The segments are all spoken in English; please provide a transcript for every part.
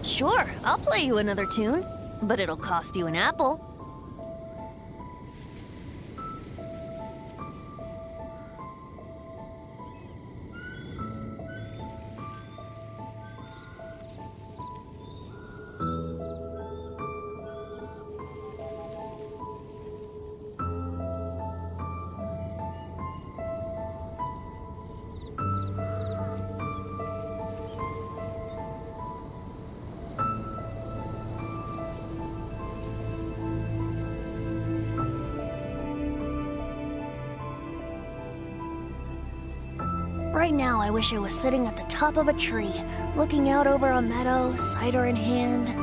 Sure, I'll play you another tune, but it'll cost you an apple. Right now, I wish I was sitting at the top of a tree, looking out over a meadow, cider in hand.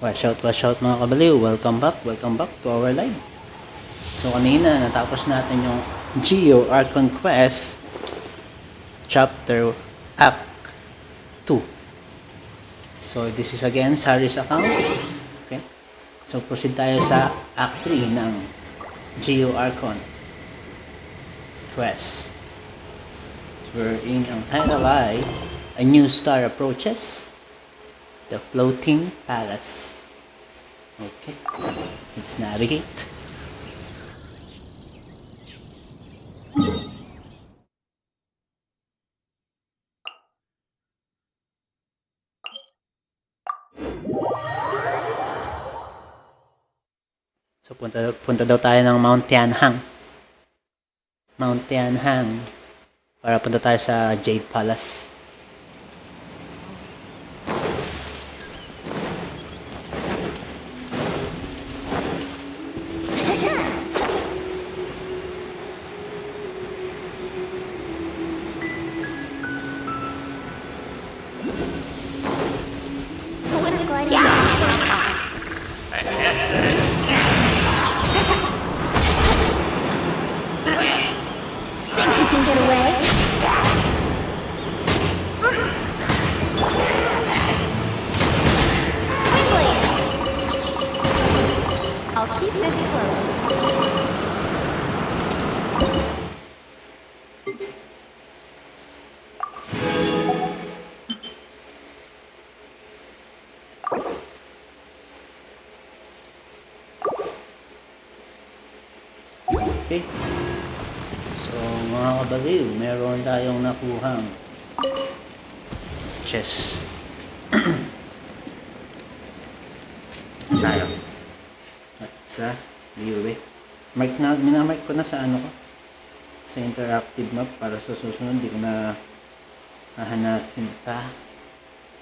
Watch out mga kabaliw. Welcome back to our live. So kanina natapos natin yung Archon quest chapter act 2. So this is again Xaris account. Okay. So proceed tayo sa act 3 ng Archon quest. Wherein ang title ay A New Star Approaches the Floating Palace. Okay, let's navigate. So punta daw tayo ng Mount Tianhang. Para punta tayo sa Jade Palace. I'll keep this close. Okay. So mga kabaliw, meron tayong nakuhang chest. Tayo. At sa liwe. Minamark ko na sa ano ko. Sa interactive map para sa susunod di ko na hahanapin pa.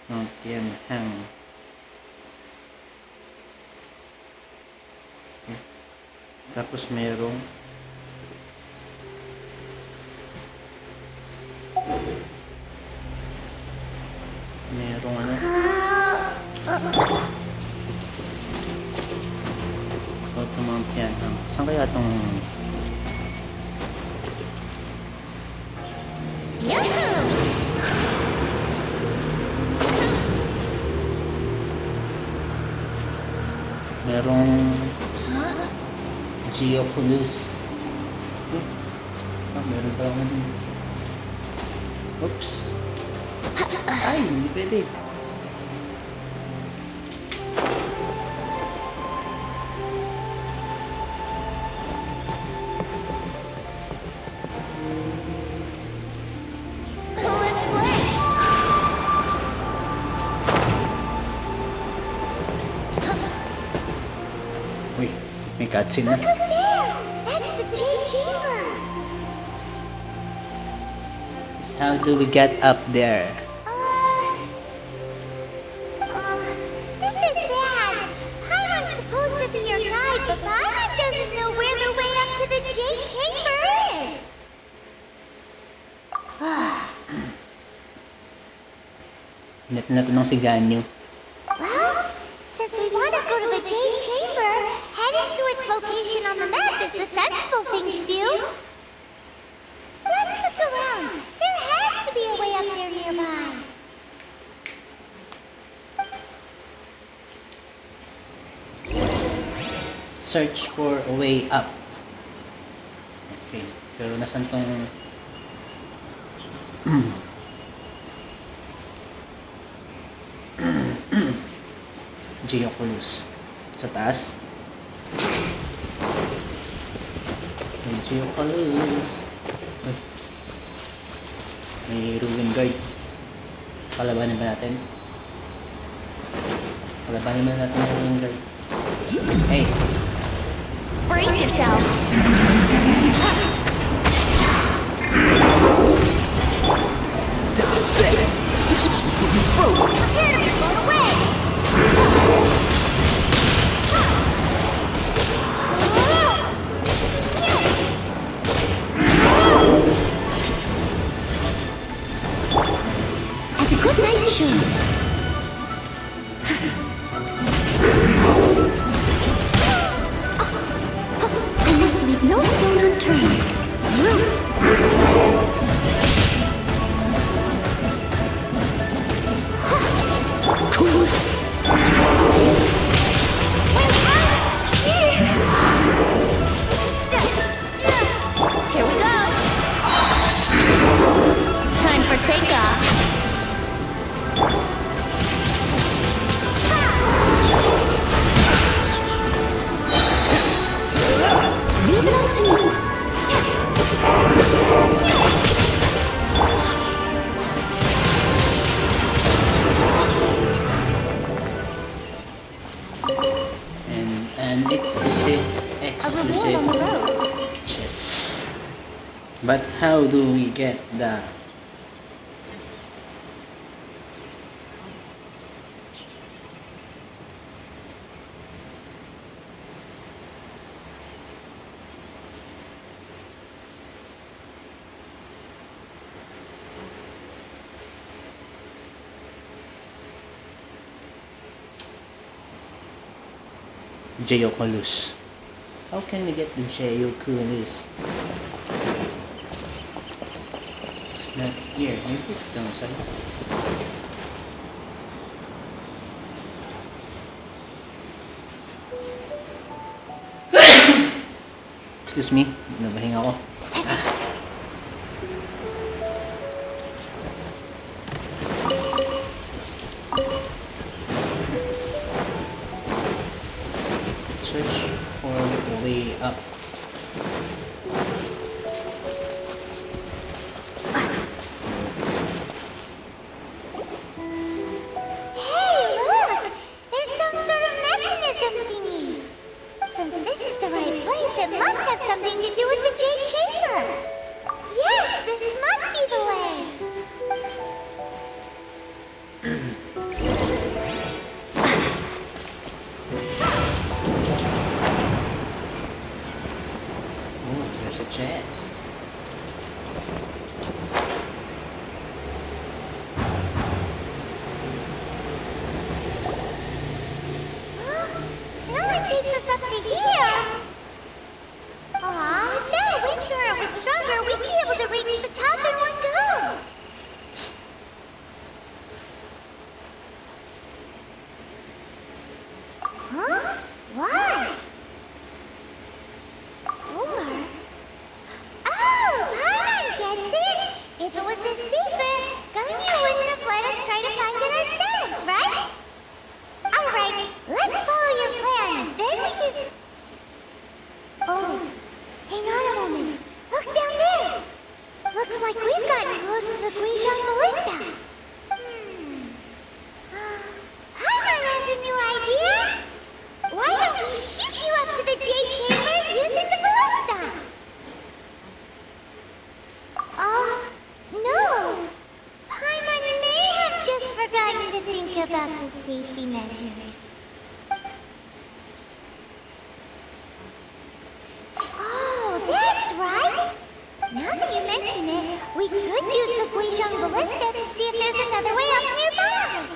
Mount Tianhang. Okay. Tapos merong ano? Go to Mount Tianhang. Saan kaya itong merong Geopolis. Meron pa ako din. Oops. Ay, hindi pwede. Uy, may cutscene na. Look up there! That's the Jade Chamber! How do we get up there? This is bad. Paimon's supposed to be your guide, but Paimon doesn't know where the way Hinat na tanong si Ganyu. Well, since we want to go to the Jade Chamber, heading to its location on the map is the sensible thing to do. Let's look around. There has to be a way up there nearby. Search for a way up. Okay, pero nasan tong Geoculus? Sa taas? May Geoculus. Ay. May Ruin Guard. Palabanin ba natin? Palabanin ba natin yung Ruin Guard? Hey! Brace yourself. Dodge this! This will put you frozen! Prepare to be blown away! As a good night should. I must leave no stone unturned. Here we go! Time for takeoff. Leave it up to me. And A reward on the road. Yes. But how do we get the Geoculus? How can we get the Geoculus? It's not here. Maybe it's downside. Excuse me, nabahinga ako. Search for the way up. Hey, look! There's some sort of mechanism thingy. Since this is the right place, it must have something to do with the Jade Chamber. Yes, this must be the way. Oh, there's a chest. It only takes us up to here. Aw, if that wind current was stronger, we'd be able to reach the top in one go. Huh? Why? Or... Oh, Paimon gets it! If it was a secret, Ganyu wouldn't have let us try to find it ourselves, right? Alright, let's follow your plan. Then we can... Oh, hang on a moment. Look down there. Looks like we've gotten close to the Guizhong Ballista. Paimon has a new idea. Why don't we shoot you up to the Jade Chamber using the ballista? No. Paimon may have just forgotten to think about the safety measures. Oh, that's right. Now that you mention it, we could use the Guizhong Ballista to see if there's another way up nearby.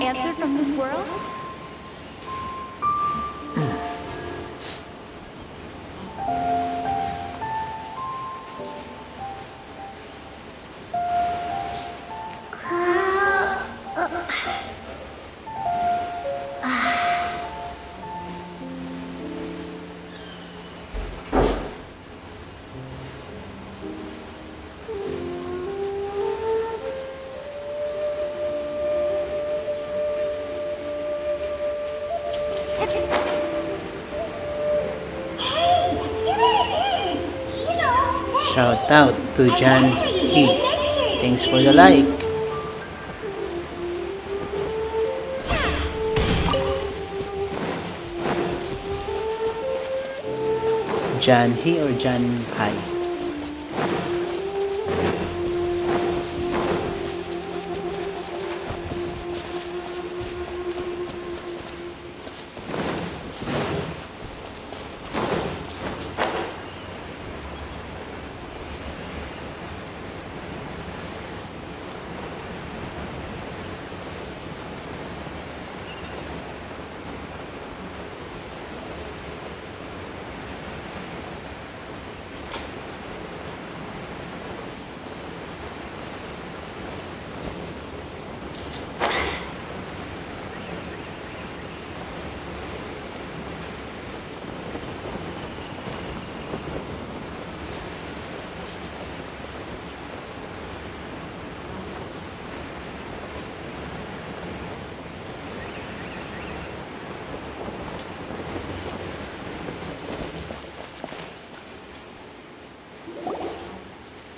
answer from this world? Shout out to Jan He. Thanks for the like. Jan He or Jan Hai?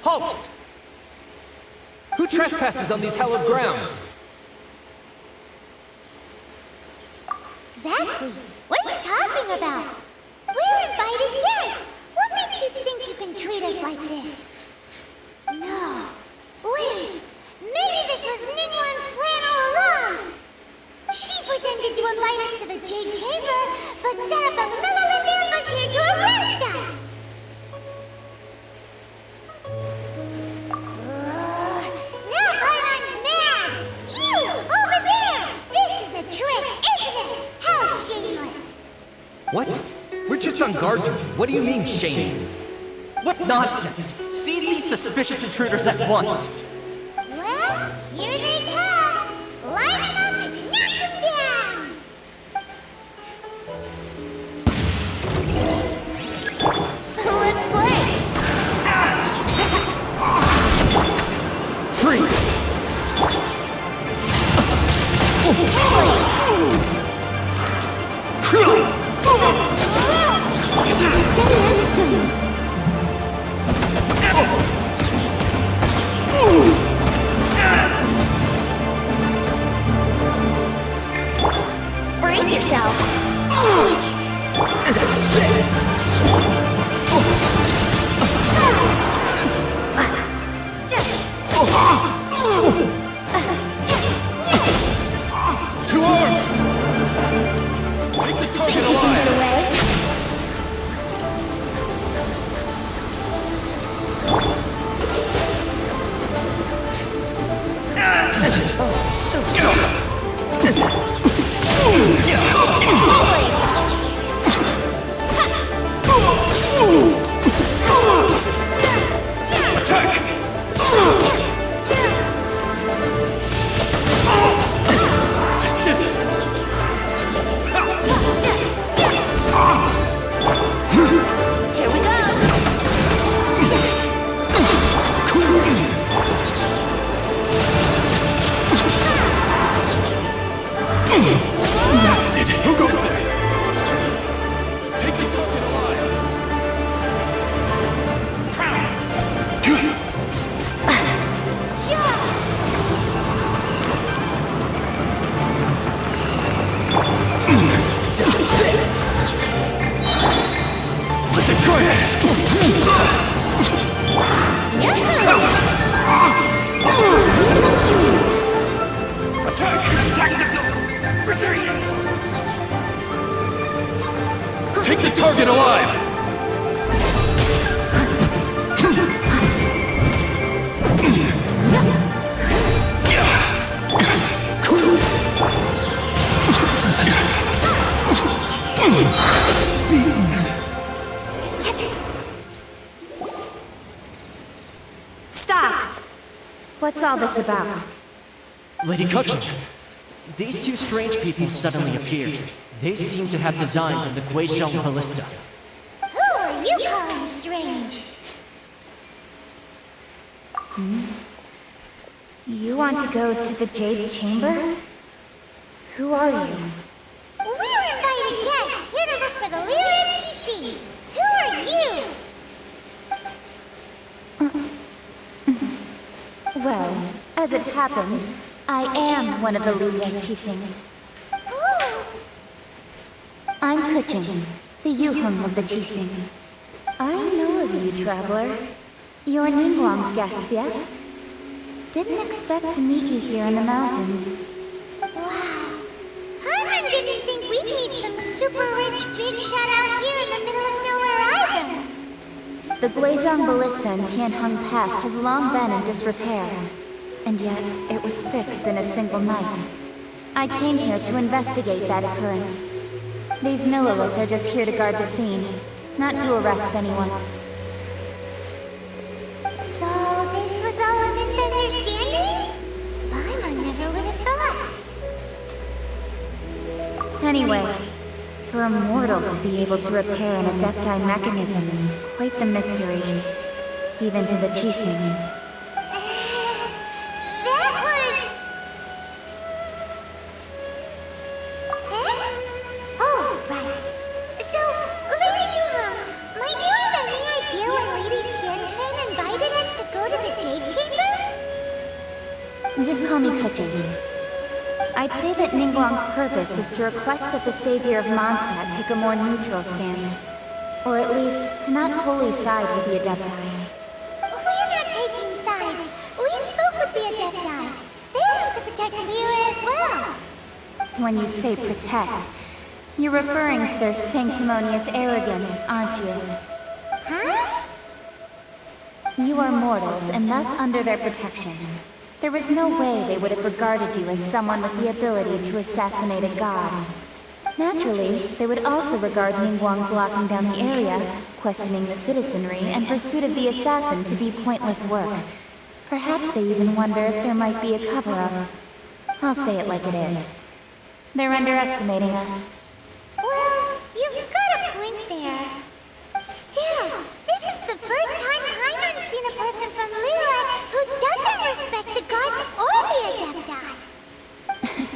Halt! Who trespasses on these hallowed grounds? Exactly. What are you talking about? We're invited guests. What makes you think you can treat us like this? No. Wait. Maybe this was Ningguang's plan all along. She pretended to invite us to the Jade Chamber, but set up a malevolent ambush here to arrest us. Now Paimon's mad. You, over there. This is a trick, isn't it? How shameless. What? We're just on guard duty. What do you mean, shameless? What nonsense! Seize these suspicious intruders at once! Well, here they come. Line them up and knock them down. Let's play! Freeze! Steady as stone. Brace yourself. To arms! Take the target alive! Attack! Take this! Here we go. Blasted! Who goes there? Take the target alive! Let them try it! Attack! Tactical! Retreat! Take the target alive! all this about? Lady Kutchin, these two strange people suddenly appeared. They seem to have designs of the Guizhong Ballista. Who are you calling strange? You want to go to the Jade Chamber? Who are you? We're invited guests here to look for the Liyue Qixing. Who are you? Well, as it happens, I am one of the Liyue Qixing. Oh, I'm Kuching, the Yuheng of the Qixing. I know of you, traveler. You're Ningguang's guests, yes? Didn't expect to meet you here in the mountains. wow. Paimon didn't think we'd meet some super rich big shot out here in the middle of nowhere either. The Guizhong Ballista in Tianheng Pass has long been in disrepair, and yet it was fixed in a single night. I came here to investigate that occurrence. These Millelith are just here to guard the scene, not to arrest anyone. So this was all a misunderstanding? Paimon never would have thought. Anyway, for a mortal to be able to repair an Adepti mechanism is quite the mystery, even to the Qixing. That was... Eh? Oh, right. So, Lady Yuheng, might you have any idea why Lady Tianquan invited us to go to the Jade Chamber? Just call me Kuching. I'd say that Ningguang's purpose is to request that the savior of Mondstadt take a more neutral stance. Or at least, to not wholly side with the Adepti. We're not taking sides. We spoke with the Adepti. They want to protect Liyue as well. When you say protect, you're referring to their sanctimonious arrogance, aren't you? Huh? You are mortals, and thus under their protection. There was no way they would have regarded you as someone with the ability to assassinate a god. Naturally, they would also regard Ningguang's locking down the area, questioning the citizenry, and pursuit of the assassin to be pointless work. Perhaps they even wonder if there might be a cover-up. I'll say it like it is. They're underestimating us. Well, you've got a point there. Still, this is the first time Paimon's seen a person from Liyue who doesn't respect the gods or the Adepti.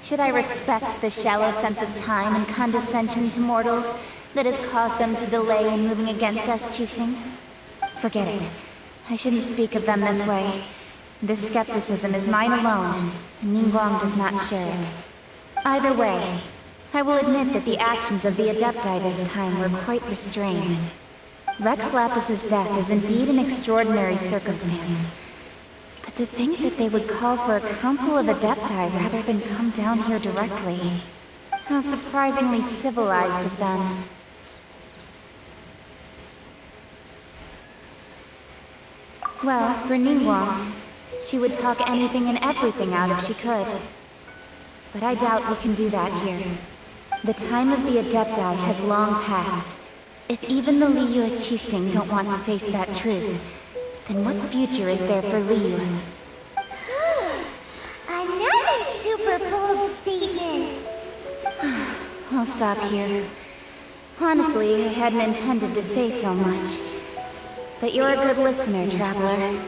Should I respect the shallow sense of time and condescension to mortals that has caused them to delay in moving against us, Qixing? Forget it. I shouldn't speak of them this way. This skepticism is mine alone, and Ningguang does not share it. Either way, I will admit that the actions of the Adepti this time were quite restrained. Rex Lapis's death is indeed an extraordinary circumstance. But to think that they would call for a council of Adepti rather than come down here directly. How surprisingly civilized of them. Well, for Ningguang, she would talk anything and everything out if she could. But I doubt we can do that here. The time of the Adepti has long passed. If even the Liyue Qixing don't want to face that truth, then what future is there for Liyue? Another super bold statement. I'll stop here. Honestly, I hadn't intended to say so much. But you're a good listener, traveler.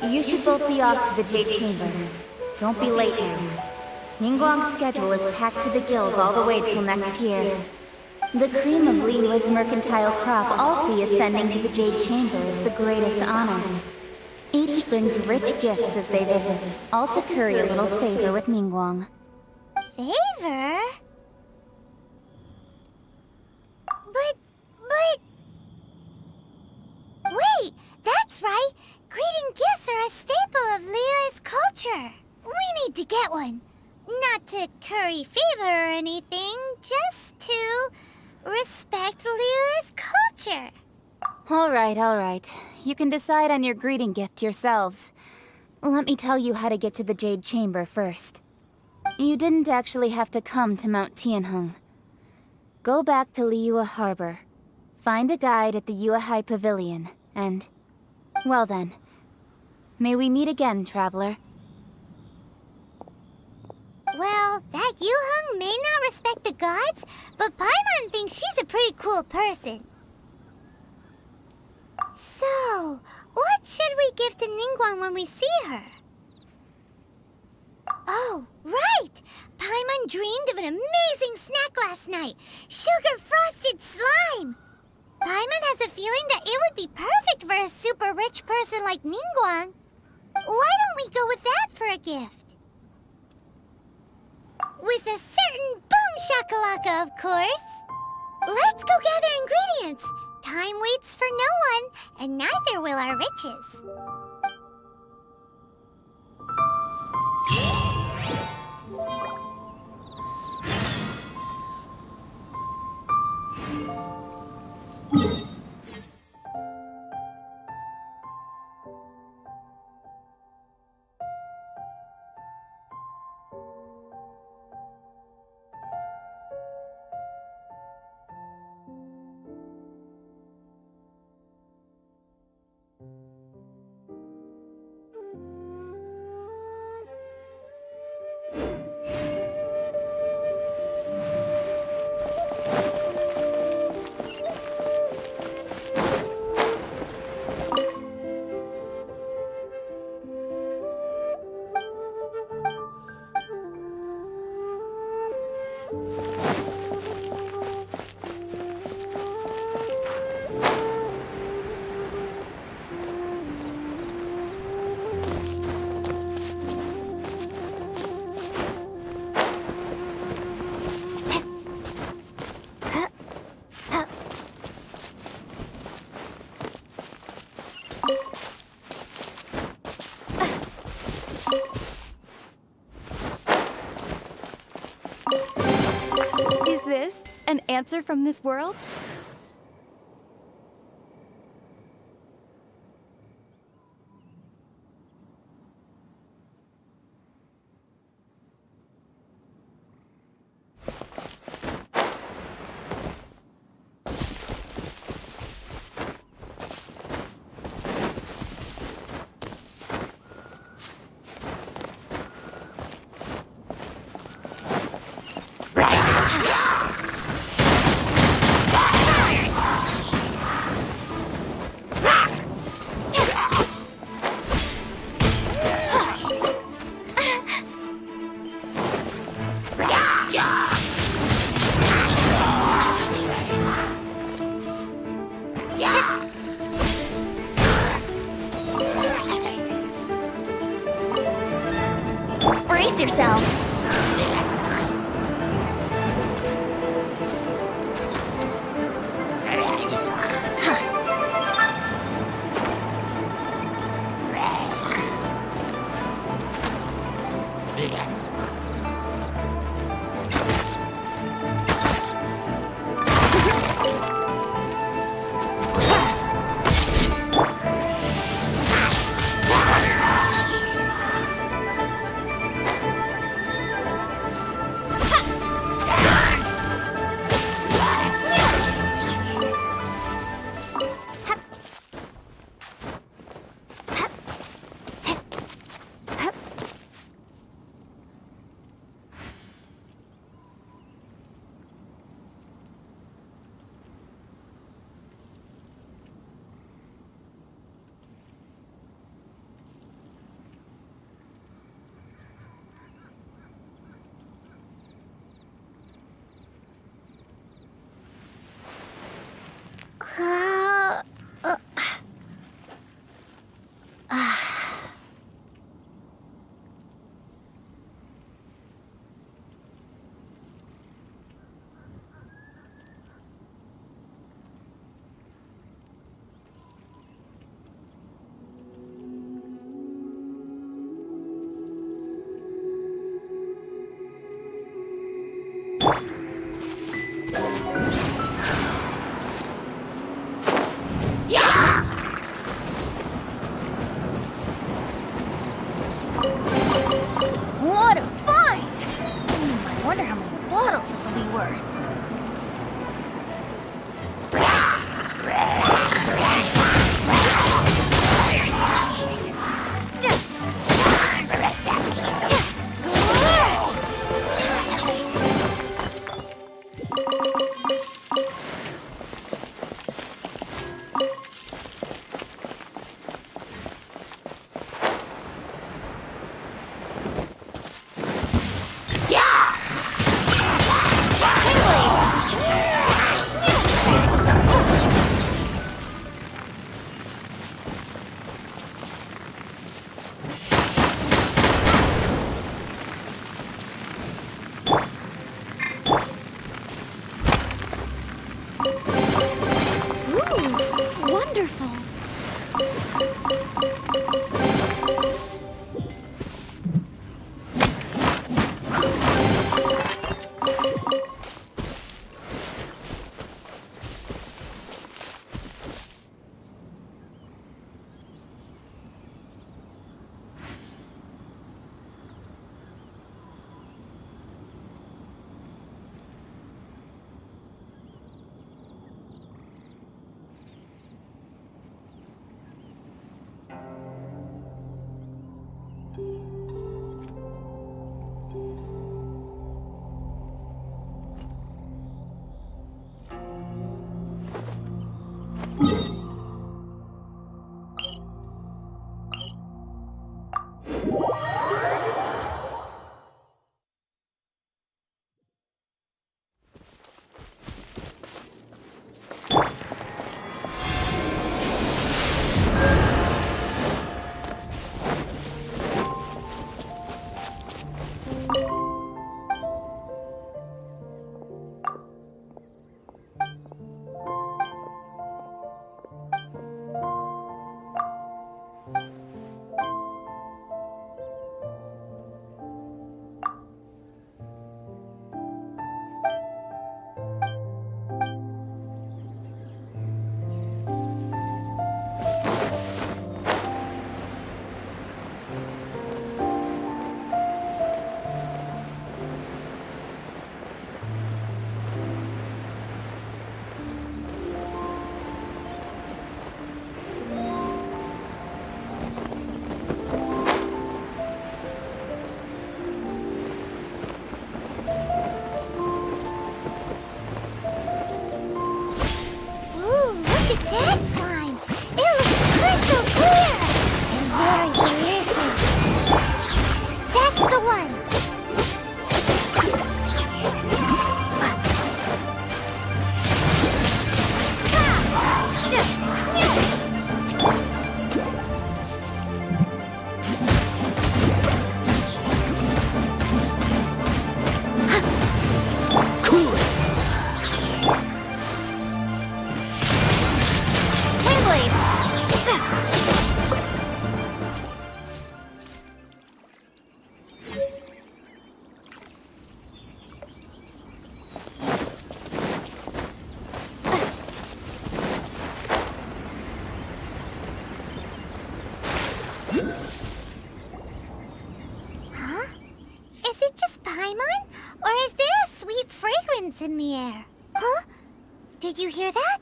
You should both be off to the Jade Chamber. Don't be late now. Ningguang's schedule is packed to the gills all the way till next year. The cream of Liyue's mercantile crop all see ascending to the Jade Chamber as the greatest honor. Each brings rich gifts as they visit, all to curry a little favor with Ningguang. Favor? But... Wait, that's right! Greeting gifts are a staple of Liyue's culture. We need to get one. Not to curry favor or anything, just to respect Liyue's culture. All right. You can decide on your greeting gift yourselves. Let me tell you how to get to the Jade Chamber first. You didn't actually have to come to Mount Tianheng. Go back to Liyue Harbor. Find a guide at the Yuehai Pavilion, and... well then, May we meet again, traveler. Well, that Yuheng may not respect the gods, but Paimon thinks she's a pretty cool person. So, what should we give to Ningguang when we see her? Oh, right! Paimon dreamed of an amazing snack last night! Sugar-frosted slime! Paimon has a feeling that it would be perfect for a super rich person like Ningguang. Why don't we go with that for a gift? With a certain boom shakalaka, of course! Let's go gather ingredients! Time waits for no one, and neither will our riches. Is this an answer from this world? Brace yourself. What a find! I wonder how many bottles this will be worth. wonderful. Ooh, look at that slime! It looks crystal clear! And very delicious! That's the one! Cool it! Wind blade! Huh? Is it just Paimon? Or is there a sweet fragrance in the air? Huh? Did you hear that?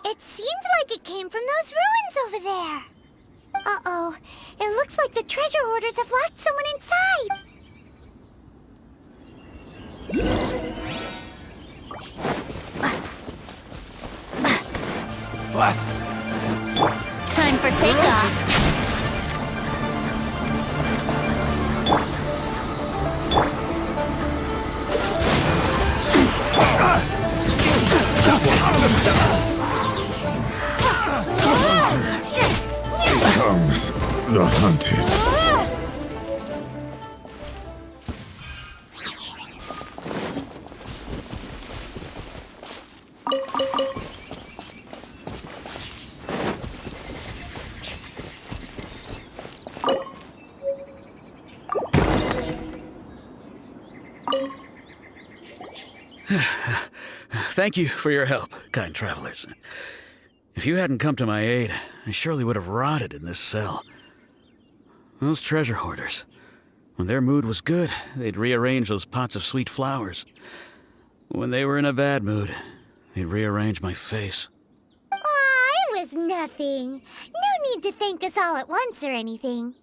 It seemed like it came from those ruins over there. Uh-oh. It looks like the treasure hoarders have locked someone inside. Blast! Time for takeoff. Comes the hunted. Thank you for your help, kind travelers. If you hadn't come to my aid, I surely would have rotted in this cell. Those treasure hoarders, when their mood was good, they'd rearrange those pots of sweet flowers. When they were in a bad mood, they'd rearrange my face. Aw, it was nothing. No need to thank us all at once or anything.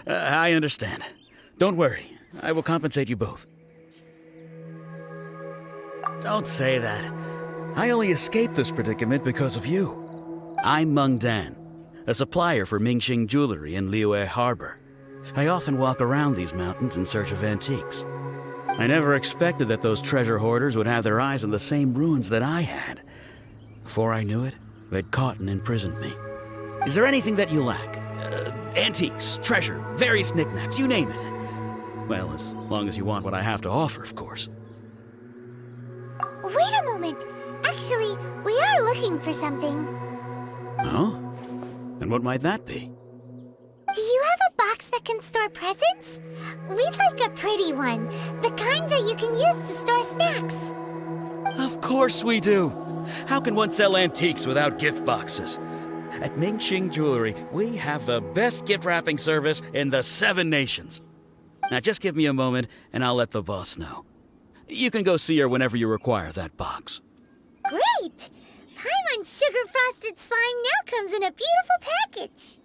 I understand. Don't worry, I will compensate you both. Don't say that. I only escaped this predicament because of you. I'm Meng Dan, a supplier for Mingxing jewelry in Liyue Harbor. I often walk around these mountains in search of antiques. I never expected that those treasure hoarders would have their eyes on the same ruins that I had. Before I knew it, they'd caught and imprisoned me. Is there anything that you lack? Antiques, treasure, various knickknacks, you name it. Well, as long as you want what I have to offer, of course. Wait a moment. Actually, we We are looking for something. Oh? And what might that be? Do you have a box that can store presents? We'd like a pretty one. The kind that you can use to store snacks. Of course we do! How can one sell antiques without gift boxes? At Mingxing Jewelry, we have the best gift wrapping service in the 7 nations. Now just give me a moment and I'll let the boss know. You can go see her whenever you require that box. Great! Paimon Sugar Frosted Slime now comes in a beautiful package.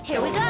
Here we go.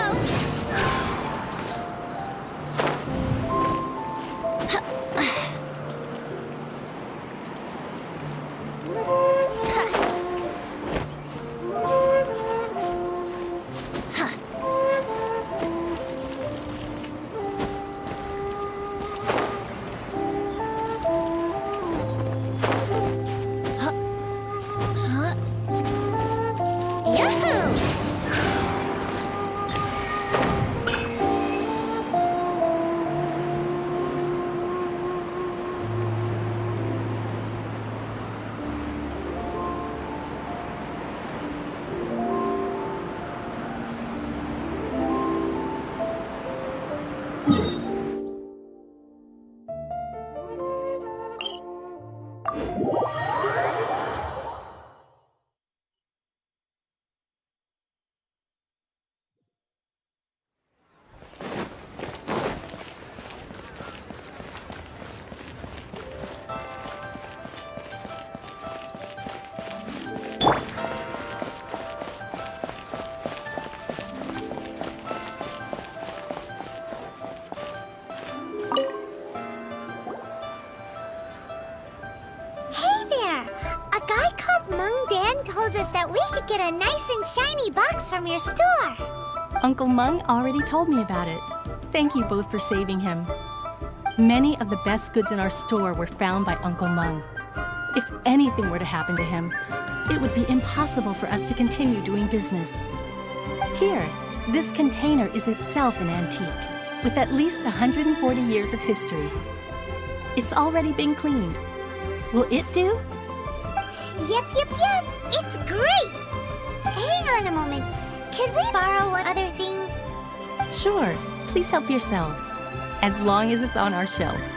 Get a nice and shiny box from your store. Uncle Mung already told me about it. Thank you both for saving him. Many of the best goods in our store were found by Uncle Mung. If anything were to happen to him, it would be impossible for us to continue doing business. Here, this container is itself an antique, with at least 140 years of history. It's already been cleaned. Will it do? Yep. It's great! Hang on a moment. Could we borrow one other thing? Sure. Please help yourselves. As long as it's on our shelves.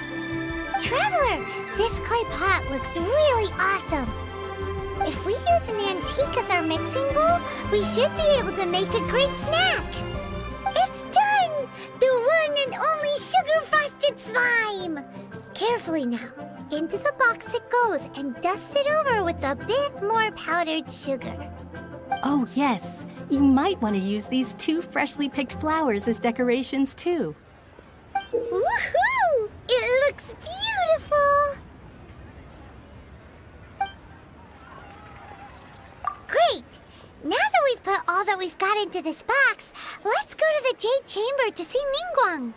Traveler, this clay pot looks really awesome. If we use an antique as our mixing bowl, we should be able to make a great snack. It's done! The one and only sugar-frosted slime! Carefully now. Into the box it goes and dust it over with a bit more powdered sugar. Oh, yes. You might want to use these 2 freshly picked flowers as decorations, too. Woohoo! It looks beautiful! Great! Now that we've put all that we've got into this box, let's go to the Jade Chamber to see Ningguang.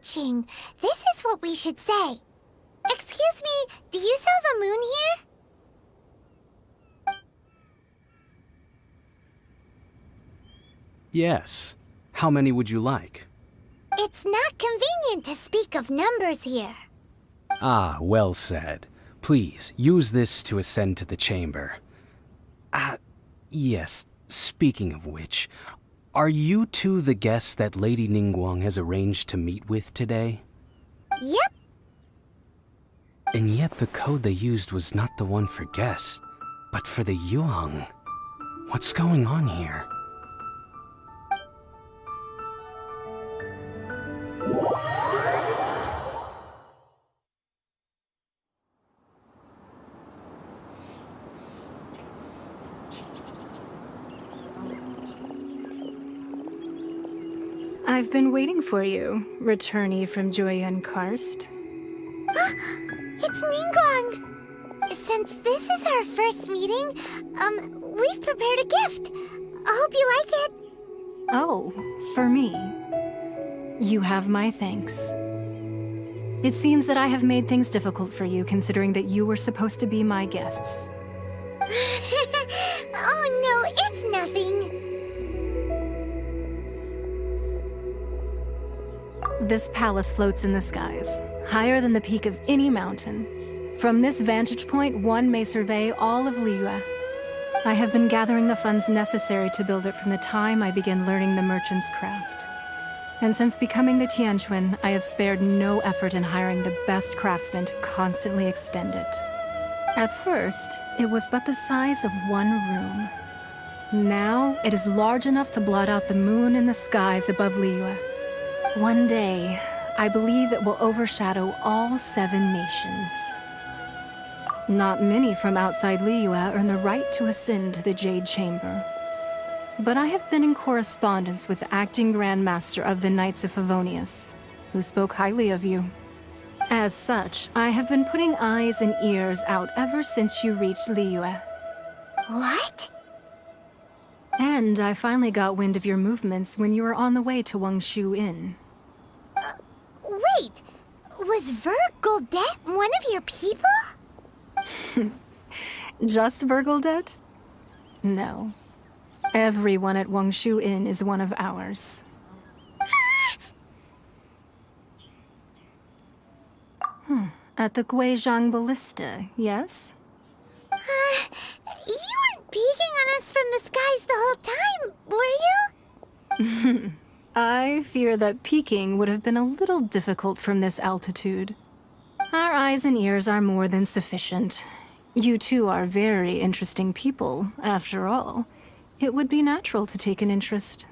Qianqing. This is what we should say. Excuse me, do you sell the moon here? Yes. How many would you like? It's not convenient to speak of numbers here. Ah, well said. Please, use this to ascend to the chamber. Yes, speaking of which, are you two the guests that Lady Ningguang has arranged to meet with today? Yep. And yet the code they used was not the one for guests, but for the Yuang. What's going on here? I've been waiting for you, returnee from Joyun Karst. It's Ningguang! Since this is our first meeting, we've prepared a gift. I hope you like it. Oh, for me. You have my thanks. It seems that I have made things difficult for you, considering that you were supposed to be my guests. Oh no, it's nothing. This palace floats in the skies, higher than the peak of any mountain. From this vantage point, one may survey all of Liyue. I have been gathering the funds necessary to build it from the time I began learning the merchant's craft. And since becoming the Tianquan, I have spared no effort in hiring the best craftsmen to constantly extend it. At first, it was but the size of one room. Now, it is large enough to blot out the moon in the skies above Liyue. One day, I believe it will overshadow all 7 nations. Not many from outside Liyue earn the right to ascend to the Jade Chamber. But I have been in correspondence with the acting Grand Master of the Knights of Favonius, who spoke highly of you. As such, I have been putting eyes and ears out ever since you reached Liyue. What? And I finally got wind of your movements when you were on the way to Wangshu Inn. Wait, was Vergoldet one of your people? Just Vergoldet? No. Everyone at Wangshu Inn is one of ours. At the Guizhang Ballista, yes? You weren't peeking on us from the skies the whole time, were you? I fear that peeking would have been a little difficult from this altitude. Our eyes and ears are more than sufficient. You two are very interesting people, after all. It would be natural to take an interest.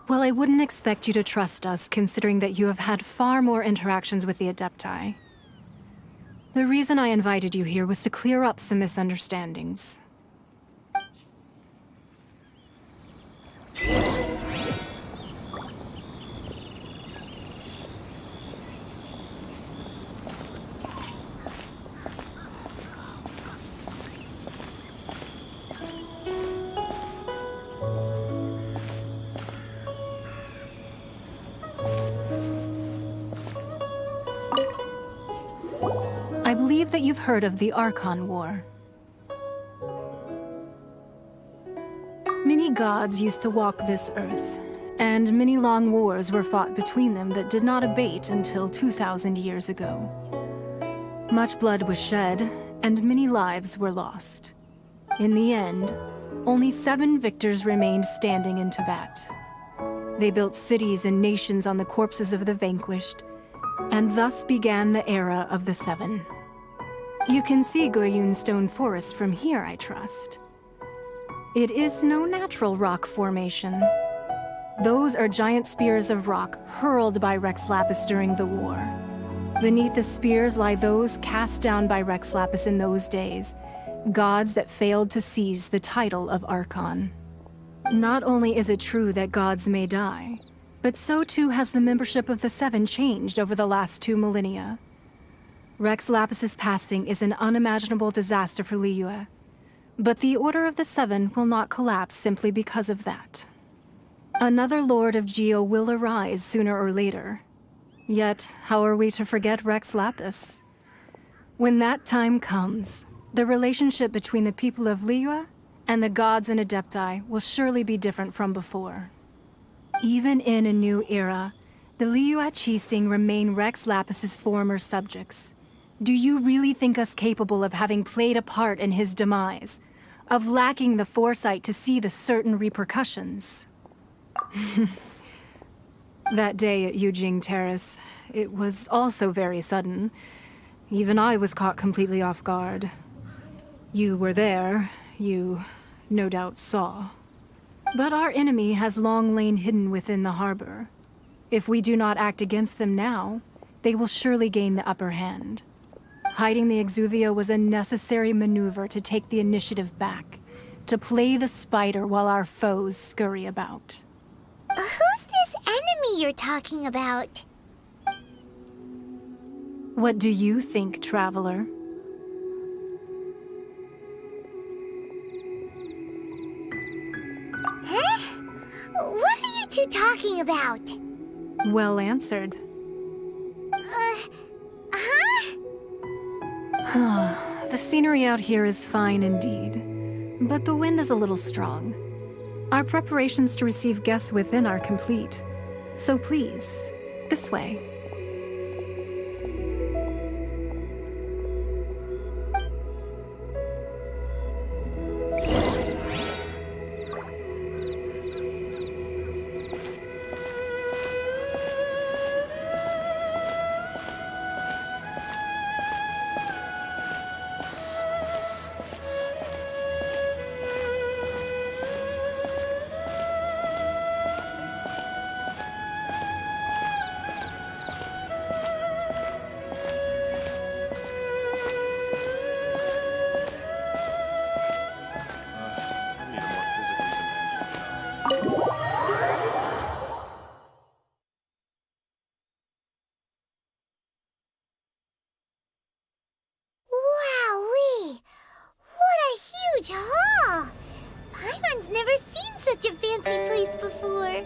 Well, I wouldn't expect you to trust us, considering that you have had far more interactions with the Adepti. The reason I invited you here was to clear up some misunderstandings. I believe that you've heard of the Archon War. Many gods used to walk this earth, and many long wars were fought between them that did not abate until 2,000 years ago. Much blood was shed, and many lives were lost. In the end, only 7 victors remained standing in Tevat. They built cities and nations on the corpses of the vanquished, and thus began the era of the 7. You can see Goyun Stone Forest from here, I trust. It is no natural rock formation. Those are giant spears of rock hurled by Rex Lapis during the war. Beneath the spears lie those cast down by Rex Lapis in those days, gods that failed to seize the title of Archon. Not only is it true that gods may die, but so too has the membership of the 7 changed over the last 2 millennia. Rex Lapis's passing is an unimaginable disaster for Liyue, but the Order of the 7 will not collapse simply because of that. Another Lord of Geo will arise sooner or later. Yet, how are we to forget Rex Lapis? When that time comes, the relationship between the people of Liyue and the gods and Adepti will surely be different from before. Even in a new era, the Liyue Qixing remain Rex Lapis's former subjects. Do you really think us capable of having played a part in his demise? Of lacking the foresight to see the certain repercussions? That day at Yujing Terrace, it was also very sudden. Even I was caught completely off guard. You were there, you no doubt saw. But our enemy has long lain hidden within the harbor. If we do not act against them now, they will surely gain the upper hand. Hiding the Exuvio was a necessary maneuver to take the initiative back, to play the spider while our foes scurry about. Who's this enemy you're talking about? What do you think, Traveler? Huh? What are you two talking about? Well answered. The scenery out here is fine indeed, but the wind is a little strong. Our preparations to receive guests within are complete. So please, this way. Wowee! What a huge hall! Paimon's never seen such a fancy place before.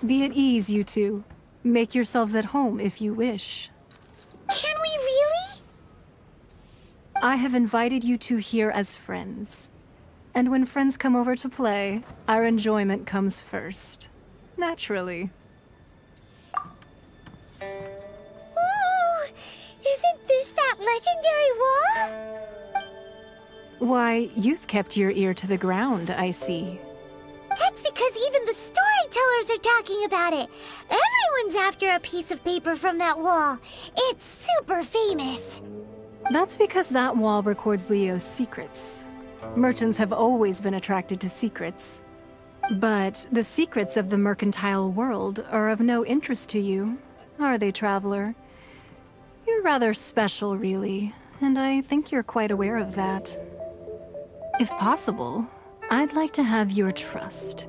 Be at ease, you two. Make yourselves at home if you wish. Can we really? I have invited you two here as friends. And when friends come over to play, our enjoyment comes first. Naturally. Ooh! Isn't this that legendary wall? Why, you've kept your ear to the ground, I see. That's because even the storytellers are talking about it. Everyone's after a piece of paper from that wall. It's super famous. That's because that wall records Leo's secrets. Merchants have always been attracted to secrets. But the secrets of the mercantile world are of no interest to you, are they, traveler? You're rather special, really, and I think you're quite aware of that. If possible, I'd like to have your trust.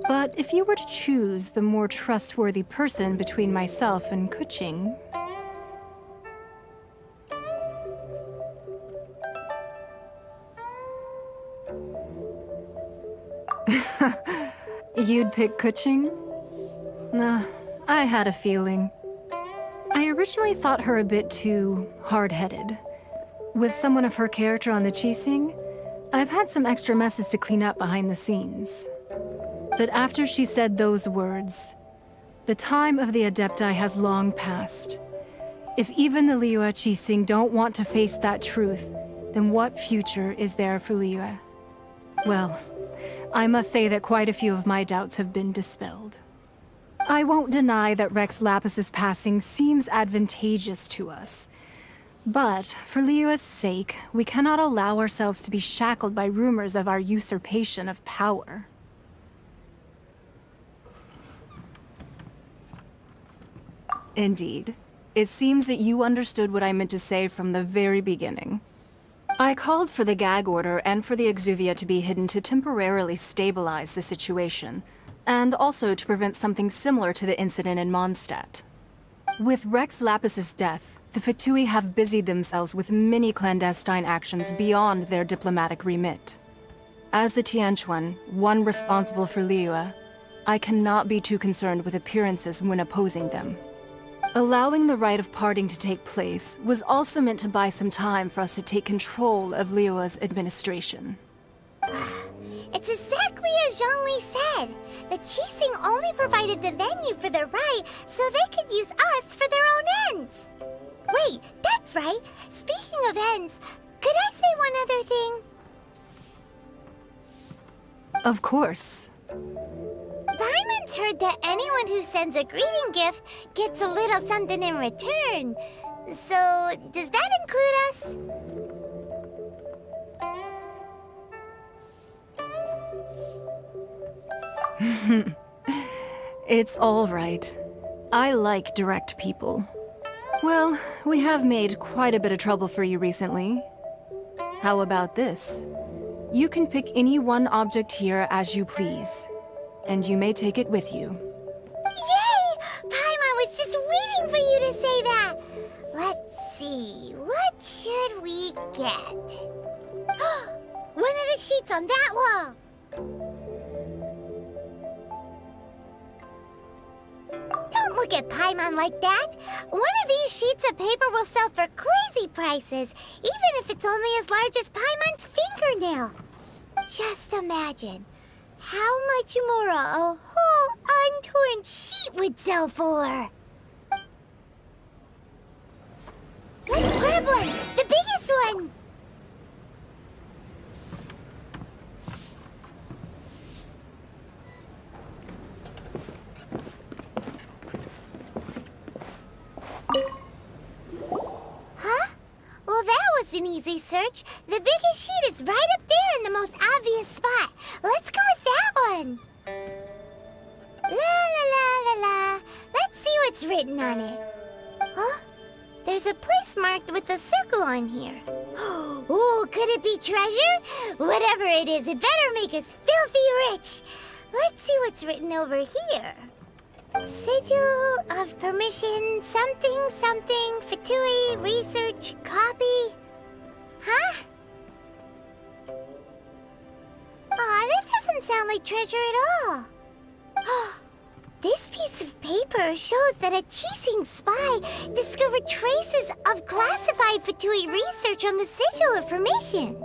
But if you were to choose the more trustworthy person between myself and Kuching... You'd pick Kuching? Nah, I had a feeling. I originally thought her a bit too hard-headed. With someone of her character on the Qixing, I've had some extra messes to clean up behind the scenes. But after she said those words, the time of the Adepti has long passed. If even the Liyue Qixing don't want to face that truth, then what future is there for Liyue? Well, I must say that quite a few of my doubts have been dispelled. I won't deny that Rex Lapis's passing seems advantageous to us. But, for Liyue's sake, we cannot allow ourselves to be shackled by rumors of our usurpation of power. Indeed. It seems that you understood what I meant to say from the very beginning. I called for the gag order and for the Exuvia to be hidden to temporarily stabilize the situation, and also to prevent something similar to the incident in Mondstadt. With Rex Lapis's death, the Fatui have busied themselves with many clandestine actions beyond their diplomatic remit. As the Tianquan, one responsible for Liyue, I cannot be too concerned with appearances when opposing them. Allowing the rite of parting to take place was also meant to buy some time for us to take control of Liyue's administration. It's exactly as Zhongli said. The Qixing only provided the venue for the rite so they could use us for their own ends. Wait, that's right. Speaking of ends, could I say one other thing? Of course. Paimon's heard that anyone who sends a greeting gift gets a little something in return. So, does that include us? It's all right. I like direct people. Well, we have made quite a bit of trouble for you recently. How about this? You can pick any one object here as you please, and you may take it with you. Yay! Paimon was just waiting for you to say that! Let's see, what should we get? One of the sheets on that wall! Don't look at Paimon like that! One of these sheets of paper will sell for crazy prices, even if it's only as large as Paimon's fingernail. Just imagine how much more a whole untorn sheet would sell for. Let's grab one! The biggest one! Huh? Well, that was an easy search. The biggest sheet is right up there in the most obvious spot. Let's go with that one. La la la la la. Let's see what's written on it. Huh? There's a place marked with a circle on here. Oh, could it be treasure? Whatever it is, it better make us filthy rich. Let's see what's written over here. Sigil of permission, something, something, Fatui, research, copy. Huh? Aw, that doesn't sound like treasure at all. This piece of paper shows that a Qixing spy discovered traces of classified Fatui research on the Sigil of Permission.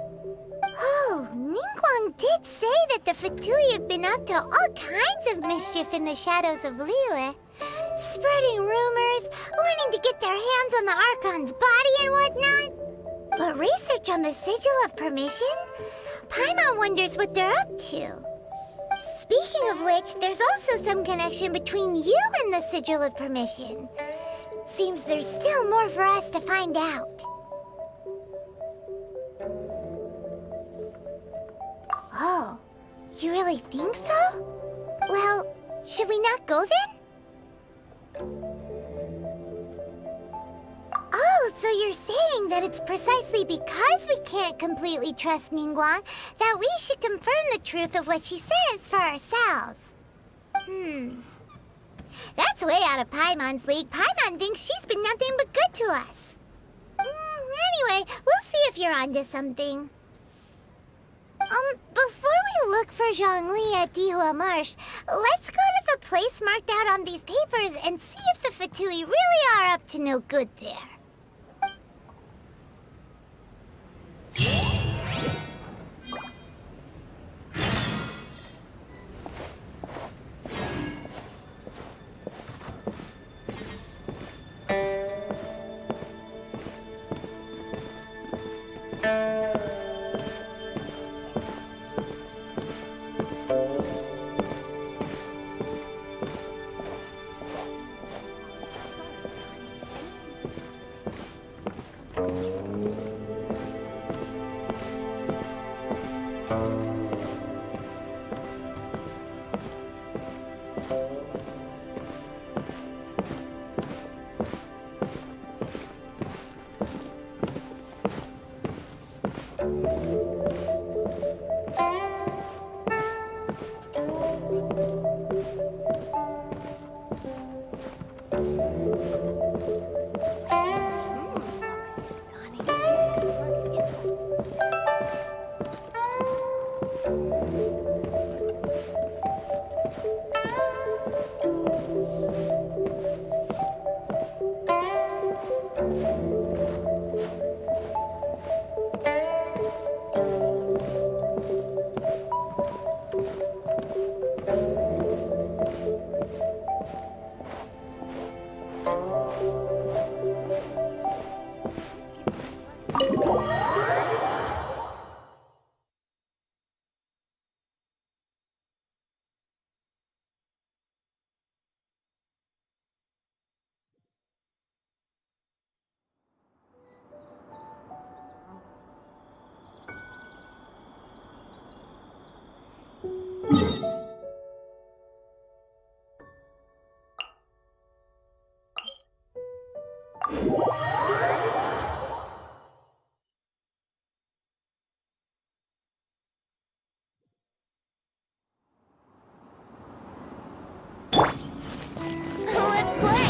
Oh, Ningguang did say that the Fatui have been up to all kinds of mischief in the shadows of Liyue. Spreading rumors, wanting to get their hands on the Archon's body and whatnot. But research on the Sigil of Permission? Paimon wonders what they're up to. Speaking of which, there's also some connection between you and the Sigil of Permission. Seems there's still more for us to find out. Oh, You really think so? Well, should we not go then? Oh, so you're saying that it's precisely because we can't completely trust Ningguang that we should confirm the truth of what she says for ourselves. That's way out of Paimon's league. Paimon thinks she's been nothing but good to us. Anyway, we'll see if you're onto something. Before we look for Zhongli at Dihua Marsh, let's go to the place marked out on these papers and see if the Fatui really are up to no good there. Let's play!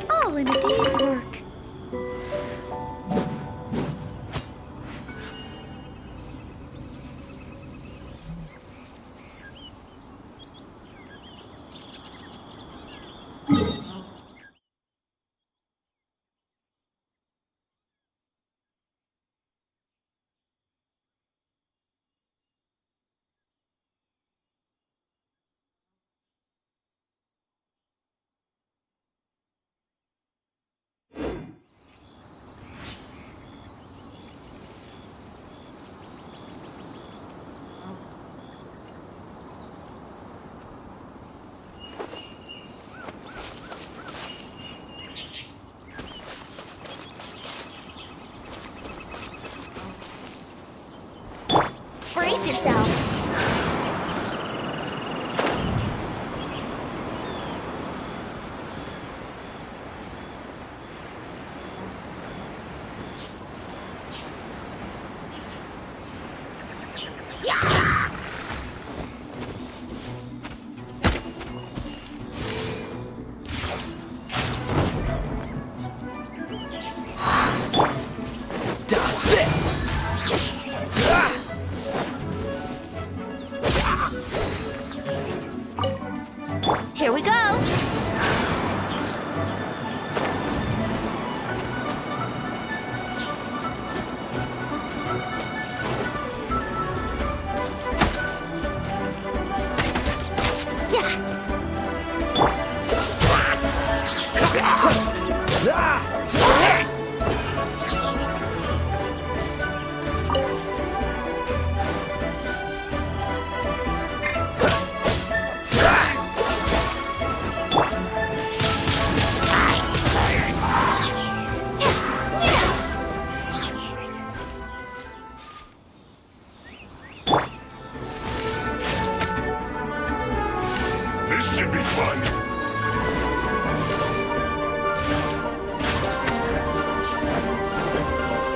All in a day's work. Brace yourself. Dodge this! Here we go. should be fun.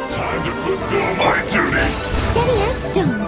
Time to fulfill my duty. Steady as stone.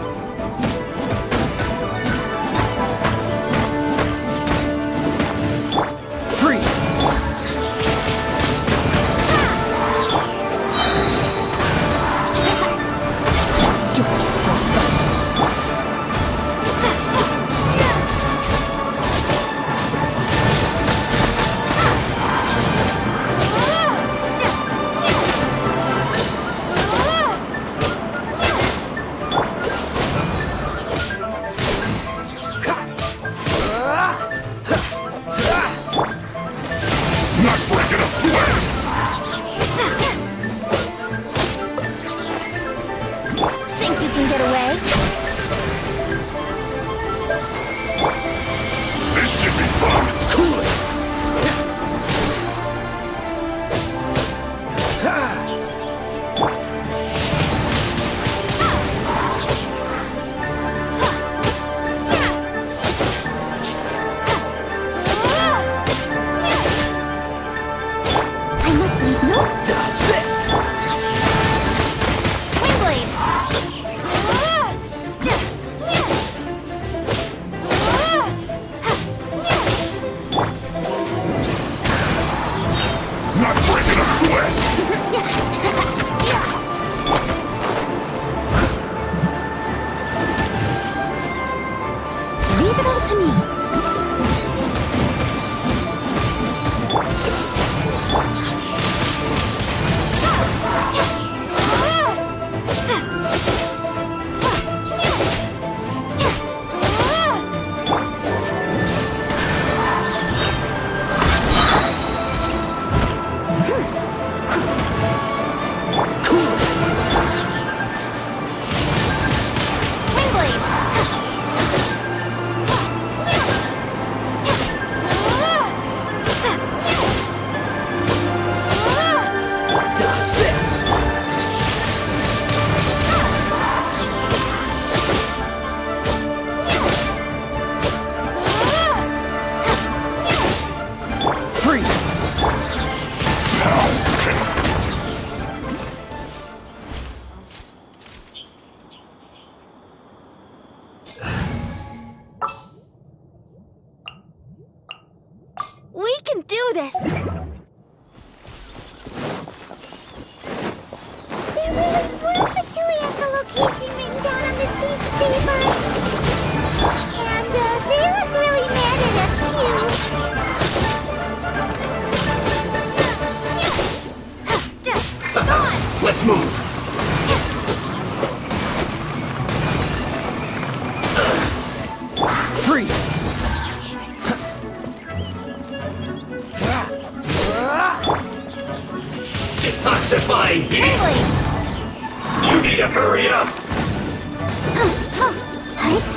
We can do this! There really were Fatui at the location written down on this piece of paper. And they look really mad at us, too. Come on! Let's move! Freeze! Detoxifying heat! You need to hurry up!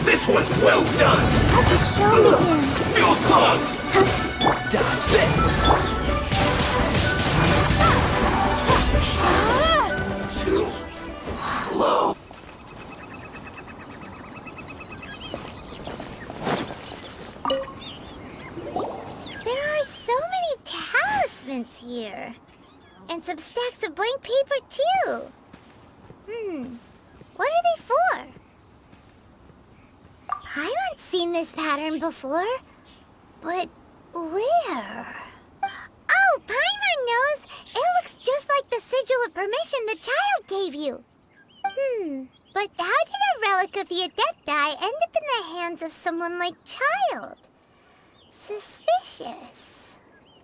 This one's well done! Feels clogged! Dodge this! Too low! There are so many talismans here. And some stacks of blank paper, too. What are they for? Paimon's seen this pattern before. But where? Oh, Paimon knows! It looks just like the sigil of permission the child gave you. But how did a relic of the Adepti end up in the hands of someone like Child? Suspicious.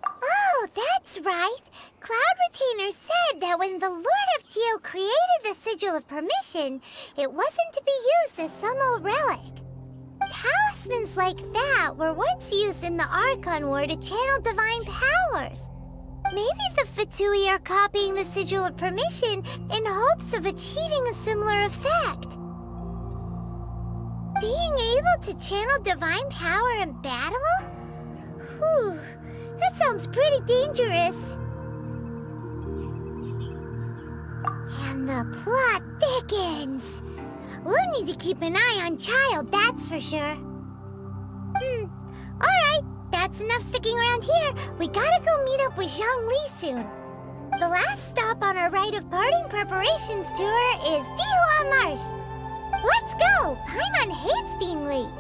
Oh, that's right. Cloud Retainer said that when the Lord of Geo created the Sigil of Permission, it wasn't to be used as some old relic. Talismans like that were once used in the Archon War to channel divine powers. Maybe the Fatui are copying the Sigil of Permission in hopes of achieving a similar effect. Being able to channel divine power in battle? Whew, that sounds pretty dangerous. And the plot thickens. We'll need to keep an eye on Child, that's for sure. Alright, that's enough sticking around here. We gotta go meet up with Zhang Li soon. The last stop on our rite of parting preparations tour is Dihua Marsh. Let's go! Paimon hates being late.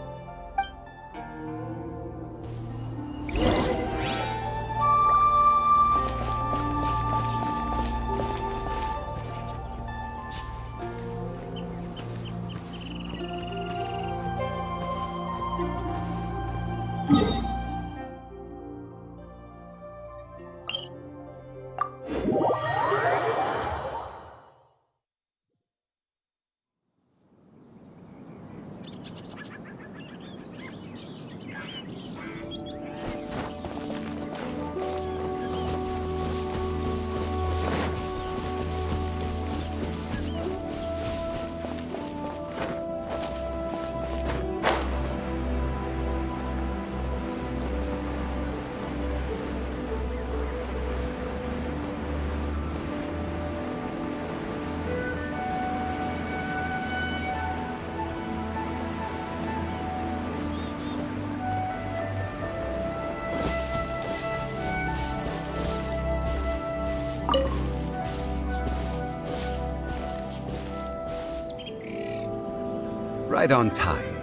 Right on time.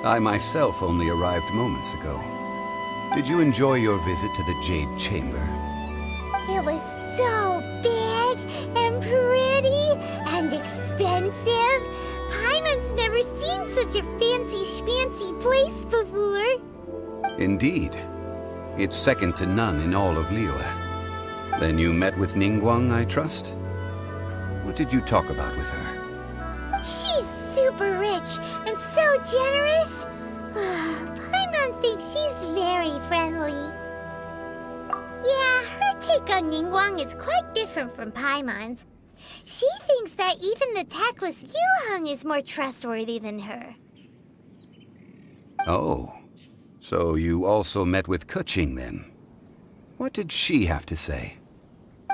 I myself only arrived moments ago. Did you enjoy your visit to the Jade Chamber? It was so big and pretty and expensive. Paimon's never seen such a fancy schmancy place before. Indeed. It's second to none in all of Liyue. Then you met with Ningguang, I trust? What did you talk about with her? She's super rich and so generous. Paimon thinks she's very friendly. Yeah, her take on Ningguang is quite different from Paimon's. She thinks that even the tactless Yuheng is more trustworthy than her. Oh, so you also met with Keqing then? What did she have to say?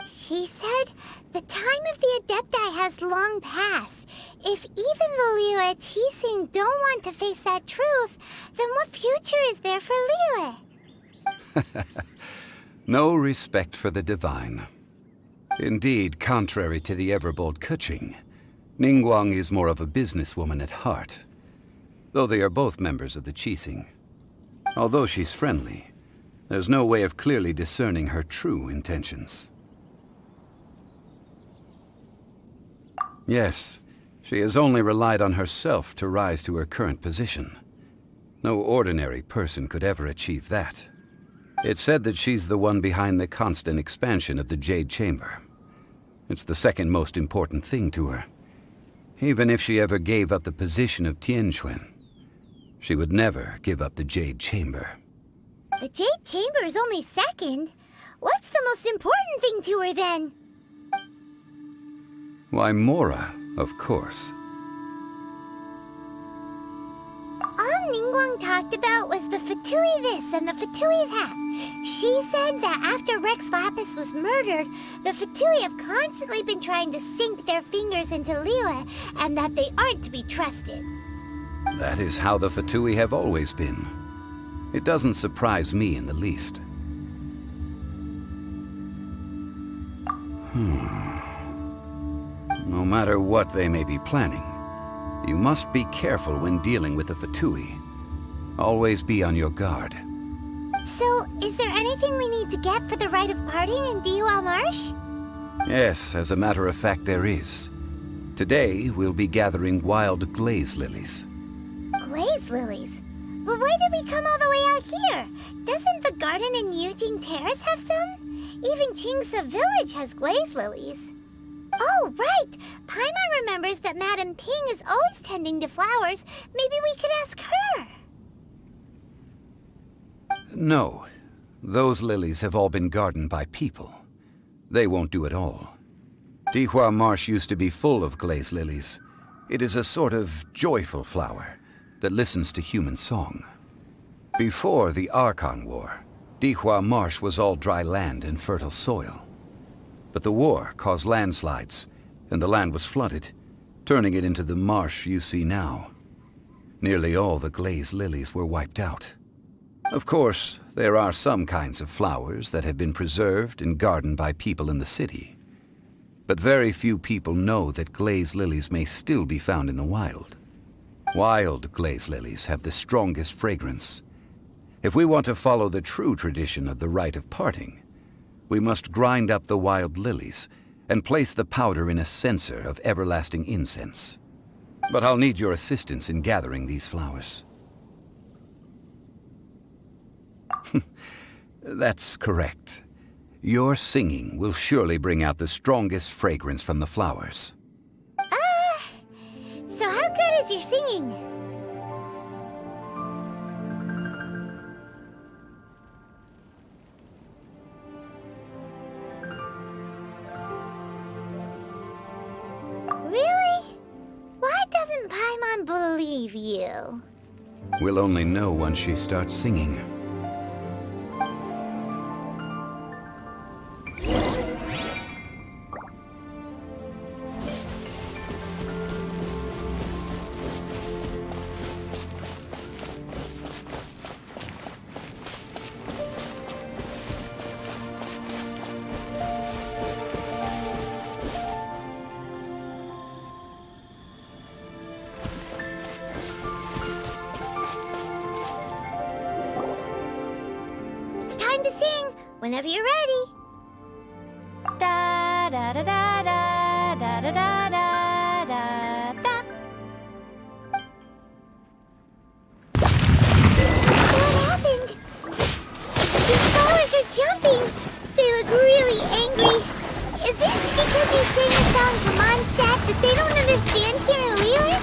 She said the time of the Adepti has long passed. If even the Liyue Qixing don't want to face that truth, then what future is there for Liyue? No respect for the divine. Indeed, contrary to the ever-bold Keqing, Ningguang is more of a businesswoman at heart, though they are both members of the Qixing. Although she's friendly, there's no way of clearly discerning her true intentions. Yes, she has only relied on herself to rise to her current position. No ordinary person could ever achieve that. It's said that she's the one behind the constant expansion of the Jade Chamber. It's the second most important thing to her. Even if she ever gave up the position of Tianquan, she would never give up the Jade Chamber. The Jade Chamber is only second. What's the most important thing to her then? Why, Mora, of course. All Ningguang talked about was the Fatui this and the Fatui that. She said that after Rex Lapis was murdered, the Fatui have constantly been trying to sink their fingers into Liyue, and that they aren't to be trusted. That is how the Fatui have always been. It doesn't surprise me in the least. No matter what they may be planning, you must be careful when dealing with the Fatui. Always be on your guard. So, is there anything we need to get for the rite of parting in Dihua Marsh? Yes, as a matter of fact, there is. Today, we'll be gathering wild glaze lilies. Glaze lilies? Well, why did we come all the way out here? Doesn't the garden in Yujing Terrace have some? Even Qingse Village has glaze lilies. Oh, right! Paimon remembers that Madame Ping is always tending to flowers. Maybe we could ask her. No. Those lilies have all been gardened by people. They won't do it all. Dihua Marsh used to be full of glaze lilies. It is a sort of joyful flower that listens to human song. Before the Archon War, Dihua Marsh was all dry land and fertile soil. But the war caused landslides, and the land was flooded, turning it into the marsh you see now. Nearly all the glaze lilies were wiped out. Of course, there are some kinds of flowers that have been preserved and gardened by people in the city. But very few people know that glaze lilies may still be found in the wild. Wild glaze lilies have the strongest fragrance. If we want to follow the true tradition of the rite of parting, we must grind up the wild lilies and place the powder in a censer of everlasting incense. But I'll need your assistance in gathering these flowers. That's correct. Your singing will surely bring out the strongest fragrance from the flowers. So how good is your singing? Really? Why doesn't Paimon believe you? We'll only know once she starts singing. Time to sing whenever you're ready. Da da da da da da da da da da da. What happened? These flowers are jumping. They look really angry. Is this because you sang a song from Mondstadt that they don't understand here in Liyue?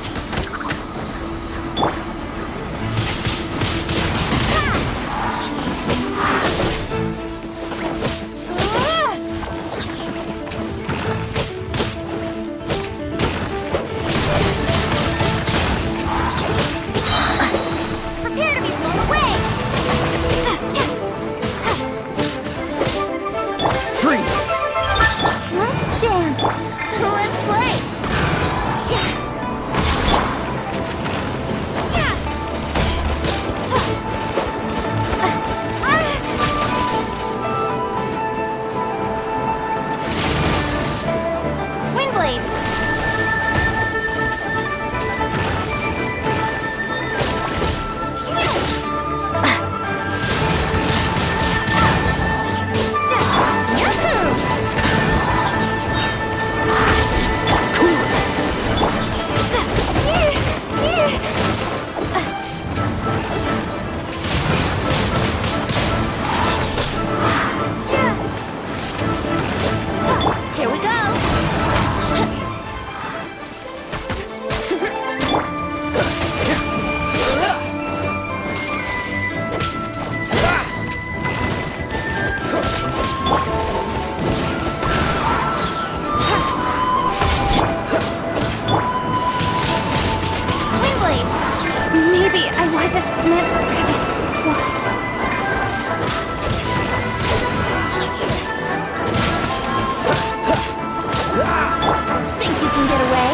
Prepare to be blown away! Freeze! Let's dance! Let's play! Windblade! Here we go! Windblade! Maybe I wasn't meant for this one. Think you can get away?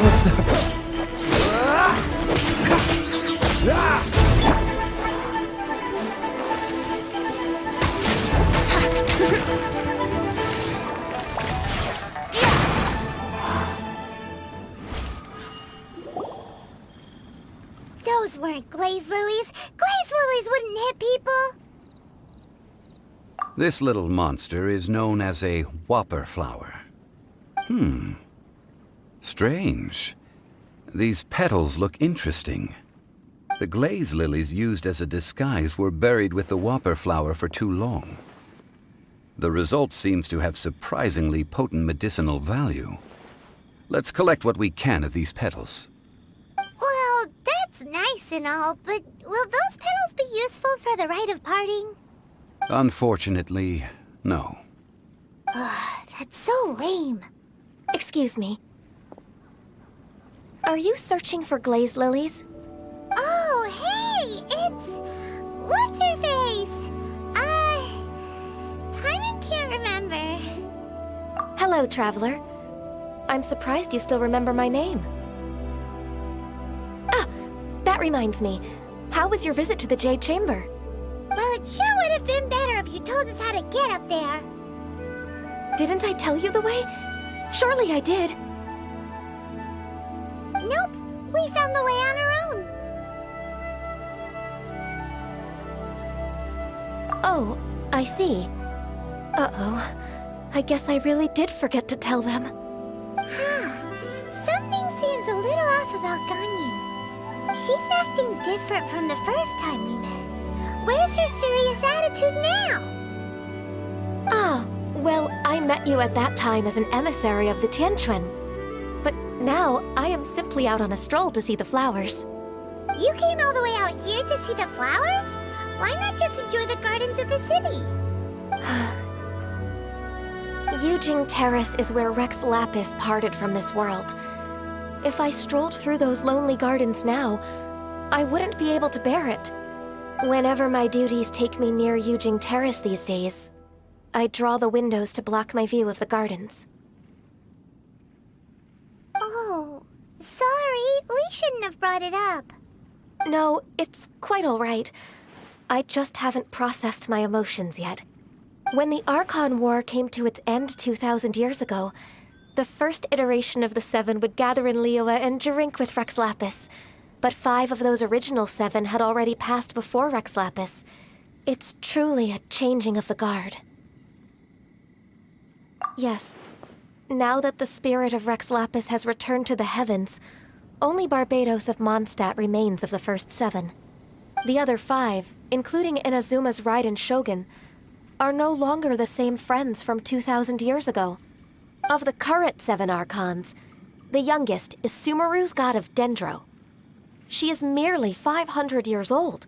What's that? Those weren't glaze lilies. Glaze lilies wouldn't hit people. This little monster is known as a whopper flower. Strange. These petals look interesting. The glaze lilies used as a disguise were buried with the whopper flower for too long. The result seems to have surprisingly potent medicinal value. Let's collect what we can of these petals. Well, that's nice and all, but will those petals be useful for the rite of parting? Unfortunately, no. That's so lame. Excuse me. Are you searching for glaze lilies? Oh, hey! It's... what's her face? Paimon can't remember. Hello, traveler. I'm surprised you still remember my name. Ah! That reminds me. How was your visit to the Jade Chamber? Well, it sure would have been better if you told us how to get up there. Didn't I tell you the way? Surely I did. Nope. We found the way on our own. Oh, I see. Uh-oh. I guess I really did forget to tell them. Something seems a little off about Ganyu. She's acting different from the first time we met. Where's her serious attitude now? Ah, well, I met you at that time as an emissary of the Tianquan. But now, I am simply out on a stroll to see the flowers. You came all the way out here to see the flowers? Why not just enjoy the gardens of the city? Yujing Terrace is where Rex Lapis parted from this world. If I strolled through those lonely gardens now, I wouldn't be able to bear it. Whenever my duties take me near Yujing Terrace these days, I draw the windows to block my view of the gardens. Oh, sorry. We shouldn't have brought it up. No, it's quite all right. I just haven't processed my emotions yet. When the Archon War came to its end 2,000 years ago, the first iteration of the Seven would gather in Liyue and drink with Rex Lapis. But 5 of those original 7 had already passed before Rex Lapis. It's truly a changing of the guard. Yes. Now that the spirit of Rex Lapis has returned to the heavens, only Barbados of Mondstadt remains of the first 7. The other 5, including Inazuma's Raiden Shogun, are no longer the same friends from 2,000 years ago. Of the current 7 Archons, the youngest is Sumeru's god of Dendro. She is merely 500 years old,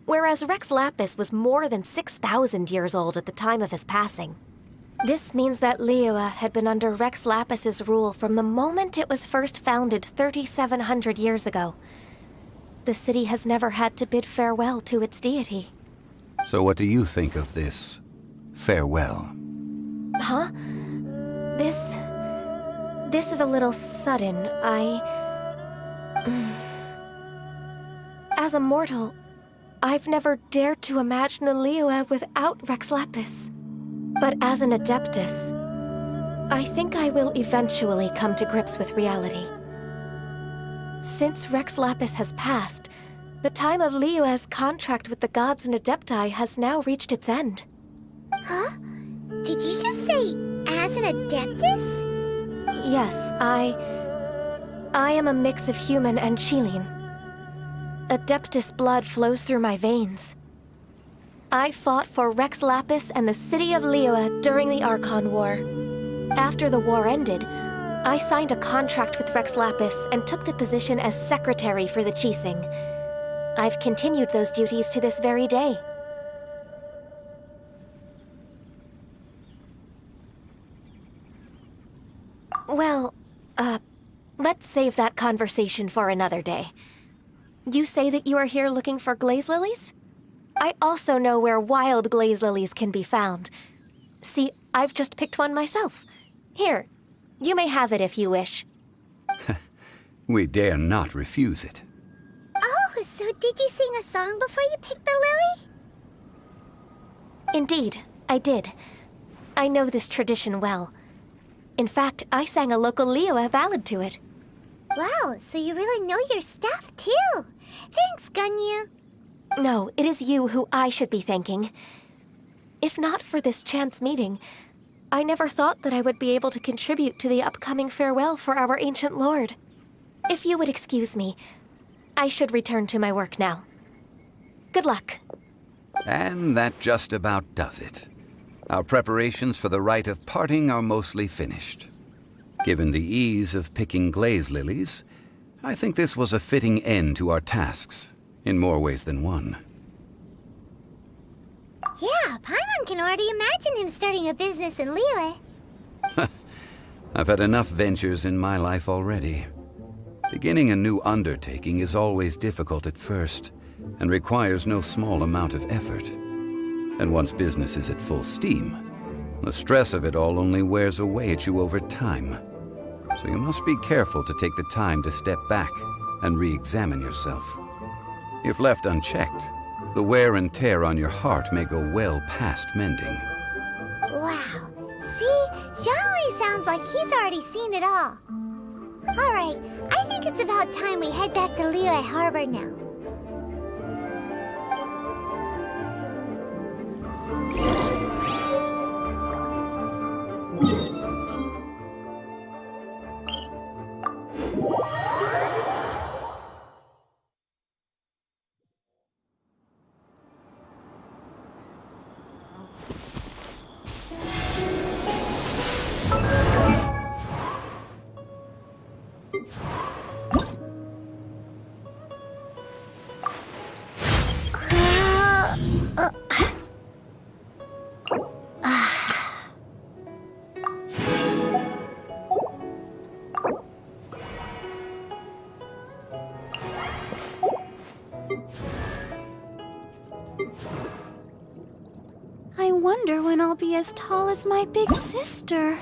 whereas Rex Lapis was more than 6,000 years old at the time of his passing. This means that Liyue had been under Rex Lapis's rule from the moment it was first founded 3,700 years ago. The city has never had to bid farewell to its deity. So what do you think of this farewell? Huh? This is a little sudden. As a mortal, I've never dared to imagine a Liyue without Rex Lapis. But as an Adeptus, I think I will eventually come to grips with reality. Since Rex Lapis has passed, the time of Liyue's contract with the gods and Adepti has now reached its end. Huh? Did you just say, as an Adeptus? Yes, I am a mix of human and Chilean. Adeptus blood flows through my veins. I fought for Rex Lapis and the city of Liyue during the Archon War. After the war ended, I signed a contract with Rex Lapis and took the position as secretary for the Qixing. I've continued those duties to this very day. Well, let's save that conversation for another day. You say that you are here looking for glaze lilies? I also know where wild glaze lilies can be found. See, I've just picked one myself. Here, you may have it if you wish. We dare not refuse it. Oh, so did you sing a song before you picked the lily? Indeed, I did. I know this tradition well. In fact, I sang a local Liyue ballad to it. Wow, so you really know your stuff, too. Thanks, Ganyu. No, it is you who I should be thanking. If not for this chance meeting, I never thought that I would be able to contribute to the upcoming farewell for our ancient lord. If you would excuse me, I should return to my work now. Good luck. And that just about does it. Our preparations for the rite of parting are mostly finished. Given the ease of picking glaze lilies, I think this was a fitting end to our tasks, in more ways than one. Yeah, Paimon can already imagine him starting a business in Liyue. I've had enough ventures in my life already. Beginning a new undertaking is always difficult at first, and requires no small amount of effort. And once business is at full steam, the stress of it all only wears away at you over time. So you must be careful to take the time to step back and re-examine yourself. If left unchecked, the wear and tear on your heart may go well past mending. Wow. See? Xiaoli sounds like he's already seen it all. Alright, I think it's about time we head back to Liyue Harbor now. I wonder when I'll be as tall as my big sister.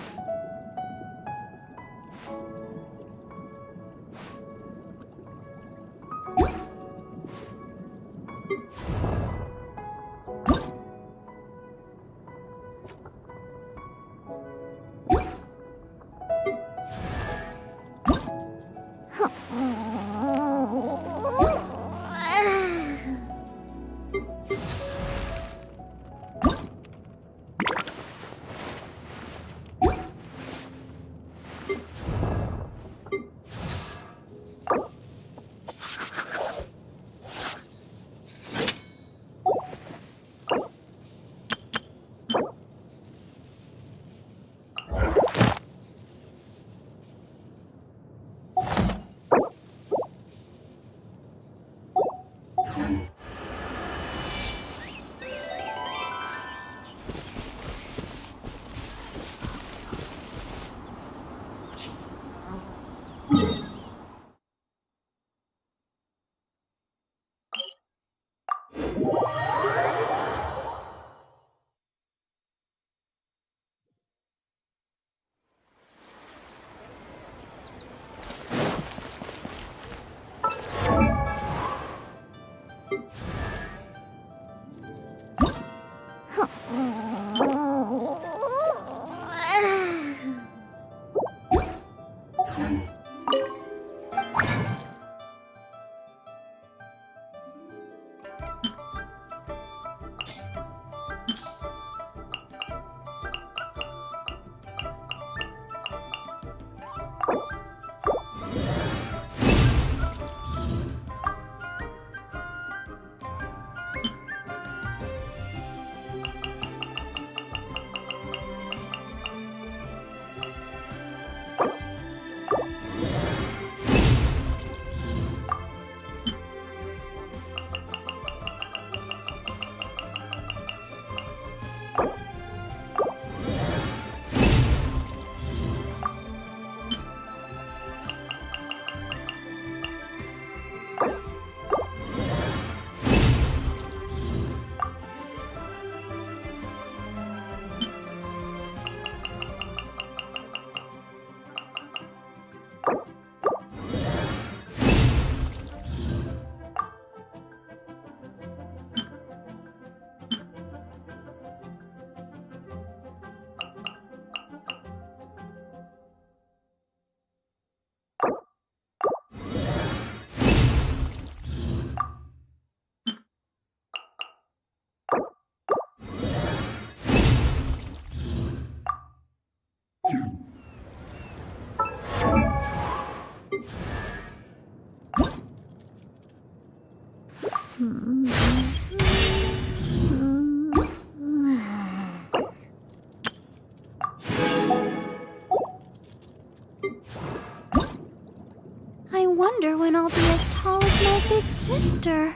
I wonder when I'll be as tall as my big sister.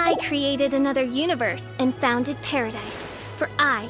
I created another universe and founded paradise, for I...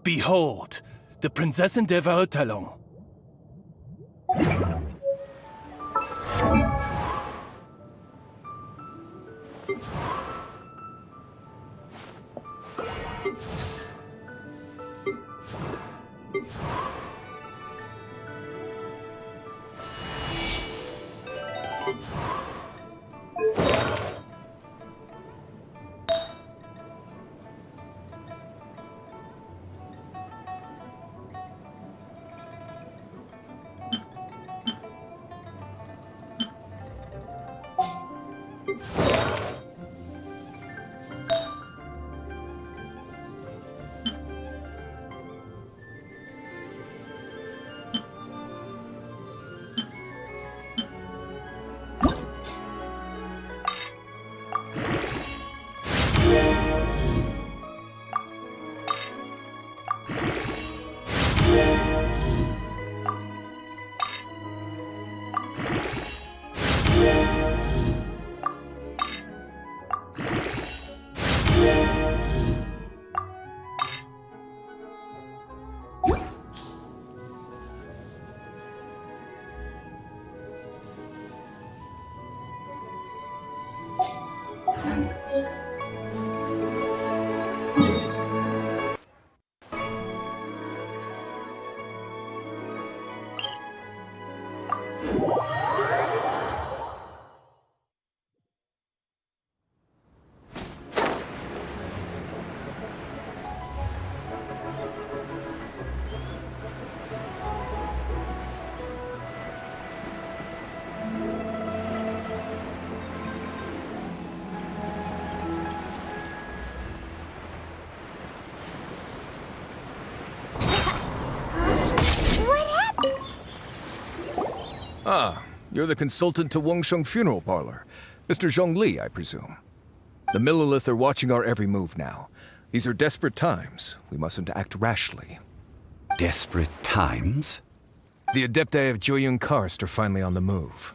Behold, the Prinzessin der Verurteilung. Ah, you're the consultant to Wengsheng Funeral Parlor. Mr. Zhongli, I presume. The Millilith are watching our every move now. These are desperate times. We mustn't act rashly. Desperate times? The Adepti of Joyun Karst are finally on the move.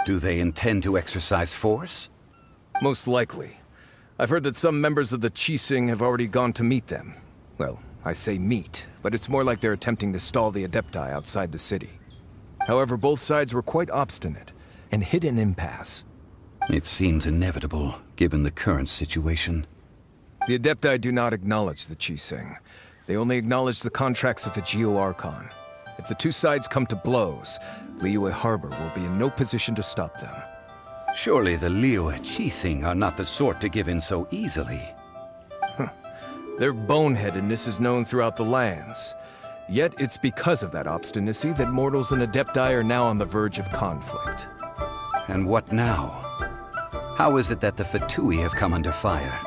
Do they intend to exercise force? Most likely. I've heard that some members of the Qixing have already gone to meet them. Well, I say meet, but it's more like they're attempting to stall the Adepti outside the city. However, both sides were quite obstinate and hit an impasse. It seems inevitable, given the current situation. The Adepti do not acknowledge the Qixing. They only acknowledge the contracts of the Geo-Archon. If the two sides come to blows, Liyue Harbor will be in no position to stop them. Surely the Liyue Qixing are not the sort to give in so easily. Their boneheadedness is known throughout the lands. Yet it's because of that obstinacy that mortals and Adepti are now on the verge of conflict. And what now? How is it that the Fatui have come under fire?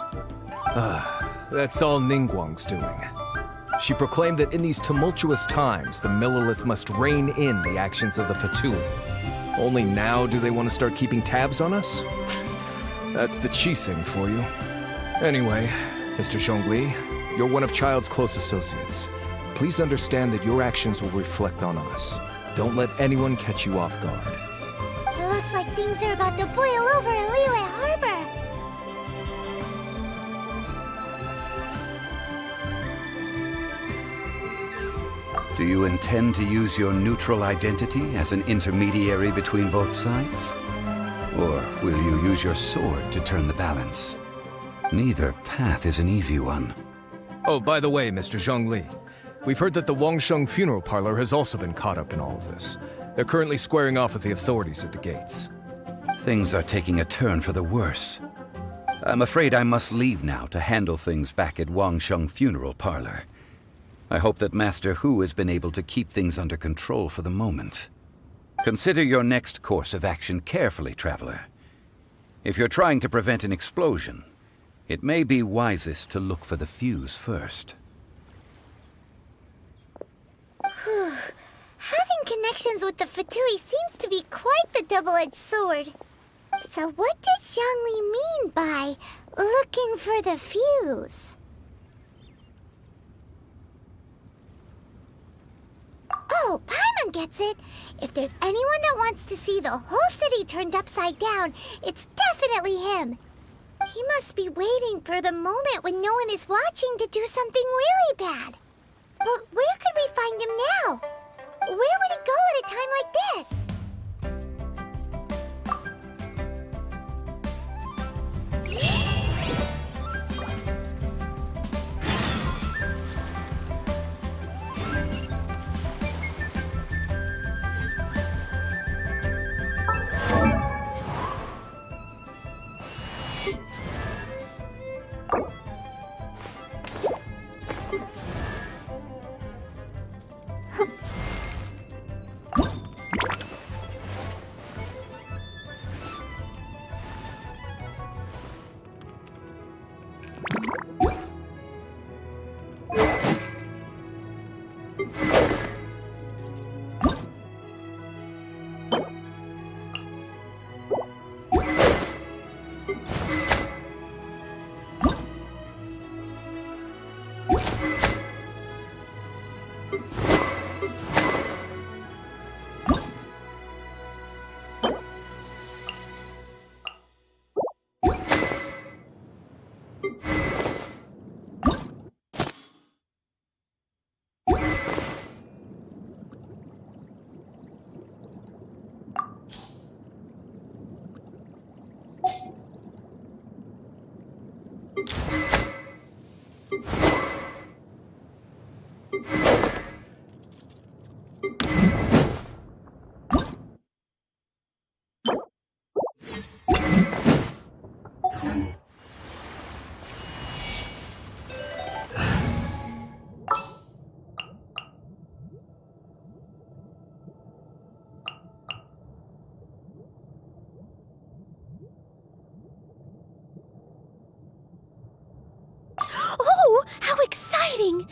That's all Ningguang's doing. She proclaimed that in these tumultuous times, the Millelith must rein in the actions of the Fatui. Only now do they want to start keeping tabs on us? That's the Qixing for you. Anyway, Mr. Zhongli, you're one of Child's close associates. Please understand that your actions will reflect on us. Don't let anyone catch you off guard. It looks like things are about to boil over in Liyue Harbor. Do you intend to use your neutral identity as an intermediary between both sides? Or will you use your sword to turn the balance? Neither path is an easy one. Oh, by the way, Mr. Zhongli, we've heard that the Wangsheng funeral parlor has also been caught up in all of this. They're currently squaring off with the authorities at the gates. Things are taking a turn for the worse. I'm afraid I must leave now to handle things back at Wangsheng funeral parlor. I hope that Master Hu has been able to keep things under control for the moment. Consider your next course of action carefully, Traveler. If you're trying to prevent an explosion, it may be wisest to look for the fuse first. Having connections with the Fatui seems to be quite the double-edged sword. So what does Zhongli mean by looking for the fuse? Oh, Paimon gets it. If there's anyone that wants to see the whole city turned upside down, it's definitely him. He must be waiting for the moment when no one is watching to do something really bad. But where could we find him now? Where would he go at a time like this? Oh, how exciting!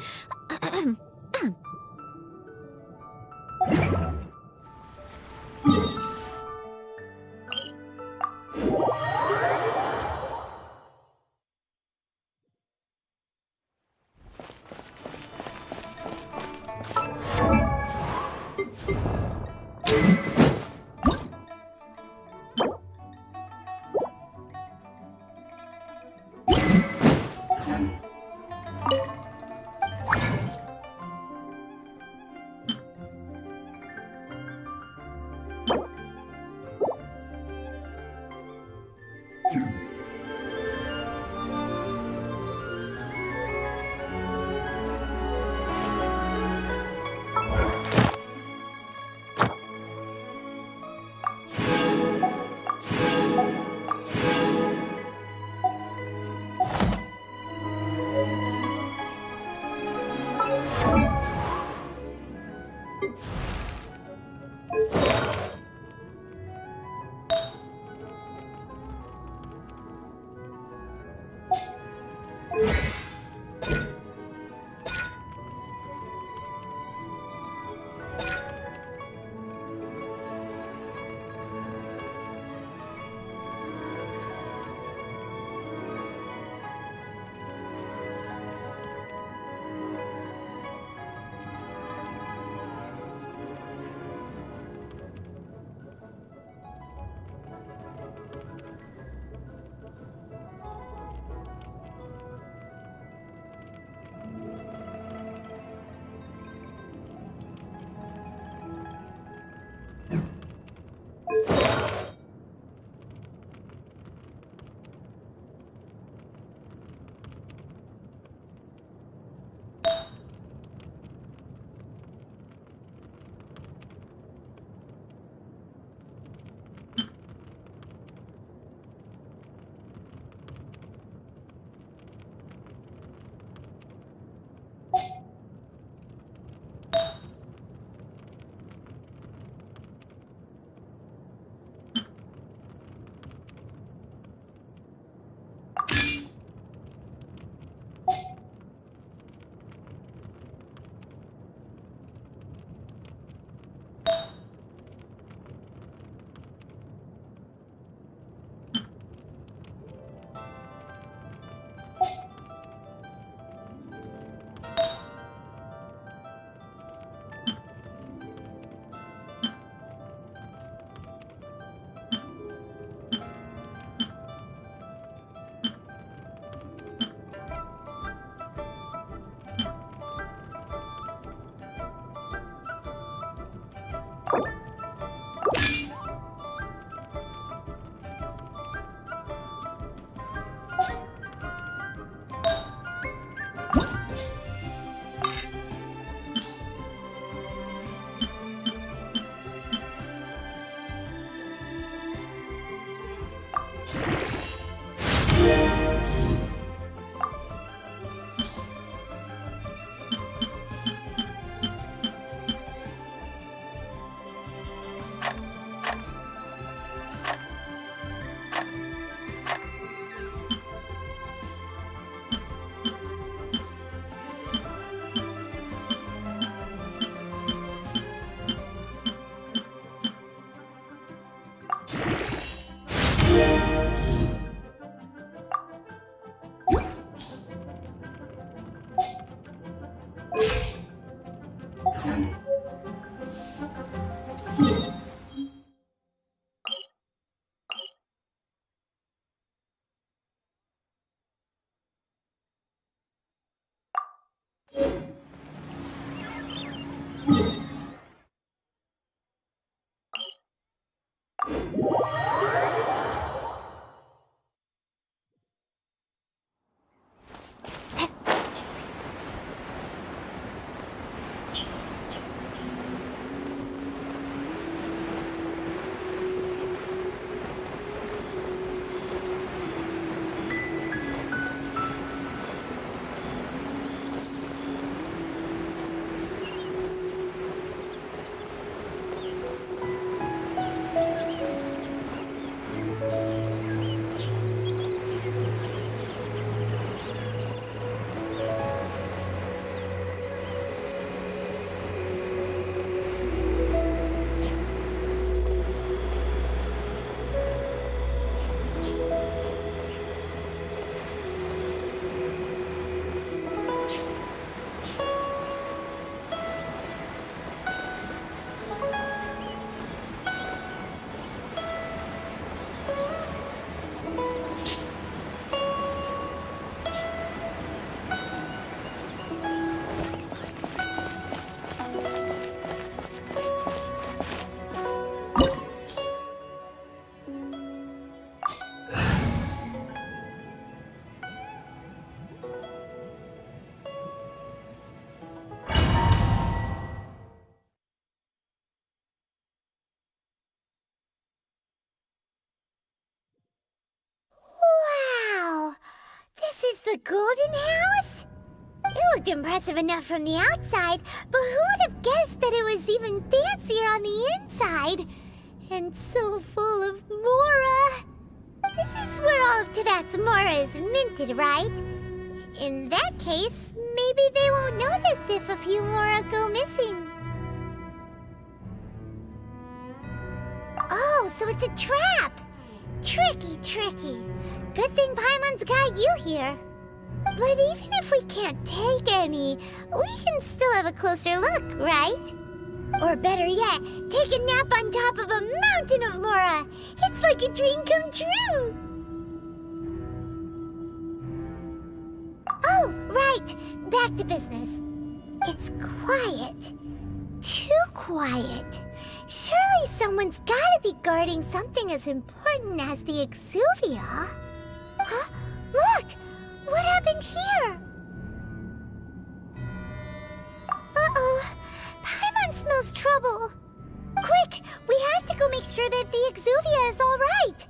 Wow! This is the Golden House? It looked impressive enough from the outside, but who would have guessed that it was even fancier on the inside? And so full of Mora! This is where all of Tibet's Mora is minted, right? In that case, maybe they won't notice if a few more go missing. Oh, so it's a trap! Tricky, tricky. Good thing Paimon's got you here. But even if we can't take any, we can still have a closer look, right? Or better yet, take a nap on top of a mountain of Mora. It's like a dream come true. Oh, right. Back to business. It's quiet. Too quiet. Surely someone's gotta be guarding something as important as the Exuvia. Huh? Look! What happened here? Uh-oh. Paimon smells trouble. Quick! We have to go make sure that the Exuvia is all right.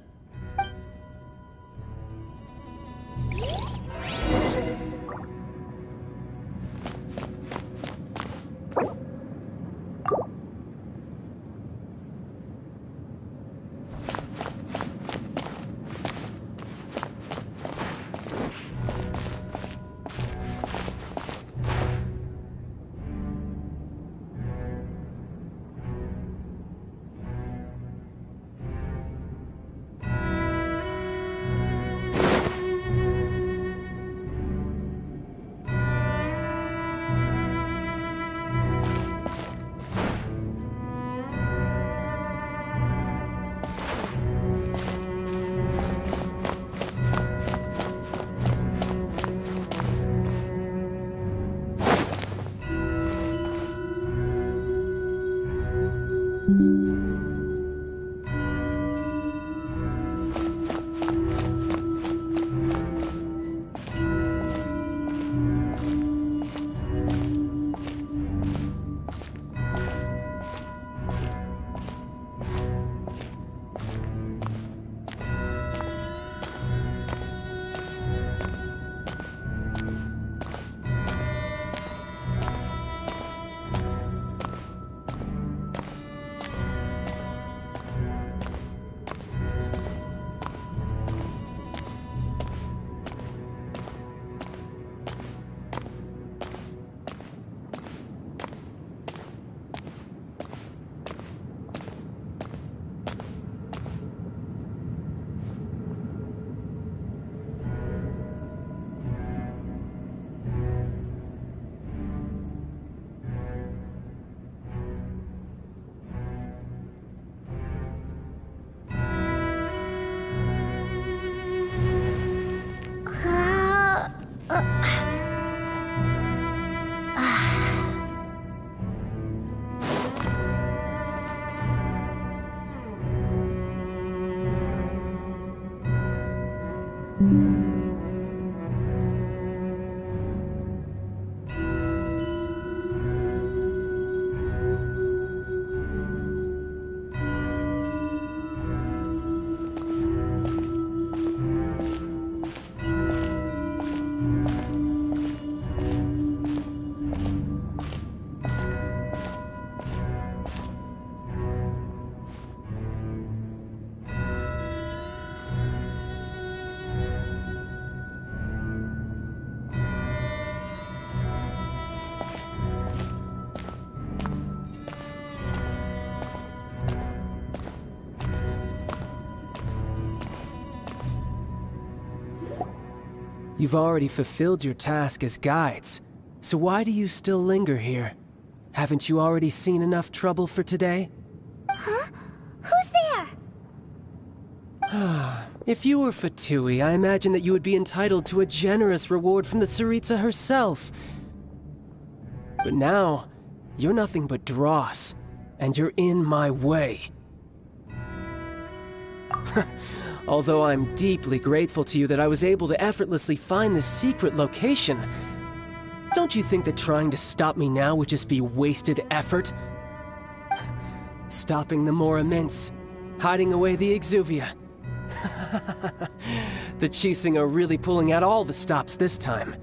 You've already fulfilled your task as guides, so why do you still linger here? Haven't you already seen enough trouble for today? Huh? Who's there? If you were Fatui, I imagine that you would be entitled to a generous reward from the Tsaritsa herself. But now, you're nothing but dross, and you're in my way. Although I'm deeply grateful to you that I was able to effortlessly find this secret location, don't you think that trying to stop me now would just be wasted effort? Stopping the Mora Mints, hiding away the Exuvia. The Chising are really pulling out all the stops this time.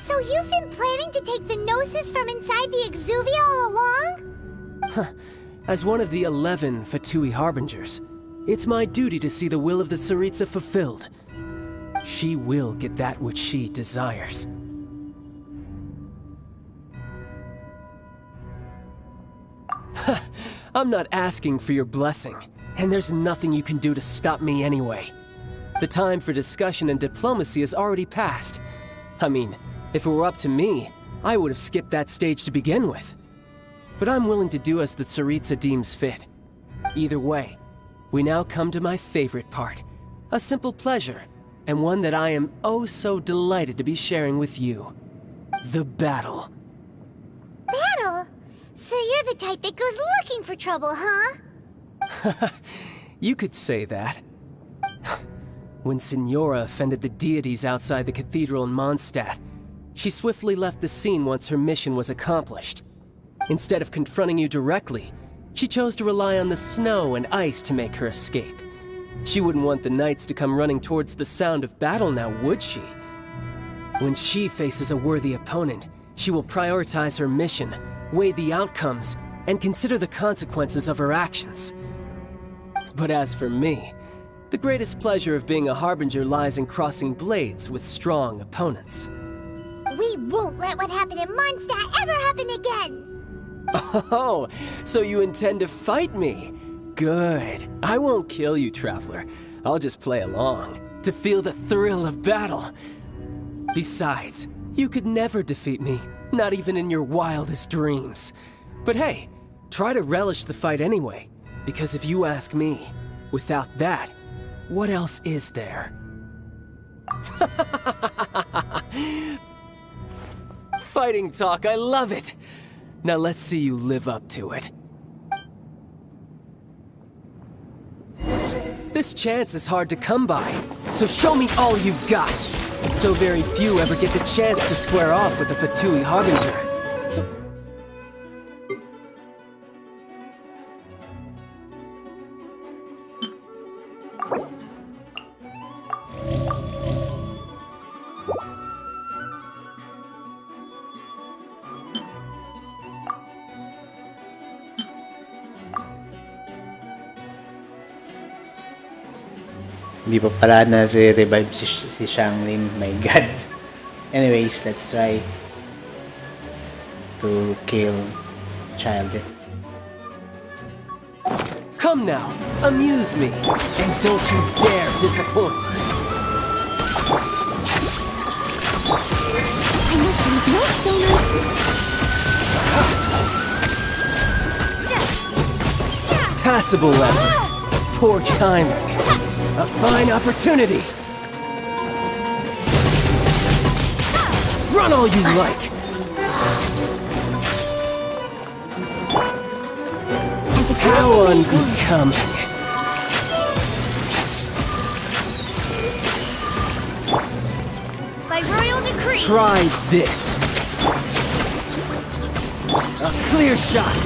So you've been planning to take the Gnosis from inside the Exuvia all along? As one of the 11 Fatui Harbingers, it's my duty to see the will of the Tsaritsa fulfilled. she will get that which she desires. I'm not asking for your blessing, and there's nothing you can do to stop me anyway. The time for discussion and diplomacy has already passed. I mean, if it were up to me, I would have skipped that stage to begin with. But I'm willing to do as the Tsaritsa deems fit. Either way, we now come to my favorite part. A simple pleasure, and one that I am oh so delighted to be sharing with you. The battle. Battle? So you're the type that goes looking for trouble, huh? You could say that. When Signora offended the deities outside the cathedral in Mondstadt, she swiftly left the scene once her mission was accomplished. Instead of confronting you directly, she chose to rely on the snow and ice to make her escape. She wouldn't want the knights to come running towards the sound of battle now, would she? When she faces a worthy opponent, she will prioritize her mission, weigh the outcomes, and consider the consequences of her actions. But as for me, the greatest pleasure of being a harbinger lies in crossing blades with strong opponents. We won't let what happened in Mondstadt ever happen again! Oh, so you intend to fight me? Good. I won't kill you, Traveler. I'll just play along, to feel the thrill of battle. Besides, you could never defeat me, not even in your wildest dreams. But hey, try to relish the fight anyway, because if you ask me, without that, what else is there? Fighting talk, I love it! Now let's see you live up to it. This chance is hard to come by, so show me all you've got. So very few ever get the chance to square off with the Fatui Harbinger. So Hindi pa pala na-revive si Shanglin. My god. Anyways, let's try to kill child. come now, amuse me, and don't you dare disappoint. I must leave no stone unturned. Passable effort. Poor timing. A fine opportunity. Run all you like. How unbecoming. By royal decree. Try this. A clear shot.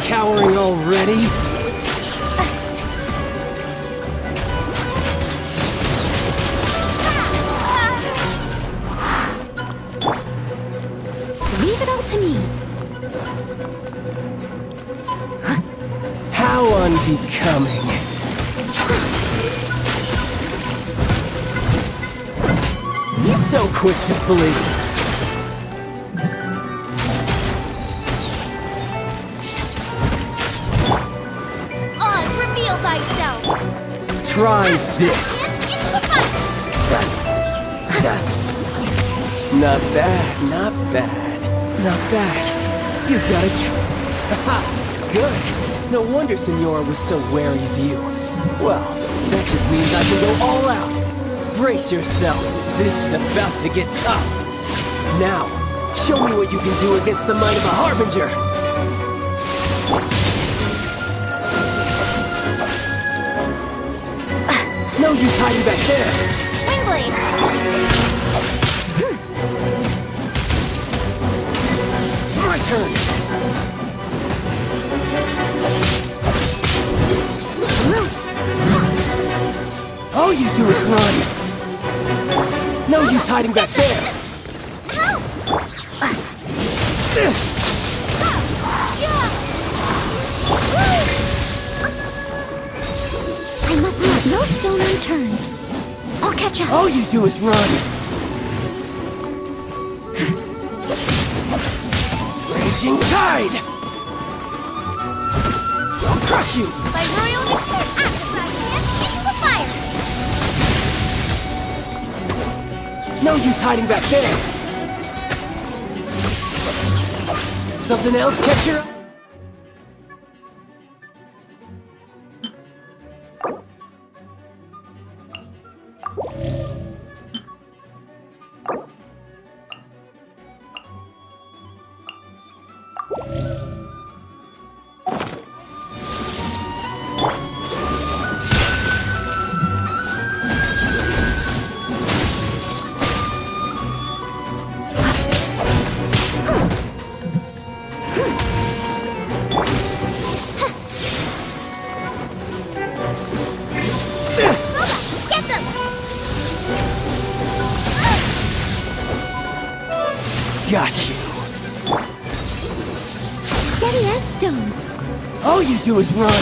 Cowering already? Leave it all to me. How unbecoming. He's so quick to flee. Try this. Not bad, not bad, not bad. You've got a good. No wonder Signora was so wary of you. Well, that just means I can go all out. Brace yourself. This is about to get tough. Now, show me what you can do against the might of a Harbinger. No use hiding back there! Wingblade! My turn! All you do is run! No use hiding back there! Help! Archon! All you do is run! Raging tide! I'll crush you! By royal decree, into the fire! No use hiding back there! Something else catch your eye? Got you. Steady as stone. All you do is run.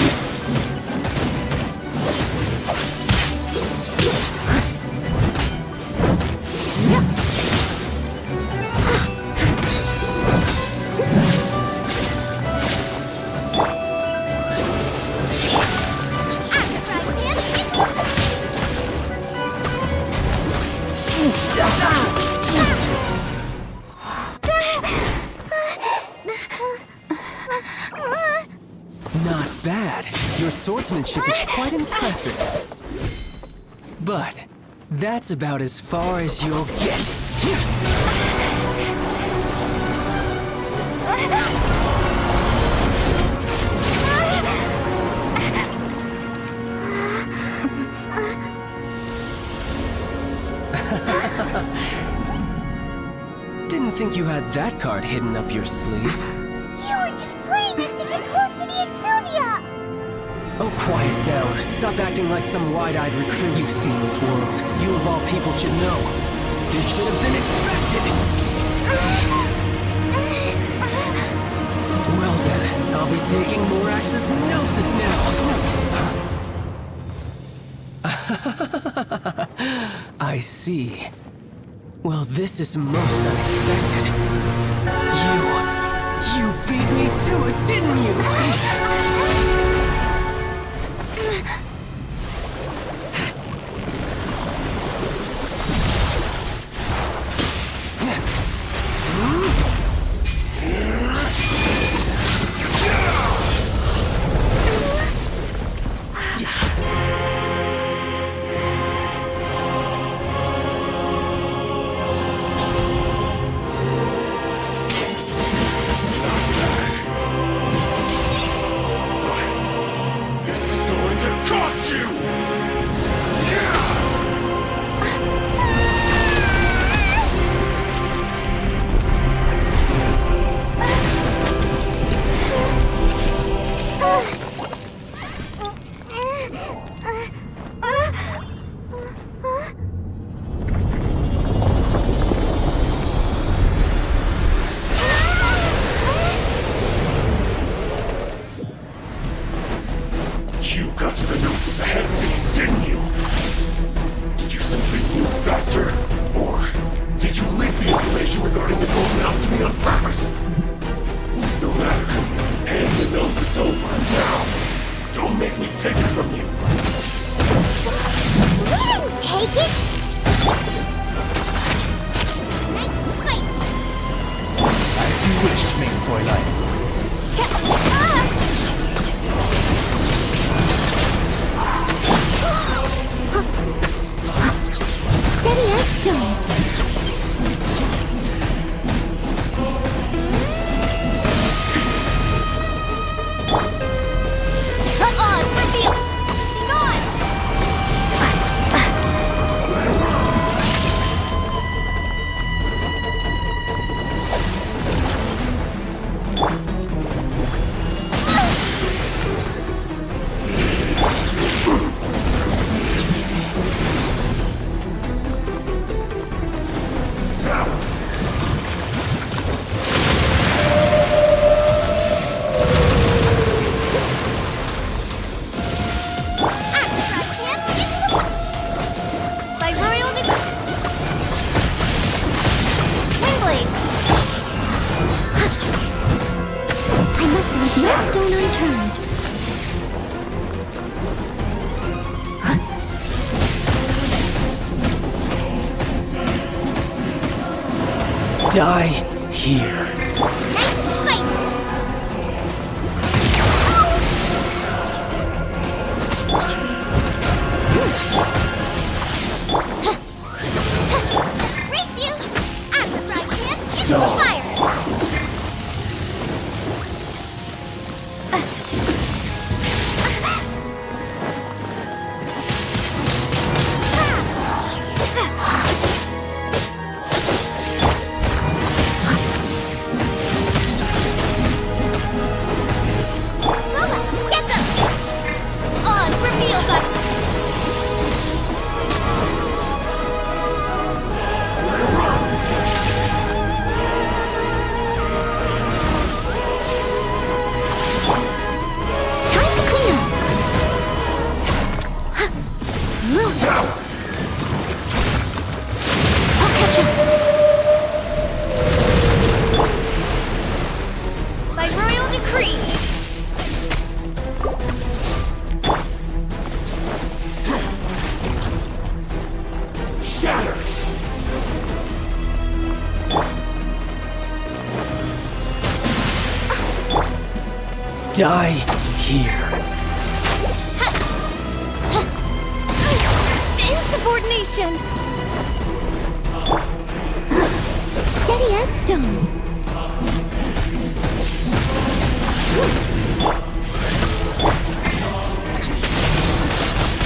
Not bad. Your swordsmanship is quite impressive. But that's about as far as you'll get. Didn't think you had that card hidden up your sleeve. You were just playing us to get close to the Exodia! Oh, quiet down. Stop acting like some wide-eyed recruit. You've seen this world. You of all people should know. This should have been expected! Well then, I'll be taking Morax's gnosis now! I see. Well, this is most unexpected. You beat me to it, didn't you? No stone unturned. Die here. Nice and spicy. Race you! Out of the frying pan, into the fire! Get them! On reveal button! Time to clean up! I'll catch him! By royal decree! Shatter! Die here. Insubordination! Steady as stone.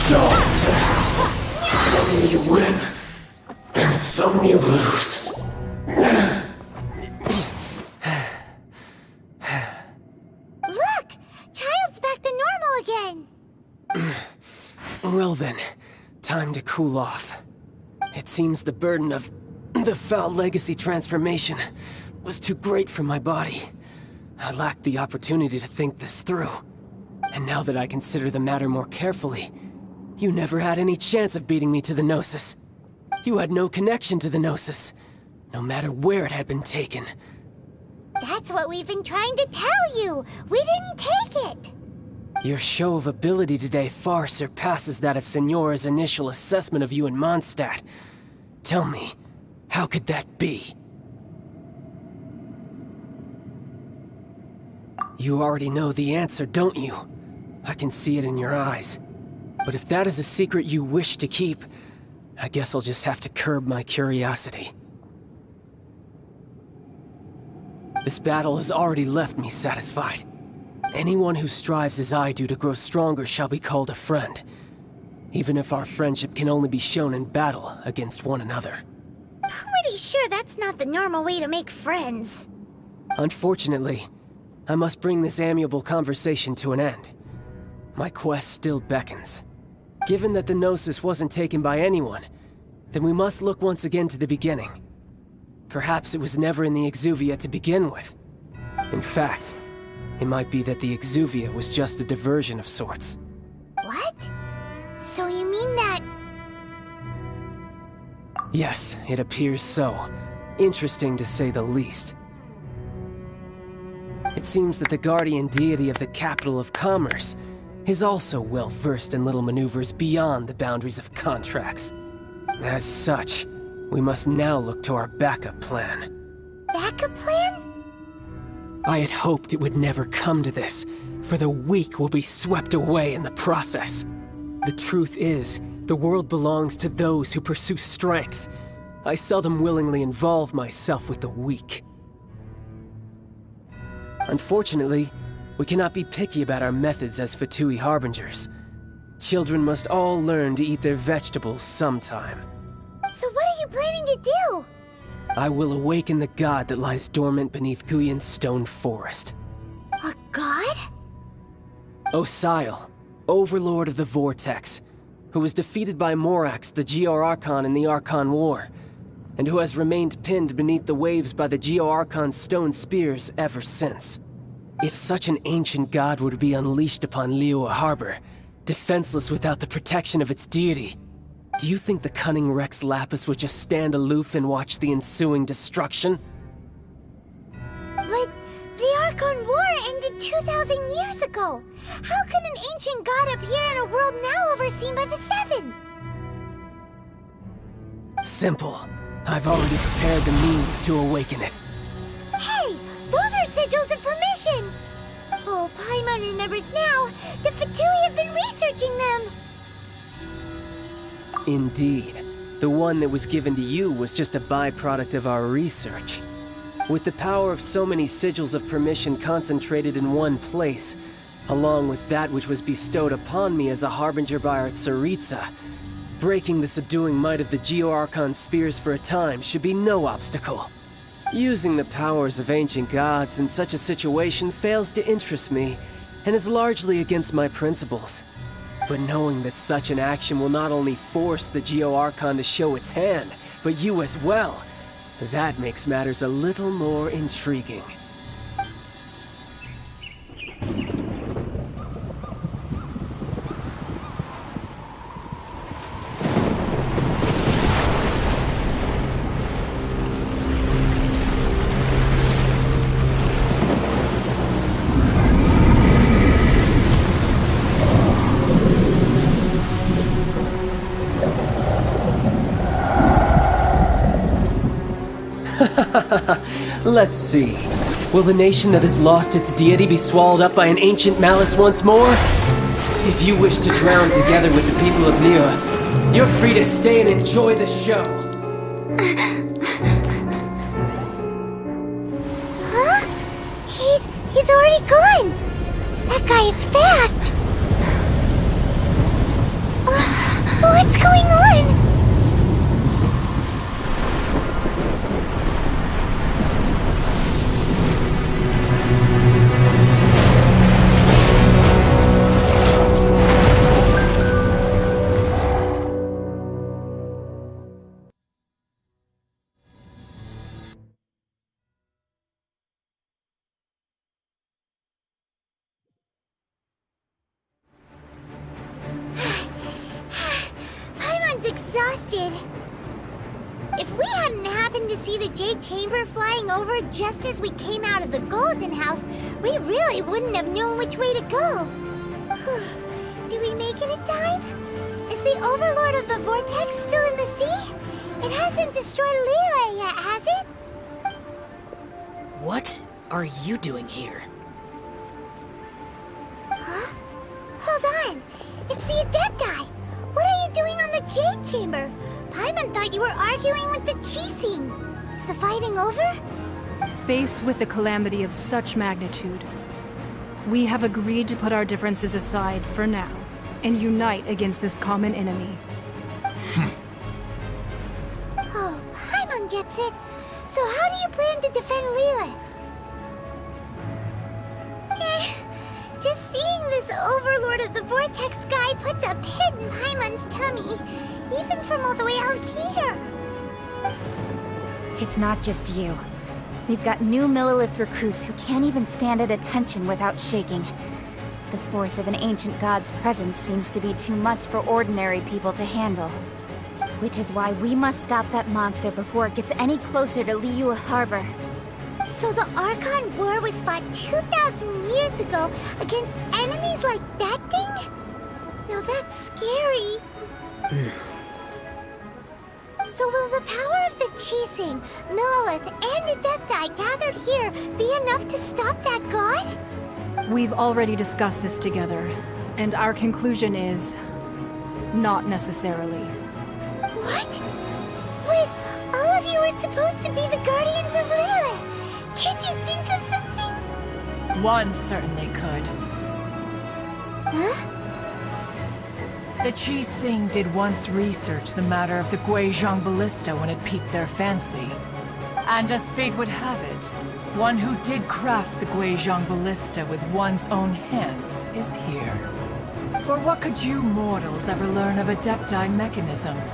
Some you win, and some you lose. Look! Child's back to normal again! Well then, time to cool off. It seems the burden of the foul legacy transformation was too great for my body. I lacked the opportunity to think this through. And now that I consider the matter more carefully, you never had any chance of beating me to the Gnosis. You had no connection to the Gnosis, no matter where it had been taken. That's what we've been trying to tell you! We didn't take it! Your show of ability today far surpasses that of Signora's initial assessment of you in Mondstadt. Tell me, how could that be? You already know the answer, don't you? I can see it in your eyes. But if that is a secret you wish to keep, I guess I'll just have to curb my curiosity. This battle has already left me satisfied. Anyone who strives as I do to grow stronger shall be called a friend, even if our friendship can only be shown in battle against one another. Pretty sure that's not the normal way to make friends. Unfortunately, I must bring this amiable conversation to an end. My quest still beckons. Given that the Gnosis wasn't taken by anyone, then we must look once again to the beginning. Perhaps it was never in the Exuvia to begin with. In fact, it might be that the Exuvia was just a diversion of sorts. What? So you mean that... Yes, it appears so. Interesting to say the least. It seems that the guardian deity of the capital of commerce is also well versed in little maneuvers beyond the boundaries of contracts. As such, we must now look to our backup plan. Backup plan? I had hoped it would never come to this, for the weak will be swept away in the process. The truth is, the world belongs to those who pursue strength. I seldom willingly involve myself with the weak. Unfortunately, we cannot be picky about our methods as Fatui Harbingers. Children must all learn to eat their vegetables sometime. So what are you planning to do? I will awaken the god that lies dormant beneath Guyon's stone forest. A god? Osial, overlord of the Vortex, who was defeated by Morax, the Geo-Archon in the Archon War, and who has remained pinned beneath the waves by the Geo-Archon's stone spears ever since. If such an ancient god were to be unleashed upon Liyue Harbor, defenseless without the protection of its deity, do you think the cunning Rex Lapis would just stand aloof and watch the ensuing destruction? But the Archon War ended 2 2,000 years ago. How can an ancient god appear in a world now overseen by the Seven? Simple. I've already prepared the means to awaken it. Hey, those are sigils of permission! Oh, Paimon remembers now. The Fatui have been researching them. Indeed. The one that was given to you was just a byproduct of our research. With the power of so many sigils of permission concentrated in one place, along with that which was bestowed upon me as a harbinger by our Tsaritsa, breaking the subduing might of the Geo-Archon spears for a time should be no obstacle. Using the powers of ancient gods in such a situation fails to interest me, and is largely against my principles. But knowing that such an action will not only force the Geo-Archon to show its hand, but you as well, that makes matters a little more intriguing. Let's see. Will the nation that has lost its deity be swallowed up by an ancient malice once more? If you wish to drown together with the people of Liyue, you're free to stay and enjoy the show. Huh? He's already gone! That guy is fast! What's going on? Exhausted. If we hadn't happened to see the Jade Chamber flying over just as we came out of the Golden House, we really wouldn't have known which way to go. Did we make it in time? Is the Overlord of the Vortex still in the sea? It hasn't destroyed Liyue yet, has it? What are you doing here? Huh? Hold on. It's the Adepti. What are you doing on the Jade Chamber? Paimon thought you were arguing with the Qixing. Is the fighting over? Faced with a calamity of such magnitude, we have agreed to put our differences aside for now and unite against this common enemy. Oh, Paimon gets it. So how do you plan to defend Liyue? Just seeing this Overlord of the Vortex guy puts a pit in Paimon's tummy, even from all the way out here. It's not just you. We've got new Millilith recruits who can't even stand at attention without shaking. The force of an ancient god's presence seems to be too much for ordinary people to handle. Which is why we must stop that monster before it gets any closer to Liyue Harbor. So the Archon War was fought 2,000 years ago against enemies like that thing? Now that's scary. So will the power of the Qixing, Millilith, and Adepti gathered here be enough to stop that god? We've already discussed this together, and our conclusion is... not necessarily. What? But all of you were supposed to be the Guardians of Liyue. Can't you think of something? One certainly could. Huh? The Qixing did once research the matter of the Guizhong Ballista when it piqued their fancy. And as fate would have it, one who did craft the Guizhong Ballista with one's own hands is here. For what could you mortals ever learn of Adepti mechanisms?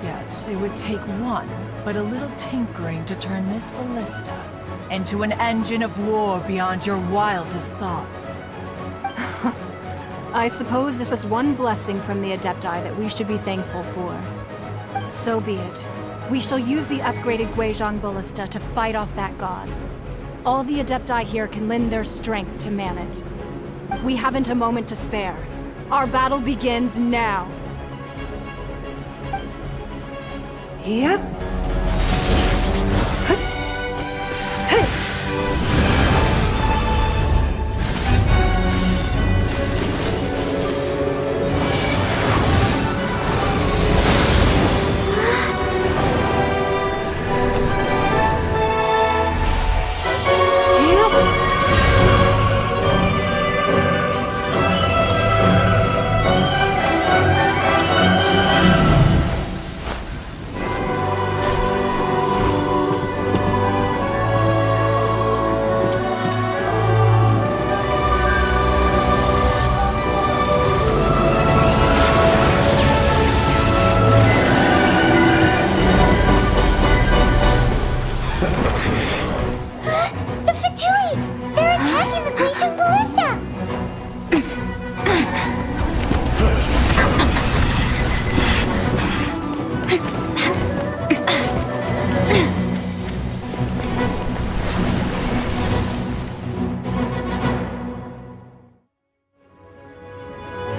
Yet, it would take one, but a little tinkering to turn this ballista into an engine of war beyond your wildest thoughts. I suppose this is one blessing from the Adepti that we should be thankful for. So be it. We shall use the upgraded Guizhong Ballista to fight off that god. All the Adepti here can lend their strength to man it. We haven't a moment to spare. Our battle begins now. Yep.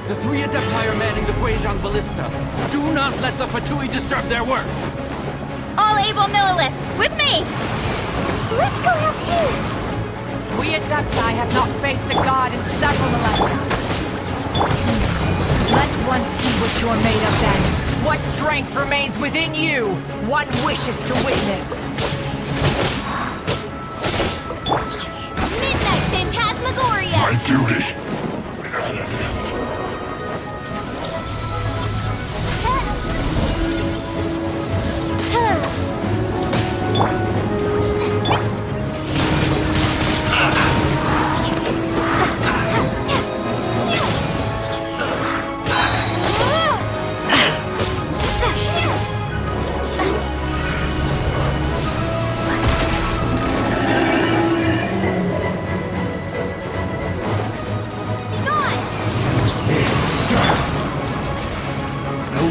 The three Adepti are manning the Guizhong Ballista. Do not let the Fatui disturb their work! All able Millilith, with me! Let's go help too! We Adepti have not faced a god in several millennia. Let one see what you're made of then. What strength remains within you? One wishes to witness. Midnight Phantasmagoria! My duty.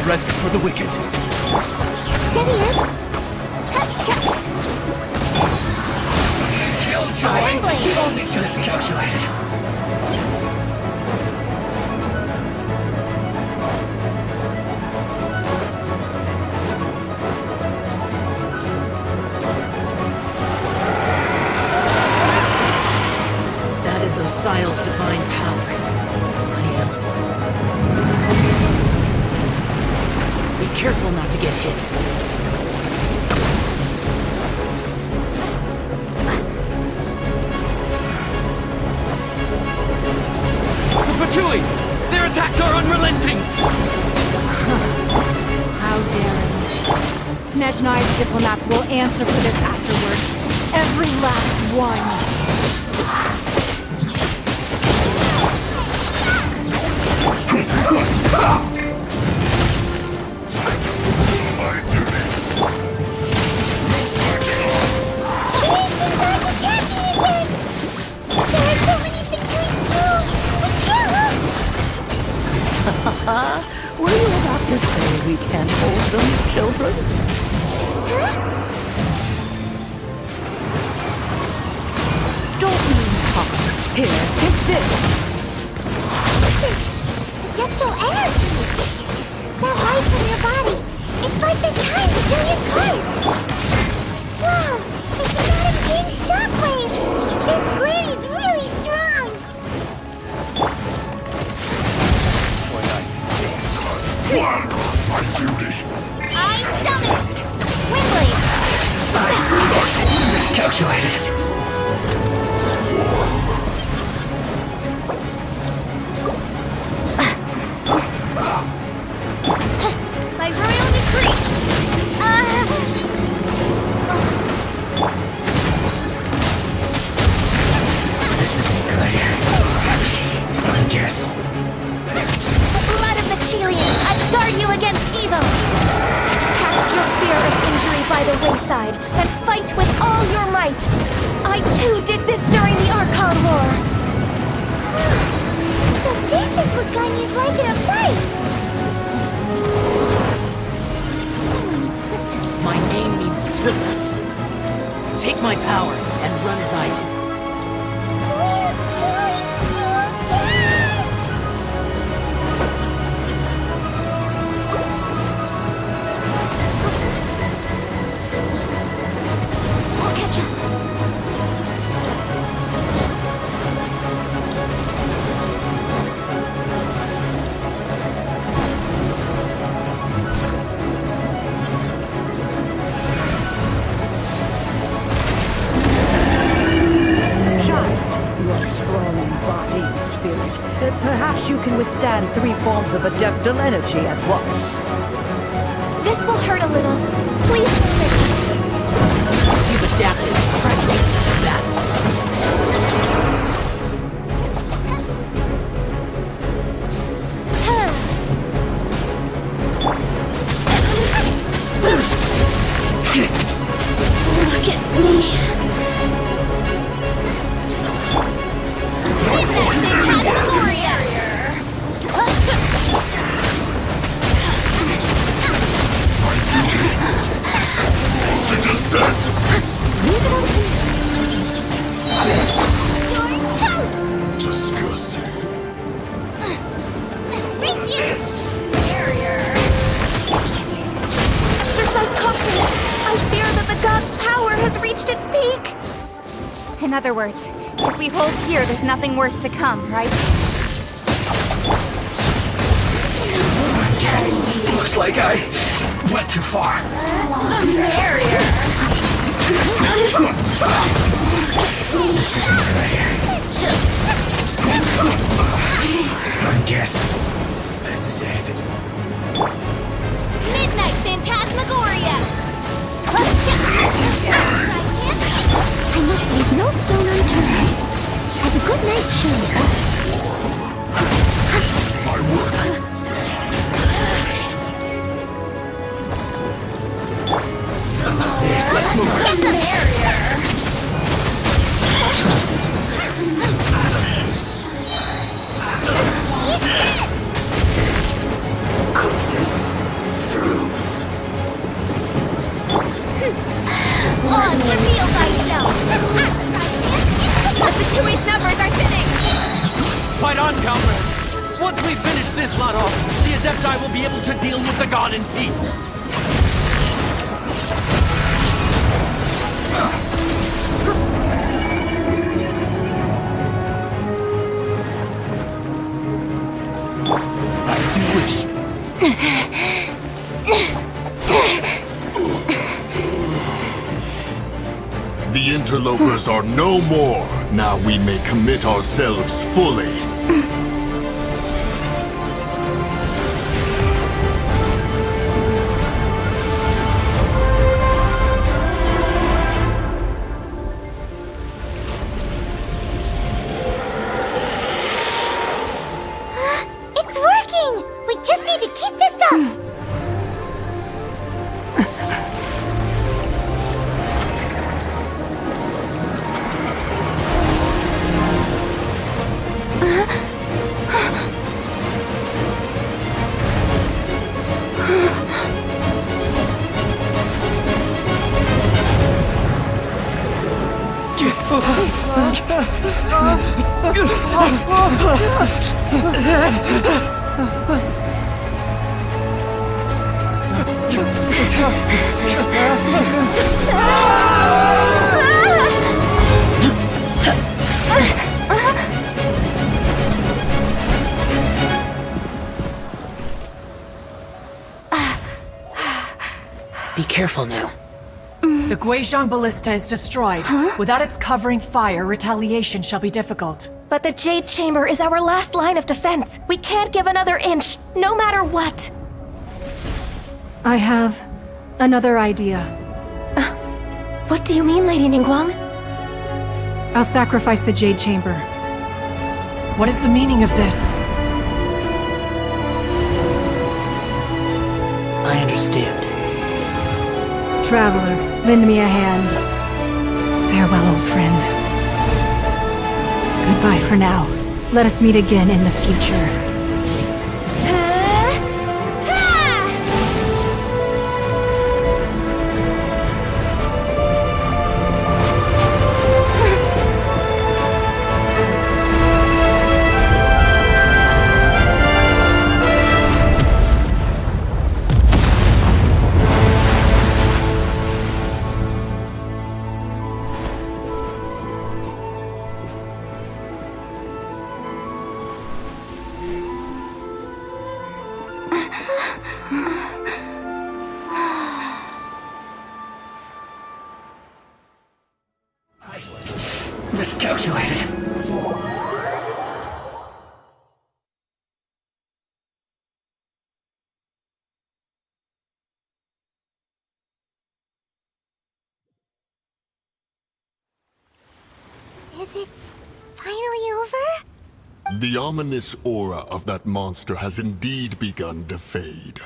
Rest for the wicked. Steady is. Killjoy! You only just calculated. That is Osial's divine power. Be careful not to get hit. The Fatui! Their attacks are unrelenting! How daring. Snezhnai's diplomats will answer for this afterward. Every last one. Were you about to say we can't hold them, children? Don't lose heart. Here, take this. Adeptal energy! That light from your body, it's like the time to kill your curse! Wow! It's not a big shockwave! This grid is really strong! My duty. I summon Windblade! Miscalculated. By royal decree! that perhaps you can withstand 3 forms of adeptal energy at once. This will hurt a little. Please forgive us. Once you've adapted, try to make something of that. Look at me. To descend! Leave it up to You're toast! Disgusting. Race barrier! Exercise caution. I fear that the god's power has reached its peak. In other words, if we hold here, there's nothing worse to come, right? Yes, looks like I went too far. The barrier! This isn't good. I guess this is it. Midnight Phantasmagoria! I must leave no stone unturned. As a good night should. My work. Let's move. The barrier! Cook this through. On, reveal thyself! The Fatoui's numbers are thinning! Fight on, comrades! Once we finish this lot off, the Adepti will be able to deal with the god in peace. As you wish. The interlopers are no more. Now we may commit ourselves fully. It's working! We just need to keep this up! Be careful now. The Guizhong Ballista is destroyed. Without its covering fire, retaliation shall be difficult. But the Jade Chamber is our last line of defense. We can't give another inch, no matter what. I have another idea. What do you mean, Lady Ningguang? I'll sacrifice the Jade Chamber. What is the meaning of this? I understand. Traveler, lend me a hand. Farewell, old friend. Goodbye for now. Let us meet again in the future. Miscalculated. The ominous aura of that monster has indeed begun to fade.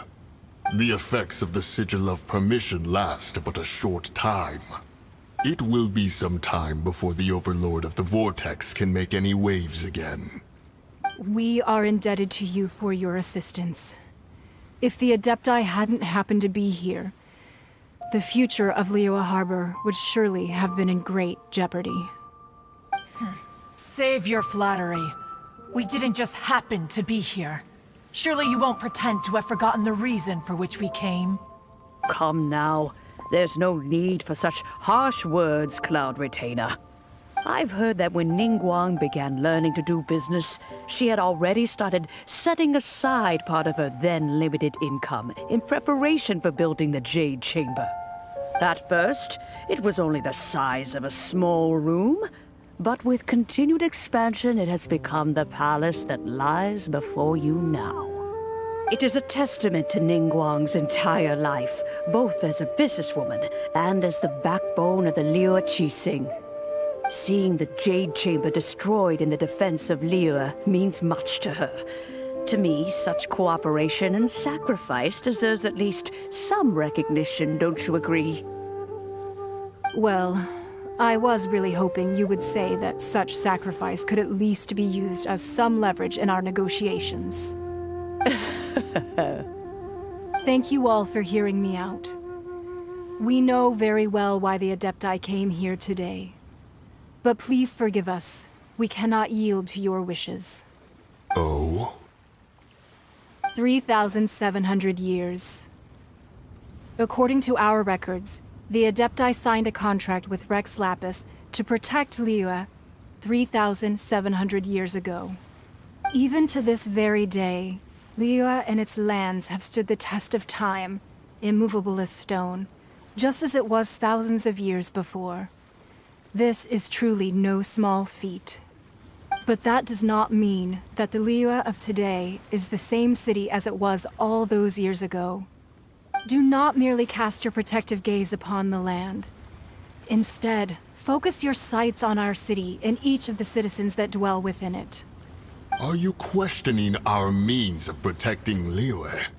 The effects of the Sigil of Permission last but a short time. It will be some time before the Overlord of the Vortex can make any waves again. We are indebted to you for your assistance. If the Adepti hadn't happened to be here, the future of Liyue Harbor would surely have been in great jeopardy. Save your flattery. We didn't just happen to be here. Surely you won't pretend to have forgotten the reason for which we came. Come now. There's no need for such harsh words, Cloud Retainer. I've heard that when Ningguang began learning to do business, she had already started setting aside part of her then limited income in preparation for building the Jade Chamber. At first, it was only the size of a small room, but with continued expansion, it has become the palace that lies before you now. It is a testament to Ningguang's entire life, both as a businesswoman and as the backbone of the Liyue Qixing. Seeing the Jade Chamber destroyed in the defense of Liyue means much to her. To me, such cooperation and sacrifice deserves at least some recognition, don't you agree? Well, I was really hoping you would say that such sacrifice could at least be used as some leverage in our negotiations. Thank you all for hearing me out. We know very well why the Adepti came here today. But please forgive us. We cannot yield to your wishes. Oh? 3,700 years. According to our records, the Adepti signed a contract with Rex Lapis to protect Liyue 3,700 years ago. Even to this very day, Liyue and its lands have stood the test of time, immovable as stone, just as it was thousands of years before. This is truly no small feat. But that does not mean that the Liyue of today is the same city as it was all those years ago. Do not merely cast your protective gaze upon the land. Instead, focus your sights on our city and each of the citizens that dwell within it. Are you questioning our means of protecting Liyue?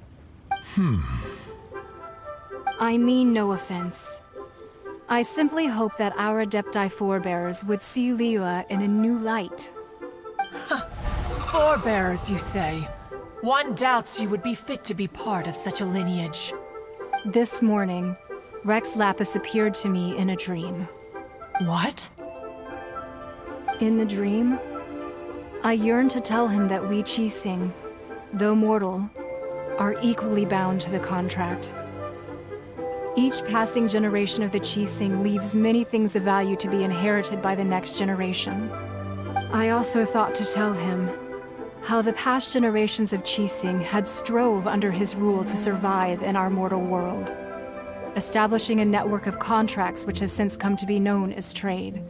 I mean no offense. I simply hope that our Adepti forebears would see Liyue in a new light. Forebearers, you say? One doubts you would be fit to be part of such a lineage. This morning, Rex Lapis appeared to me in a dream. What? In the dream, I yearned to tell him that we Qixing, though mortal, are equally bound to the contract. Each passing generation of the Qixing leaves many things of value to be inherited by the next generation. I also thought to tell him how the past generations of Qixing had strove under his rule to survive in our mortal world, establishing a network of contracts which has since come to be known as trade.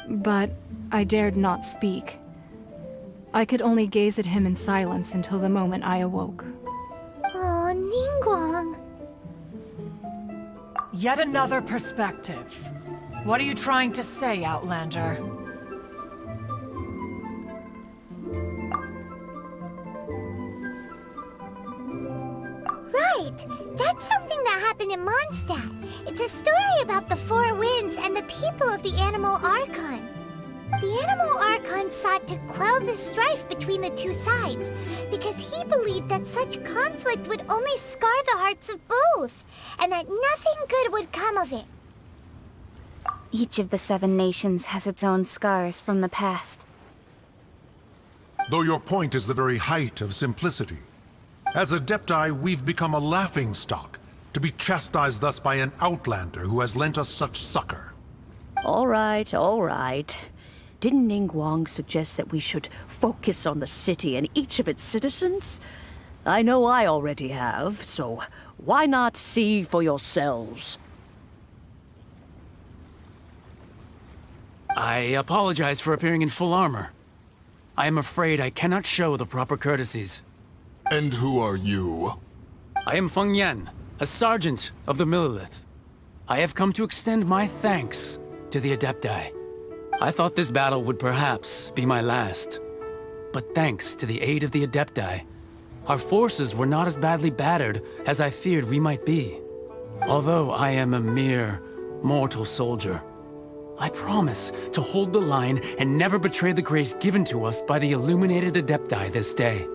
But I dared not speak. I could only gaze at him in silence until the moment I awoke. Oh, Ningguang. Yet another perspective. What are you trying to say, Outlander? Right! That's something that happened in Mondstadt. It's a story about the Four Winds and the people of the Animal Archon. The Animal Archon sought to quell the strife between the two sides, because he believed that such conflict would only scar the hearts of both, and that nothing good would come of it. Each of the 7 nations has its own scars from the past. Though your point is the very height of simplicity. As Adepti, we've become a laughingstock, to be chastised thus by an outlander who has lent us such succor. All right, all right. Didn't Ningguang suggest that we should focus on the city and each of its citizens? I know I already have, so why not see for yourselves? I apologize for appearing in full armor. I am afraid I cannot show the proper courtesies. And who are you? I am Feng Yan, a sergeant of the Millilith. I have come to extend my thanks to the Adepti. I thought this battle would perhaps be my last. but thanks to the aid of the Adepti, our forces were not as badly battered as I feared we might be. Although I am a mere mortal soldier, I promise to hold the line and never betray the grace given to us by the illuminated Adepti this day.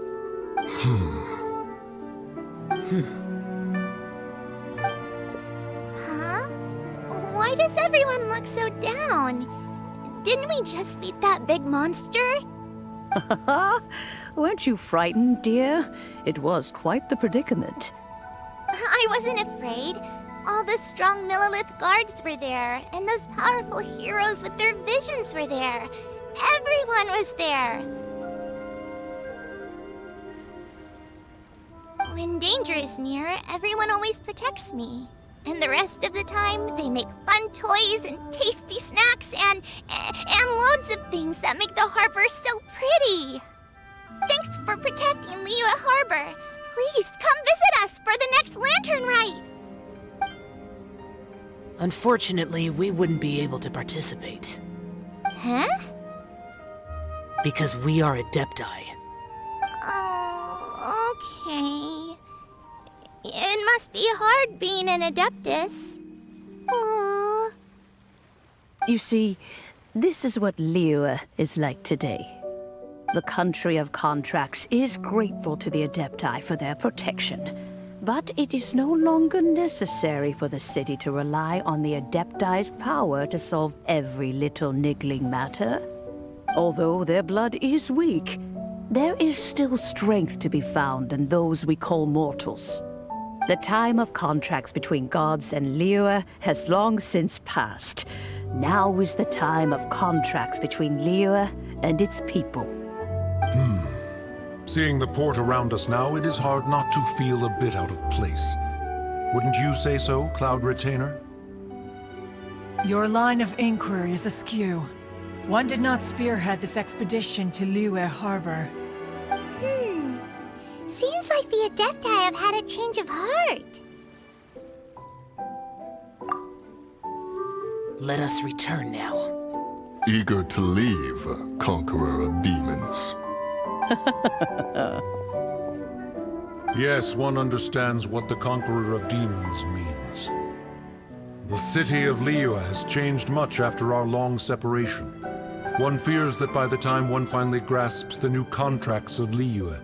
Huh? Why does everyone look so down? Didn't we just beat that big monster? Weren't you frightened, dear? It was quite the predicament. I wasn't afraid. All the strong Millilith guards were there, and those powerful heroes with their visions were there. Everyone was there. When danger is near, everyone always protects me. And the rest of the time, they make fun toys and tasty snacks and loads of things that make the harbor so pretty. Thanks for protecting Liyue Harbor. Please come visit us for the next lantern rite. Unfortunately, we wouldn't be able to participate. Huh? Because we are Adepti. Oh, okay. It must be hard being an Adeptus. Aww. You see, this is what Liyue is like today. The country of contracts is grateful to the Adepti for their protection, but it is no longer necessary for the city to rely on the Adepti's power to solve every little niggling matter. Although their blood is weak, there is still strength to be found in those we call mortals. The time of contracts between gods and Liyue has long since passed. Now is the time of contracts between Liyue and its people. Seeing the port around us now, it is hard not to feel a bit out of place. Wouldn't you say so, Cloud Retainer? Your line of inquiry is askew. One did not spearhead this expedition to Liyue Harbor. Seems like the Adepti have had a change of heart. Let us return now. Eager to leave, Conqueror of Demons. Yes, one understands what the Conqueror of Demons means. The city of Liyue has changed much after our long separation. One fears that by the time one finally grasps the new contracts of Liyue,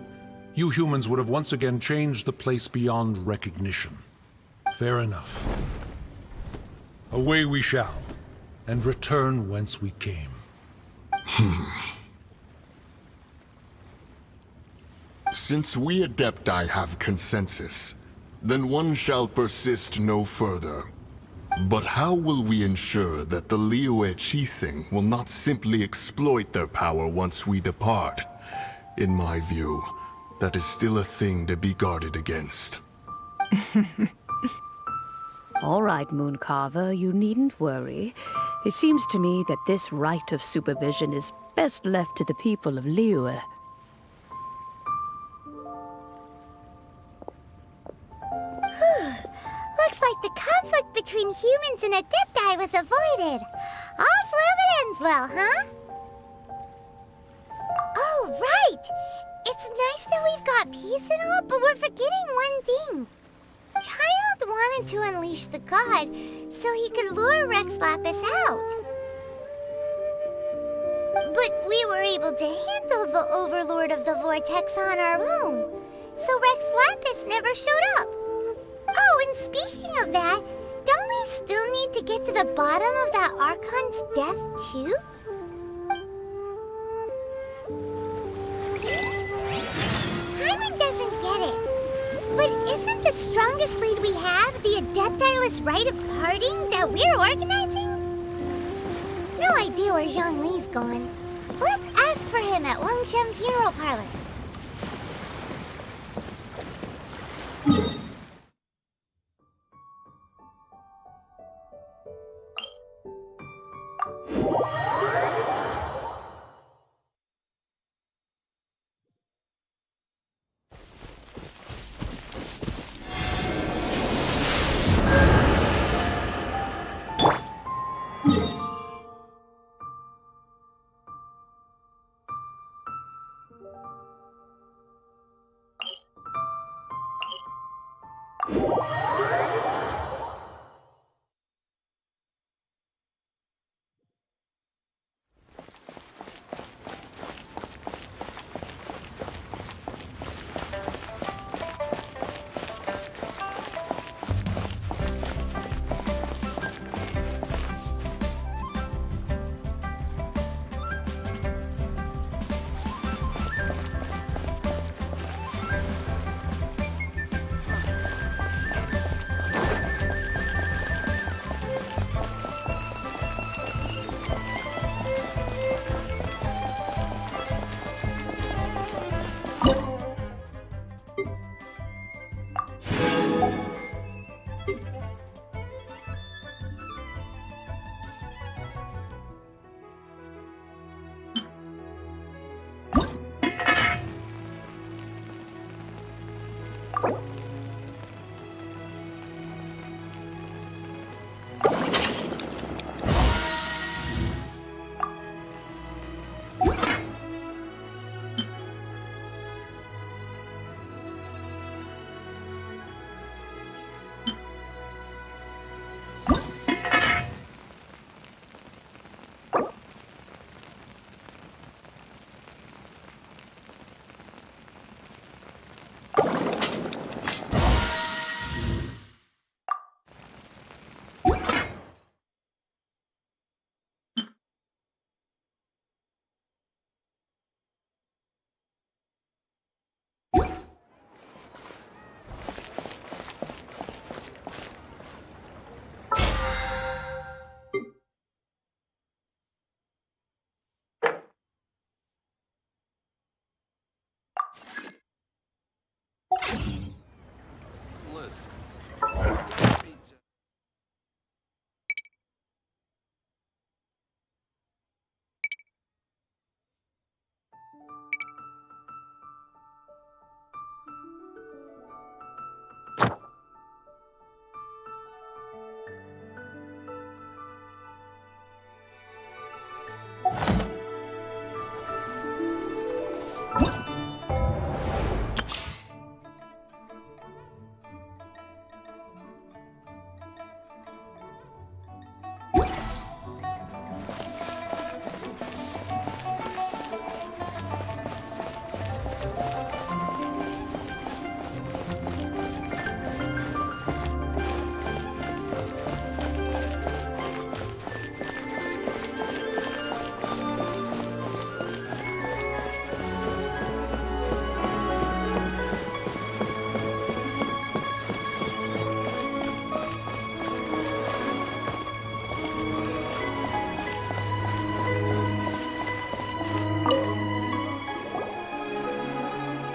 you humans would have once again changed the place beyond recognition. Fair enough. Away we shall, and return whence we came. Since we Adepti have consensus, then one shall persist no further. But how will we ensure that the Liyue Qixing will not simply exploit their power once we depart? In my view, that is still a thing to be guarded against. All right, Mooncarver, you needn't worry. It seems to me that this right of supervision is best left to the people of Liyue. Looks like the conflict between humans and Adepti was avoided. All's well that ends well, huh? Oh, right! It's nice that we've got peace and all, but we're forgetting one thing. Child wanted to unleash the god so he could lure Rex Lapis out. But we were able to handle the Overlord of the Vortex on our own, so Rex Lapis never showed up. Oh, and speaking of that, don't we still need to get to the bottom of that Archon's death, too? Hyman doesn't get it. But isn't the strongest lead we have the Adepti-less rite of parting that we're organizing? No idea where Zhang Li's gone. Let's ask for him at Wangshem Funeral Parlor.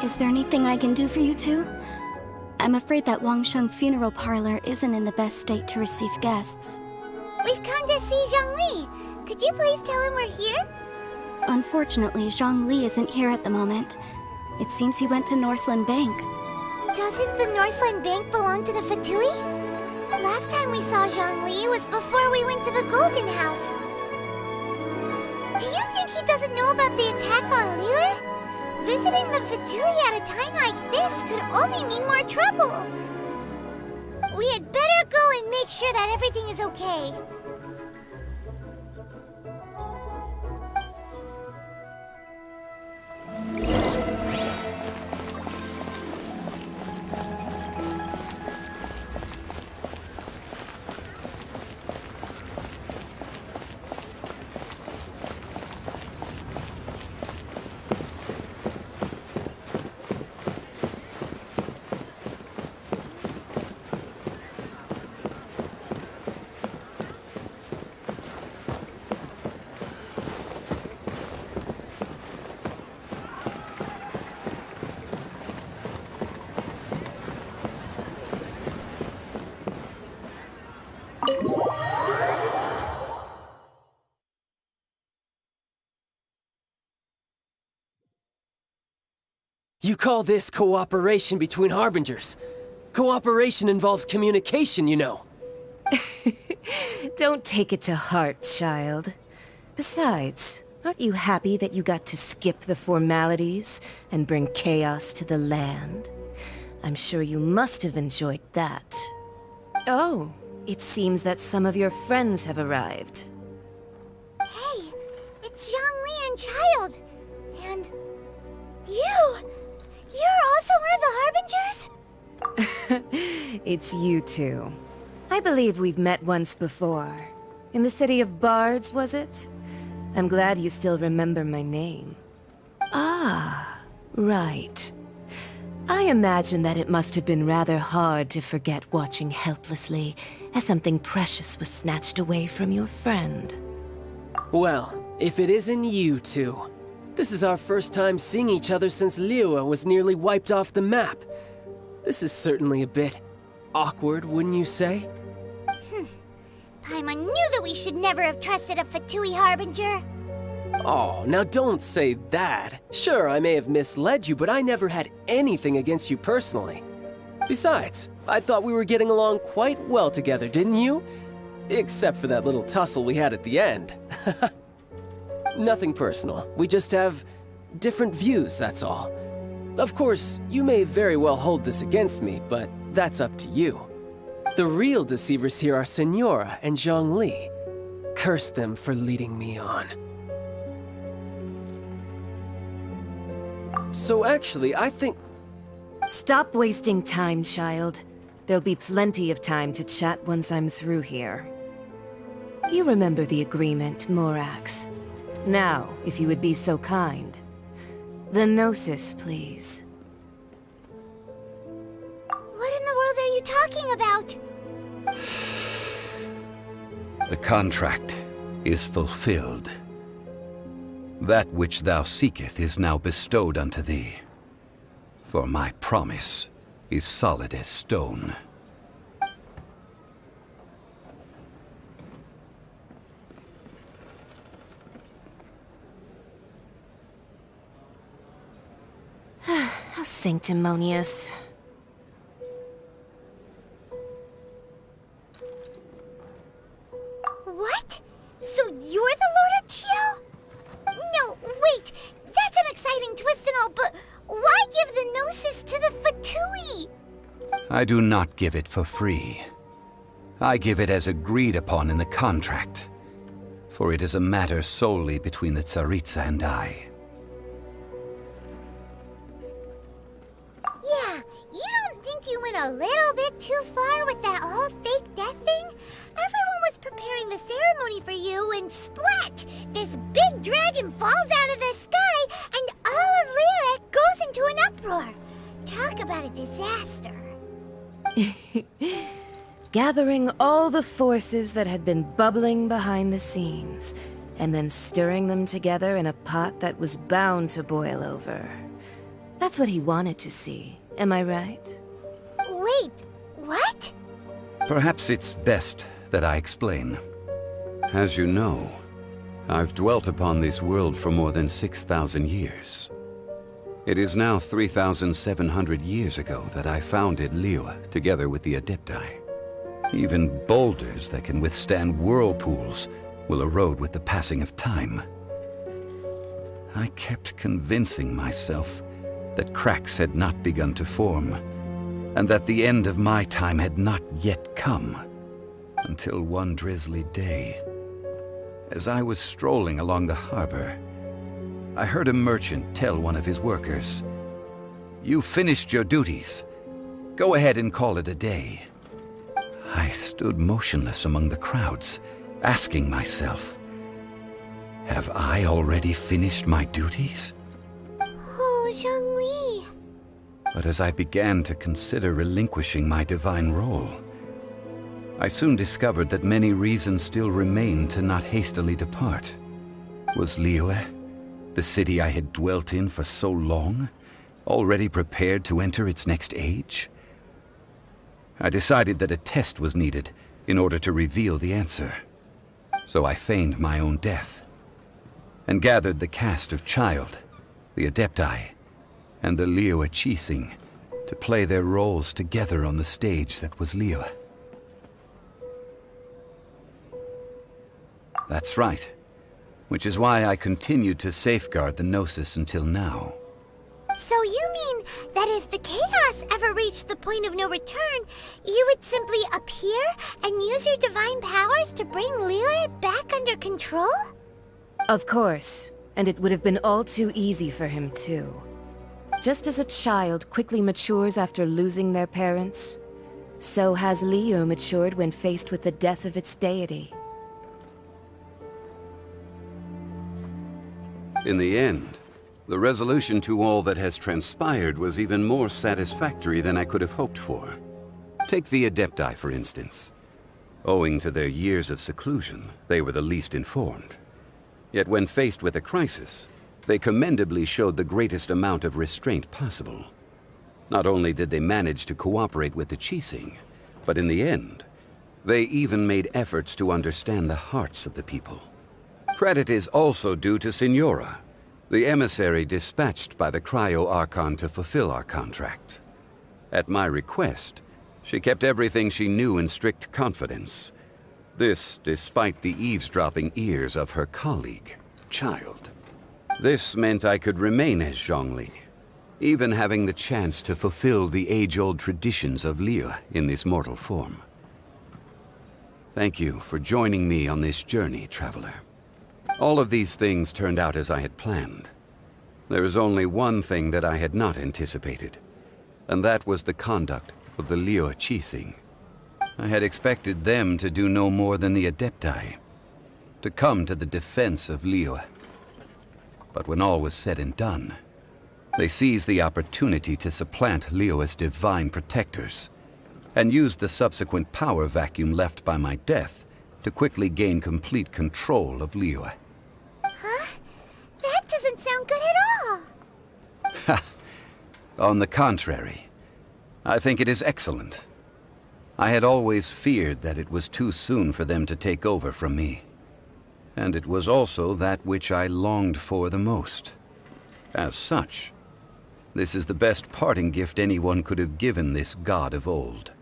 Is there anything I can do for you two? I'm afraid that Wangsheng Funeral Parlor isn't in the best state to receive guests. We've come to see Zhongli. Could you please tell him we're here? Unfortunately, Zhongli isn't here at the moment. It seems he went to Northland Bank. Doesn't the Northland Bank belong to the Fatui? Last time we saw Zhongli was before we went to the Golden House. Do you think he doesn't know about the attack on Liyue? Visiting the Fatui at a time like this could only mean more trouble. We had better go and make sure that everything is okay. You call this cooperation between Harbingers? Cooperation involves communication, you know. Don't take it to heart, child. Besides, aren't you happy that you got to skip the formalities and bring chaos to the land? I'm sure you must have enjoyed that. Oh, it seems that some of your friends have arrived. Hey, it's Zhongli and Child. And you! You're also one of the Harbingers? It's you two. I believe we've met once before. In the city of Bards, was it? I'm glad you still remember my name. Ah, right. I imagine that it must have been rather hard to forget watching helplessly as something precious was snatched away from your friend. Well, if it isn't you two. This is our first time seeing each other since Liyue was nearly wiped off the map. This is certainly a bit awkward, wouldn't you say? Paimon knew that we should never have trusted a Fatui Harbinger. Oh, now don't say that. Sure, I may have misled you, but I never had anything against you personally. Besides, I thought we were getting along quite well together, didn't you? Except for that little tussle we had at the end. Nothing personal. We just have different views, that's all. Of course, you may very well hold this against me, but that's up to you. The real deceivers here are Senora and Zhongli. Curse them for leading me on. So actually, I think... Stop wasting time, child. There'll be plenty of time to chat once I'm through here. You remember the agreement, Morax. Now, if you would be so kind. The Gnosis, please. What in the world are you talking about? The contract is fulfilled. That which thou seeketh is now bestowed unto thee. For my promise is solid as stone. How sanctimonious. What? So you're the Lord of Chiao? No, wait! That's an exciting twist and all, but why give the Gnosis to the Fatui? I do not give it for free. I give it as agreed upon in the contract, for it is a matter solely between the Tsaritsa and I. Yeah, you don't think you went a little bit too far with that whole fake death thing? Everyone was preparing the ceremony for you, and splat! This big dragon falls out of the sky, and all of Liyue goes into an uproar. Talk about a disaster. Gathering all the forces that had been bubbling behind the scenes, and then stirring them together in a pot that was bound to boil over. That's what he wanted to see, am I right? Wait, what? Perhaps it's best that I explain. As you know, I've dwelt upon this world for more than 6,000 years. It is now 3,700 years ago that I founded Liyue together with the Adepti. Even boulders that can withstand whirlpools will erode with the passing of time. I kept convincing myself that cracks had not begun to form, and that the end of my time had not yet come, until one drizzly day, as I was strolling along the harbor, I heard a merchant tell one of his workers, "You finished your duties. Go ahead and call it a day." I stood motionless among the crowds, asking myself, have I already finished my duties? Oh, Zhongli. But as I began to consider relinquishing my divine role, I soon discovered that many reasons still remained to not hastily depart. Was Liyue, the city I had dwelt in for so long, already prepared to enter its next age? I decided that a test was needed in order to reveal the answer. So I feigned my own death, and gathered the cast of Child, the Adepti, and the Liyue Qixing to play their roles together on the stage that was Liyue. That's right, which is why I continued to safeguard the Gnosis until now. So you mean that if the chaos ever reached the point of no return, you would simply appear and use your divine powers to bring Liyue back under control? Of course, and it would have been all too easy for him too. Just as a child quickly matures after losing their parents, so has Liyue matured when faced with the death of its deity. In the end, the resolution to all that has transpired was even more satisfactory than I could have hoped for. Take the Adepti, for instance. Owing to their years of seclusion, they were the least informed. Yet when faced with a crisis, they commendably showed the greatest amount of restraint possible. Not only did they manage to cooperate with the Qixing, but in the end, they even made efforts to understand the hearts of the people. Credit is also due to Signora, the emissary dispatched by the Cryo-Archon to fulfill our contract. At my request, she kept everything she knew in strict confidence. This despite the eavesdropping ears of her colleague, Child. This meant I could remain as Zhongli, even having the chance to fulfill the age-old traditions of Liyue in this mortal form. Thank you for joining me on this journey, Traveler. All of these things turned out as I had planned. There is only one thing that I had not anticipated, and that was the conduct of the Liyue Qixing. I had expected them to do no more than the Adepti, to come to the defense of Liyue. But when all was said and done, they seized the opportunity to supplant Liyue's divine protectors, and used the subsequent power vacuum left by my death to quickly gain complete control of Liyue. Huh? That doesn't sound good at all! Ha! On the contrary, I think it is excellent. I had always feared that it was too soon for them to take over from me. And it was also that which I longed for the most. As such, this is the best parting gift anyone could have given this god of old.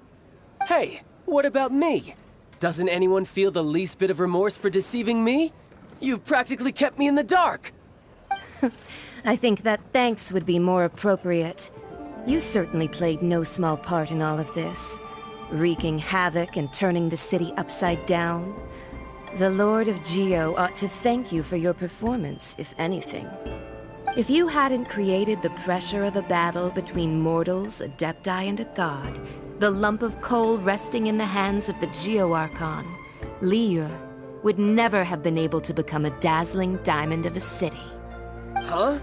Hey, what about me? Doesn't anyone feel the least bit of remorse for deceiving me? You've practically kept me in the dark! I think that thanks would be more appropriate. You certainly played no small part in all of this, wreaking havoc and turning the city upside down. The Lord of Geo ought to thank you for your performance, if anything. If you hadn't created the pressure of a battle between mortals, Adepti, and a god, the lump of coal resting in the hands of the Geo-Archon, Liyue would never have been able to become a dazzling diamond of a city. Huh?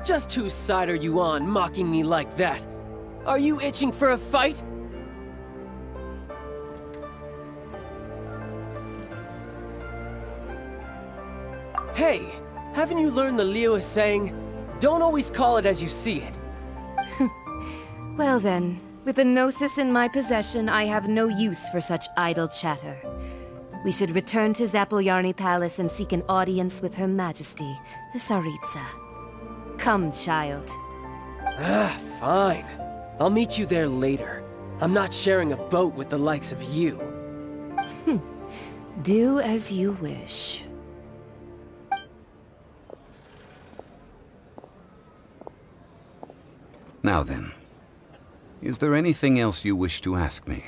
Just whose side are you on, mocking me like that? Are you itching for a fight? Hey, haven't you learned the Liyue saying, don't always call it as you see it? Well then, with the Gnosis in my possession, I have no use for such idle chatter. We should return to Zapoljarny Palace and seek an audience with Her Majesty, the Tsaritsa. Come, child. Fine. I'll meet you there later. I'm not sharing a boat with the likes of you. Do as you wish. Now then, is there anything else you wish to ask me?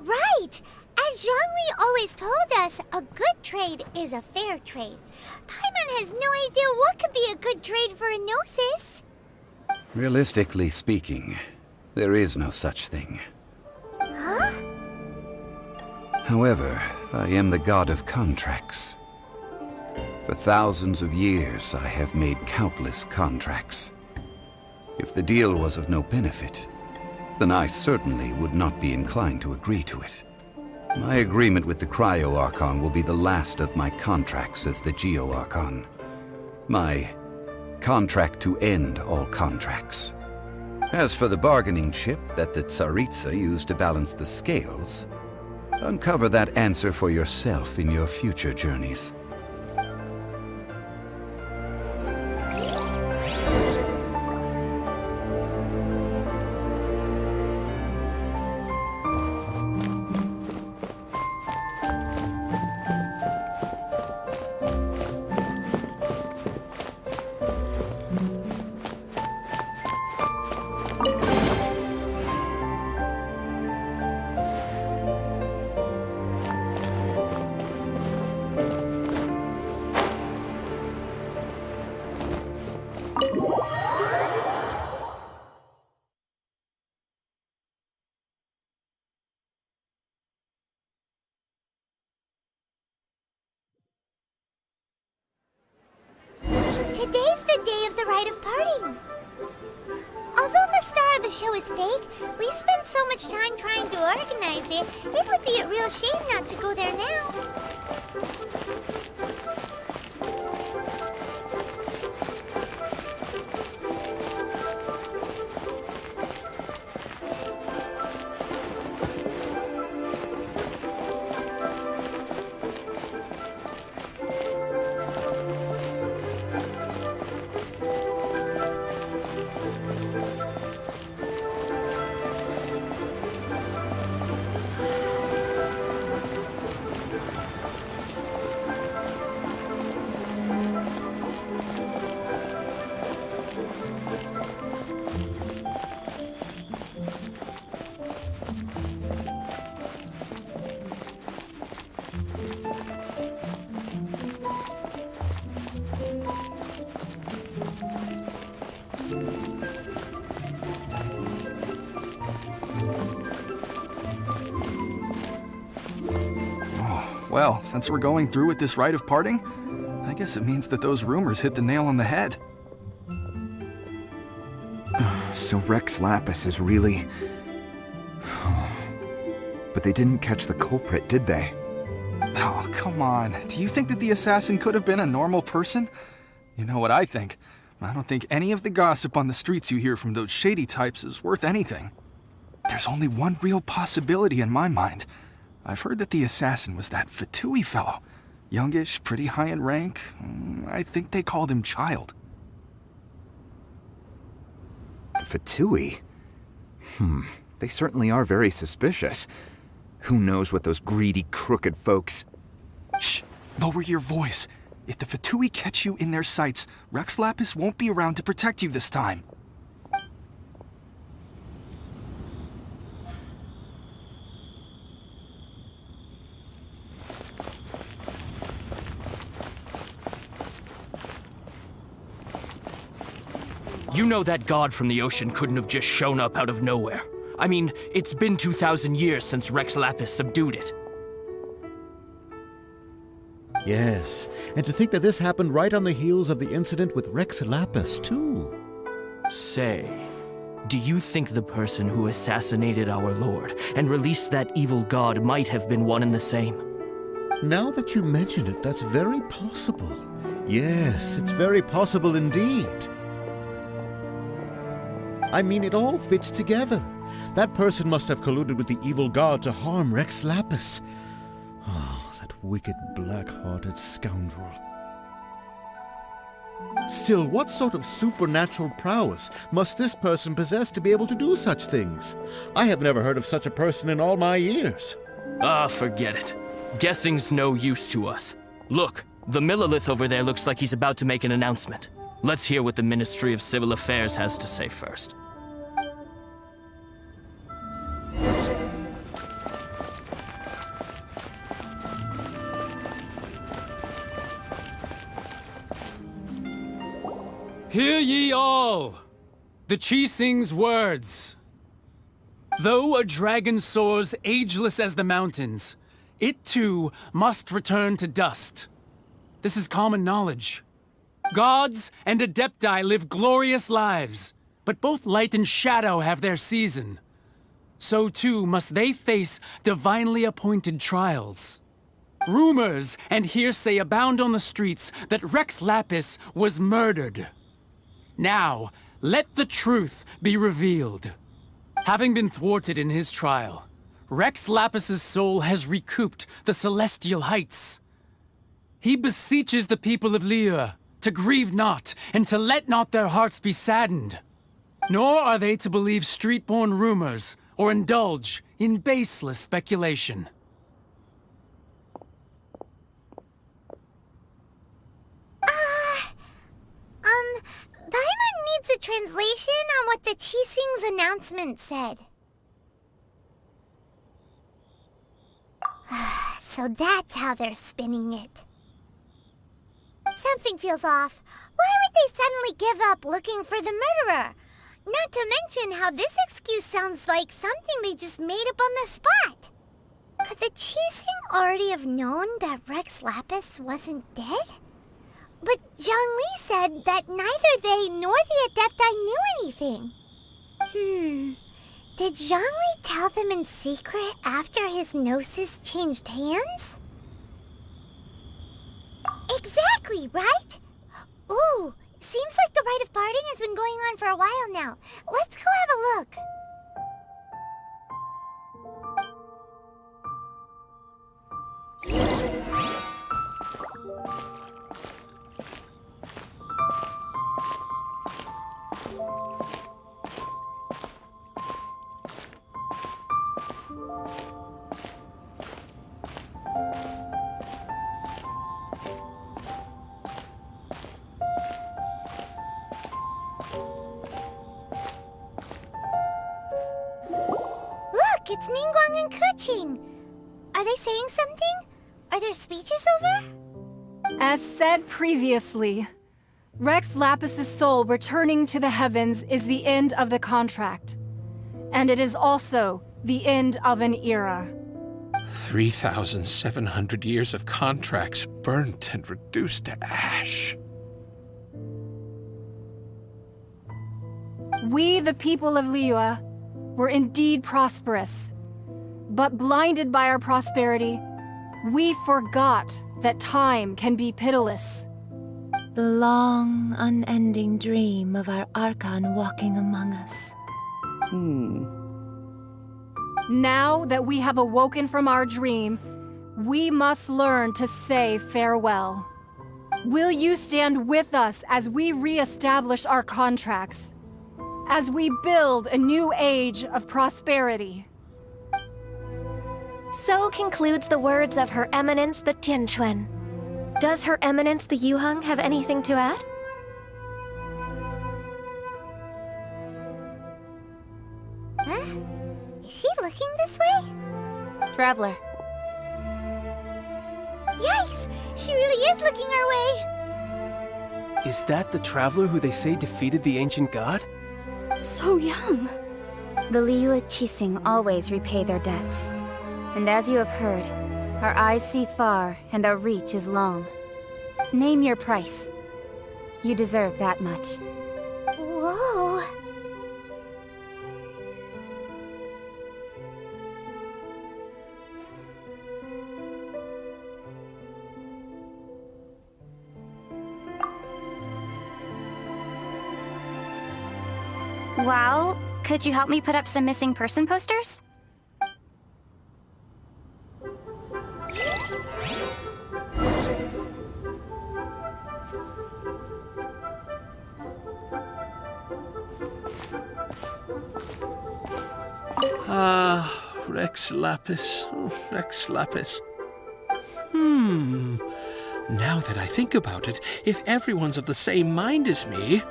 Right! As Zhongli always told us, a good trade is a fair trade. Paimon has no idea what could be a good trade for a Gnosis. Realistically speaking, there is no such thing. Huh? However, I am the god of contracts. For thousands of years, I have made countless contracts. If the deal was of no benefit, then I certainly would not be inclined to agree to it. My agreement with the Cryo-Archon will be the last of my contracts as the Geo-Archon. My contract to end all contracts. As for the bargaining chip that the Tsaritsa used to balance the scales, uncover that answer for yourself in your future journeys. Today's the day of the rite of parting. Although the star of the show is fake, we spent so much time trying to organize it, it would be a real shame not to go there now. Well, since we're going through with this rite of parting, I guess it means that those rumors hit the nail on the head. So Rex Lapis is really... But they didn't catch the culprit, did they? Oh, come on. Do you think that the assassin could have been a normal person? You know what I think. I don't think any of the gossip on the streets you hear from those shady types is worth anything. There's only one real possibility in my mind. I've heard that the assassin was that Fatui fellow. Youngish, pretty high in rank. I think they called him Child. Fatui? They certainly are very suspicious. Who knows what those greedy, crooked folks... Shh! Lower your voice. If the Fatui catch you in their sights, Rex Lapis won't be around to protect you this time. You know that god from the ocean couldn't have just shown up out of nowhere. I mean, it's been 2,000 years since Rex Lapis subdued it. Yes, and to think that this happened right on the heels of the incident with Rex Lapis, too. Say, do you think the person who assassinated our lord and released that evil god might have been one and the same? Now that you mention it, that's very possible. Yes, it's very possible indeed. I mean, it all fits together. That person must have colluded with the evil god to harm Rex Lapis. Oh, that wicked, black-hearted scoundrel. Still, what sort of supernatural prowess must this person possess to be able to do such things? I have never heard of such a person in all my years. Ah, forget it. Guessing's no use to us. Look, the Millilith over there looks like he's about to make an announcement. Let's hear what the Ministry of Civil Affairs has to say first. Hear ye all! The Qixing's words. Though a dragon soars ageless as the mountains, it too must return to dust. This is common knowledge. Gods and Adepti live glorious lives, but both light and shadow have their season. So too must they face divinely appointed trials. Rumors and hearsay abound on the streets that Rex Lapis was murdered. Now, let the truth be revealed. Having been thwarted in his trial, Rex Lapis's soul has recouped the celestial heights. He beseeches the people of Liyue to grieve not and to let not their hearts be saddened. Nor are they to believe street-born rumors or indulge in baseless speculation. Paimon needs a translation on what the Qixing's announcement said. So that's how they're spinning it. Something feels off. Why would they suddenly give up looking for the murderer? Not to mention how this excuse sounds like something they just made up on the spot. Could the Qixing already have known that Rex Lapis wasn't dead? But Zhongli said that neither they nor the Adepti knew anything. Did Zhongli tell them in secret after his gnosis changed hands? Exactly, right? Ooh, seems like the rite of parting has been going on for a while now. Let's go have a look. Look, it's Ningguang and Keqing. Are they saying something? Are their speeches over? As said previously, Rex Lapis's soul returning to the heavens is the end of the contract. And it is also the end of an era. 3,700 years of contracts burnt and reduced to ash. We, the people of Liyue, were indeed prosperous. But blinded by our prosperity, we forgot that time can be pitiless. The long, unending dream of our Archon walking among us. Now that we have awoken from our dream, we must learn to say farewell. Will you stand with us as we re-establish our contracts? As we build a new age of prosperity? So concludes the words of Her Eminence the Tianquan. Does Her Eminence the Yuheng have anything to add? Huh? Is she looking this way? Traveler. Yikes! She really is looking our way! Is that the traveler who they say defeated the ancient god? So young. The Liyue Qixing always repay their debts. And as you have heard, our eyes see far and our reach is long. Name your price. You deserve that much. Whoa! Well, could you help me put up some missing person posters? Rex Lapis. Rex Lapis. Now that I think about it, if everyone's of the same mind as me,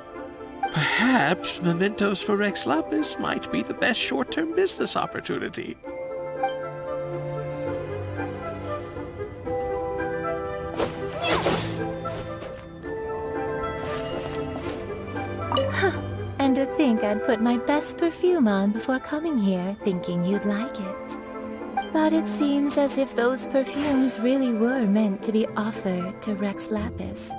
perhaps mementos for Rex Lapis might be the best short-term business opportunity. And to think I'd put my best perfume on before coming here, thinking you'd like it. But it seems as if those perfumes really were meant to be offered to Rex Lapis.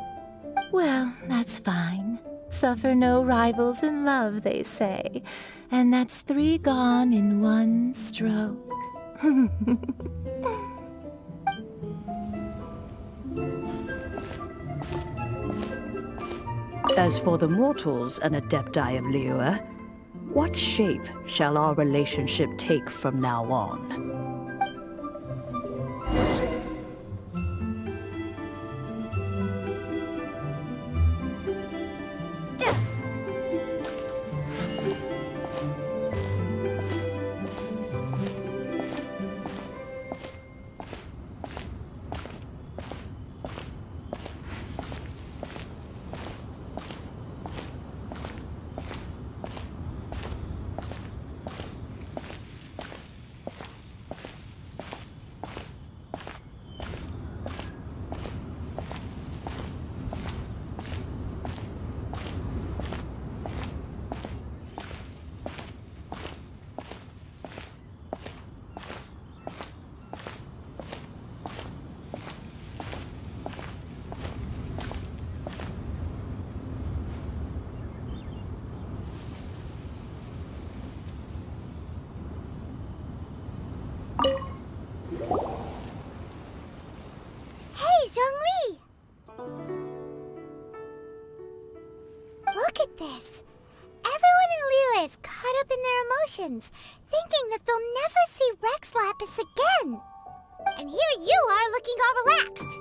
Well, that's fine. Suffer no rivals in love, they say. And that's 3 gone in 1 stroke. As for the mortals and Adepti of Liyue, what shape shall our relationship take from now on? Look at this. Everyone in Liyue is caught up in their emotions, thinking that they'll never see Rex Lapis again. And here you are looking all relaxed.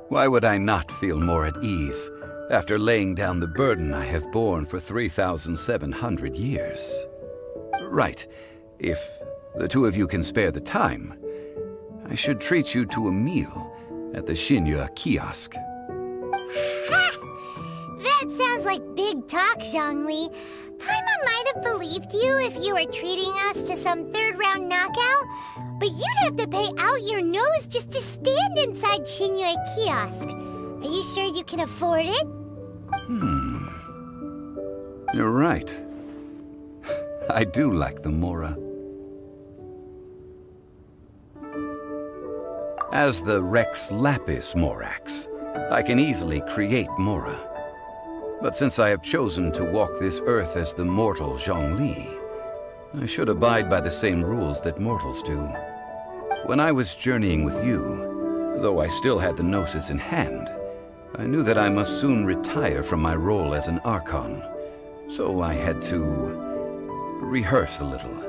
Why would I not feel more at ease after laying down the burden I have borne for 3,700 years? Right. If the 2 of you can spare the time, I should treat you to a meal at the Xinyu kiosk. That sounds like big talk, Zhongli. Paimon might have believed you if you were treating us to some 3rd-round knockout, but you'd have to pay out your nose just to stand inside Xinyu kiosk. Are you sure you can afford it? You're right. I do like the Mora. As the Rex Lapis Morax, I can easily create Mora. But since I have chosen to walk this earth as the mortal Zhongli, I should abide by the same rules that mortals do. When I was journeying with you, though I still had the Gnosis in hand, I knew that I must soon retire from my role as an Archon, so I had to rehearse a little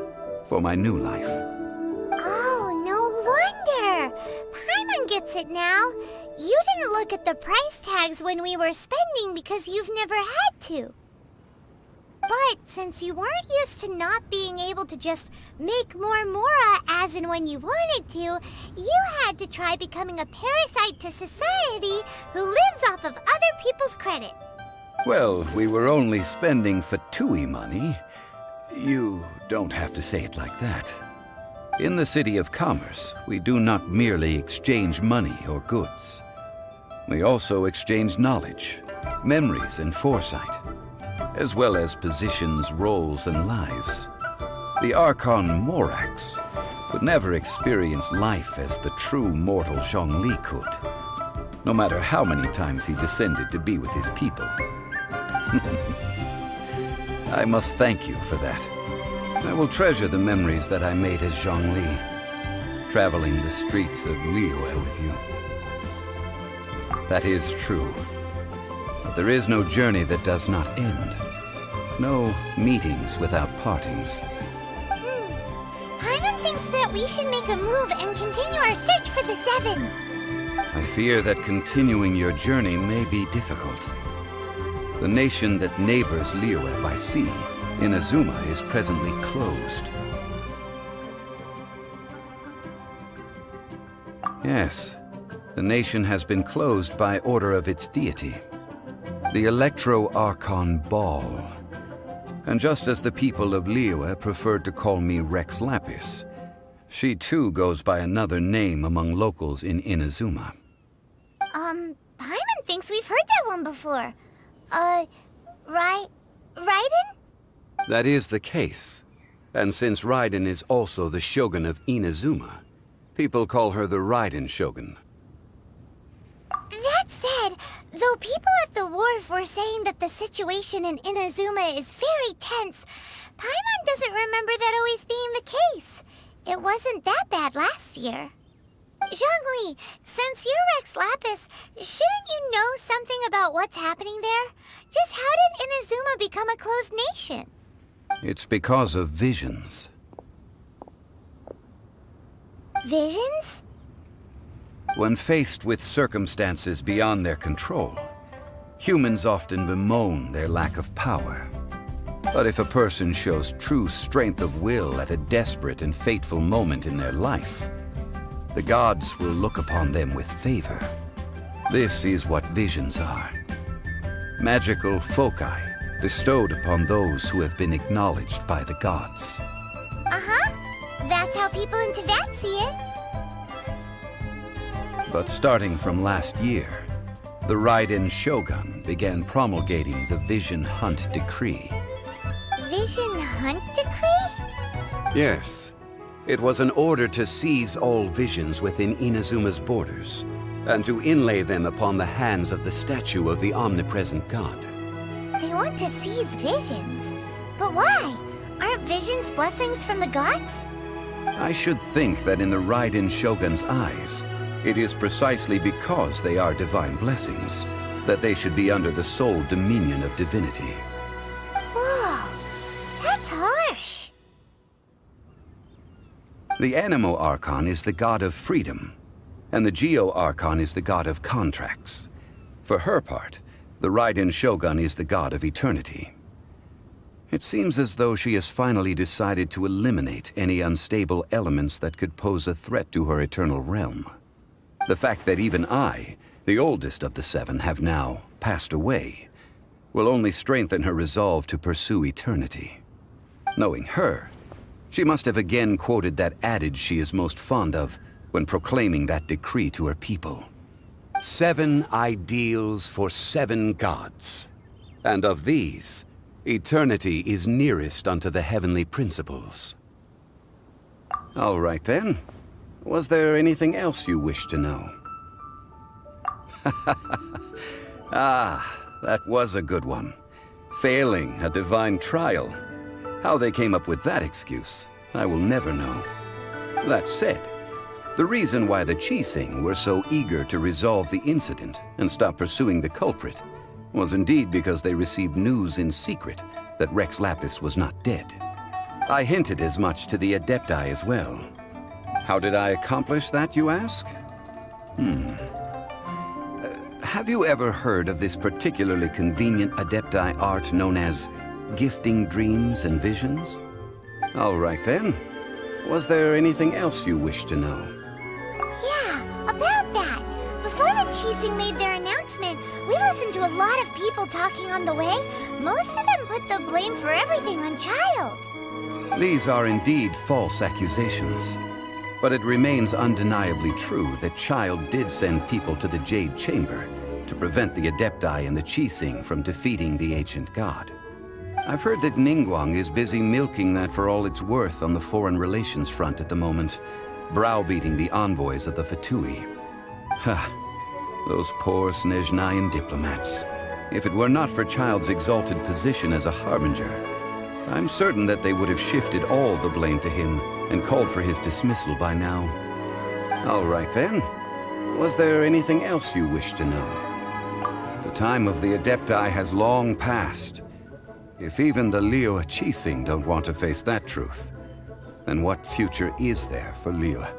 for my new life. Oh, no wonder! Paimon gets it now. You didn't look at the price tags when we were spending because you've never had to. But since you weren't used to not being able to just make more Mora as and when you wanted to, you had to try becoming a parasite to society who lives off of other people's credit. Well, we were only spending Fatui money. You don't have to say it like that. In the City of Commerce, we do not merely exchange money or goods. We also exchange knowledge, memories, and foresight, as well as positions, roles, and lives. The Archon Morax could never experience life as the true mortal Zhongli could, no matter how many times he descended to be with his people. I must thank you for that. I will treasure the memories that I made as Zhongli, traveling the streets of Liyue with you. That is true. there is no journey that does not end. No meetings without partings. Paimon thinks that we should make a move and continue our search for the Seven. I fear that continuing your journey may be difficult. The nation that neighbors Liyue by sea, Inazuma, is presently closed. Yes, the nation has been closed by order of its deity, the Archon Ball. And just as the people of Liyue preferred to call me Rex Lapis, she too goes by another name among locals in Inazuma. Paimon thinks we've heard that one before. Raiden? That is the case. And since Raiden is also the Shogun of Inazuma, people call her the Raiden Shogun. That said, though people at the wharf were saying that the situation in Inazuma is very tense, Paimon doesn't remember that always being the case. It wasn't that bad last year. Zhongli, since you're Rex Lapis, shouldn't you know something about what's happening there? Just how did Inazuma become a closed nation? It's because of visions. Visions? When faced with circumstances beyond their control, humans often bemoan their lack of power. But if a person shows true strength of will at a desperate and fateful moment in their life, the gods will look upon them with favor. This is what visions are. Magical foci bestowed upon those who have been acknowledged by the gods. Uh-huh. That's how people in Teyvat see it. But starting from last year, the Raiden Shogun began promulgating the Vision Hunt Decree. Vision Hunt Decree? Yes. It was an order to seize all visions within Inazuma's borders, and to inlay them upon the hands of the statue of the omnipresent god. They want to seize visions. But why? Aren't visions blessings from the gods? I should think that in the Raiden Shogun's eyes, it is precisely because they are divine blessings that they should be under the sole dominion of divinity. Whoa, that's harsh. The Anemo Archon is the god of freedom, and the Geo Archon is the god of contracts. For her part, the Raiden Shogun is the god of eternity. It seems as though she has finally decided to eliminate any unstable elements that could pose a threat to her eternal realm. The fact that even I, the oldest of the seven, have now passed away, will only strengthen her resolve to pursue eternity. Knowing her, she must have again quoted that adage she is most fond of when proclaiming that decree to her people. 7 ideals for 7 gods, and of these, eternity is nearest unto the heavenly principles. All right then. Was there anything else you wish to know? Ah, that was a good one. Failing a divine trial. How they came up with that excuse, I will never know. That said, the reason why the Qixing were so eager to resolve the incident and stop pursuing the culprit was indeed because they received news in secret that Rex Lapis was not dead. I hinted as much to the Adepti as well. How did I accomplish that, you ask? Have you ever heard of this particularly convenient Adepti art known as gifting dreams and visions? All right then. Was there anything else you wish to know? Yeah, about that. Before the Qixing made their announcement, we listened to a lot of people talking on the way. Most of them put the blame for everything on Child. These are indeed false accusations. But it remains undeniably true that Child did send people to the Jade Chamber to prevent the Adepti and the Qixing from defeating the ancient god. I've heard that Ningguang is busy milking that for all it's worth on the foreign relations front at the moment, browbeating the envoys of the Fatui. Ha! Those poor Snezhnayan diplomats. If it were not for Child's exalted position as a harbinger, I'm certain that they would have shifted all the blame to him and called for his dismissal by now. All right then. Was there anything else you wish to know? The time of the Adepti has long passed. If even the Liyue Qixing don't want to face that truth, then what future is there for Liyue?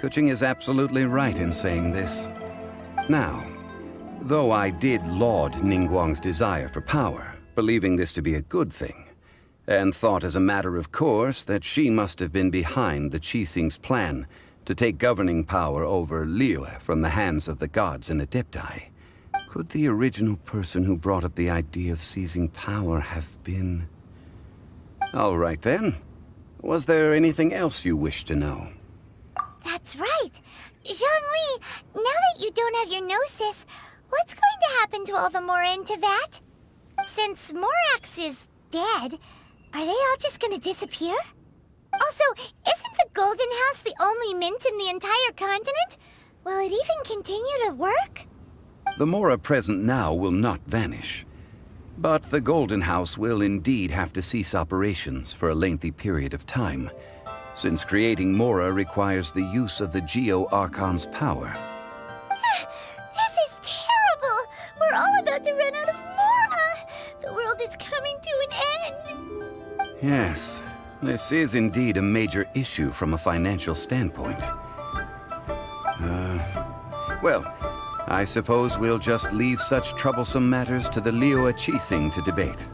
Kuching is absolutely right in saying this. Now, though I did laud Ningguang's desire for power, believing this to be a good thing, and thought as a matter of course that she must have been behind the Qixing's plan to take governing power over Liyue from the hands of the gods and Adepti, could the original person who brought up the idea of seizing power have been... All right then. Was there anything else you wish to know? That's right. Zhongli, now that you don't have your gnosis, what's going to happen to all the Mora in Teyvat? Since Morax is dead, are they all just gonna disappear? Also, isn't the Golden House the only mint in the entire continent? Will it even continue to work? The Mora present now will not vanish. But the Golden House will indeed have to cease operations for a lengthy period of time, since creating Mora requires the use of the Geo-Archon's power. This is terrible! We're all about to run out of Mora! The world is coming to an end! Yes, this is indeed a major issue from a financial standpoint. Well, I suppose we'll just leave such troublesome matters to the Liyue Qixing to debate.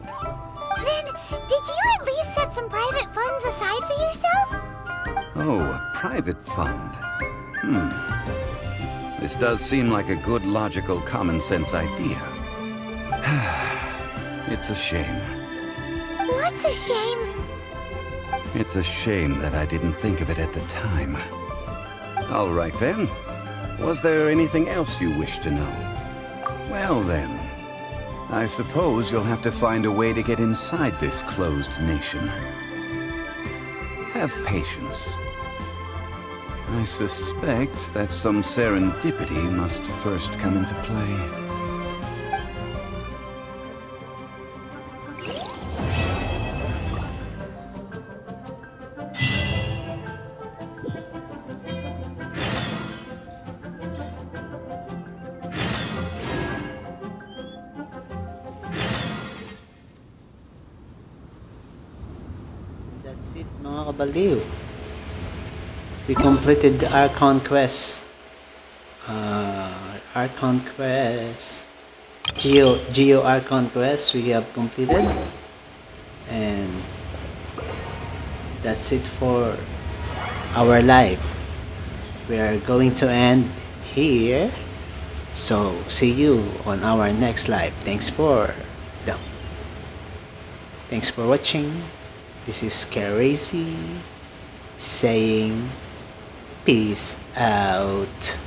Then, did you at least set some private funds aside for yourself? Oh, a private fund. This does seem like a good, logical, common-sense idea. It's a shame. What's a shame? It's a shame that I didn't think of it at the time. All right then. Was there anything else you wish to know? Well then, I suppose you'll have to find a way to get inside this closed nation. Have patience. I suspect that some serendipity must first come into play. Mga kabaliw, we completed the Archon quest. Geo Archon quest we have completed, and that's it for our life. We are going to end here, so see you on our next live. Thanks for watching. This is Xaris saying peace out.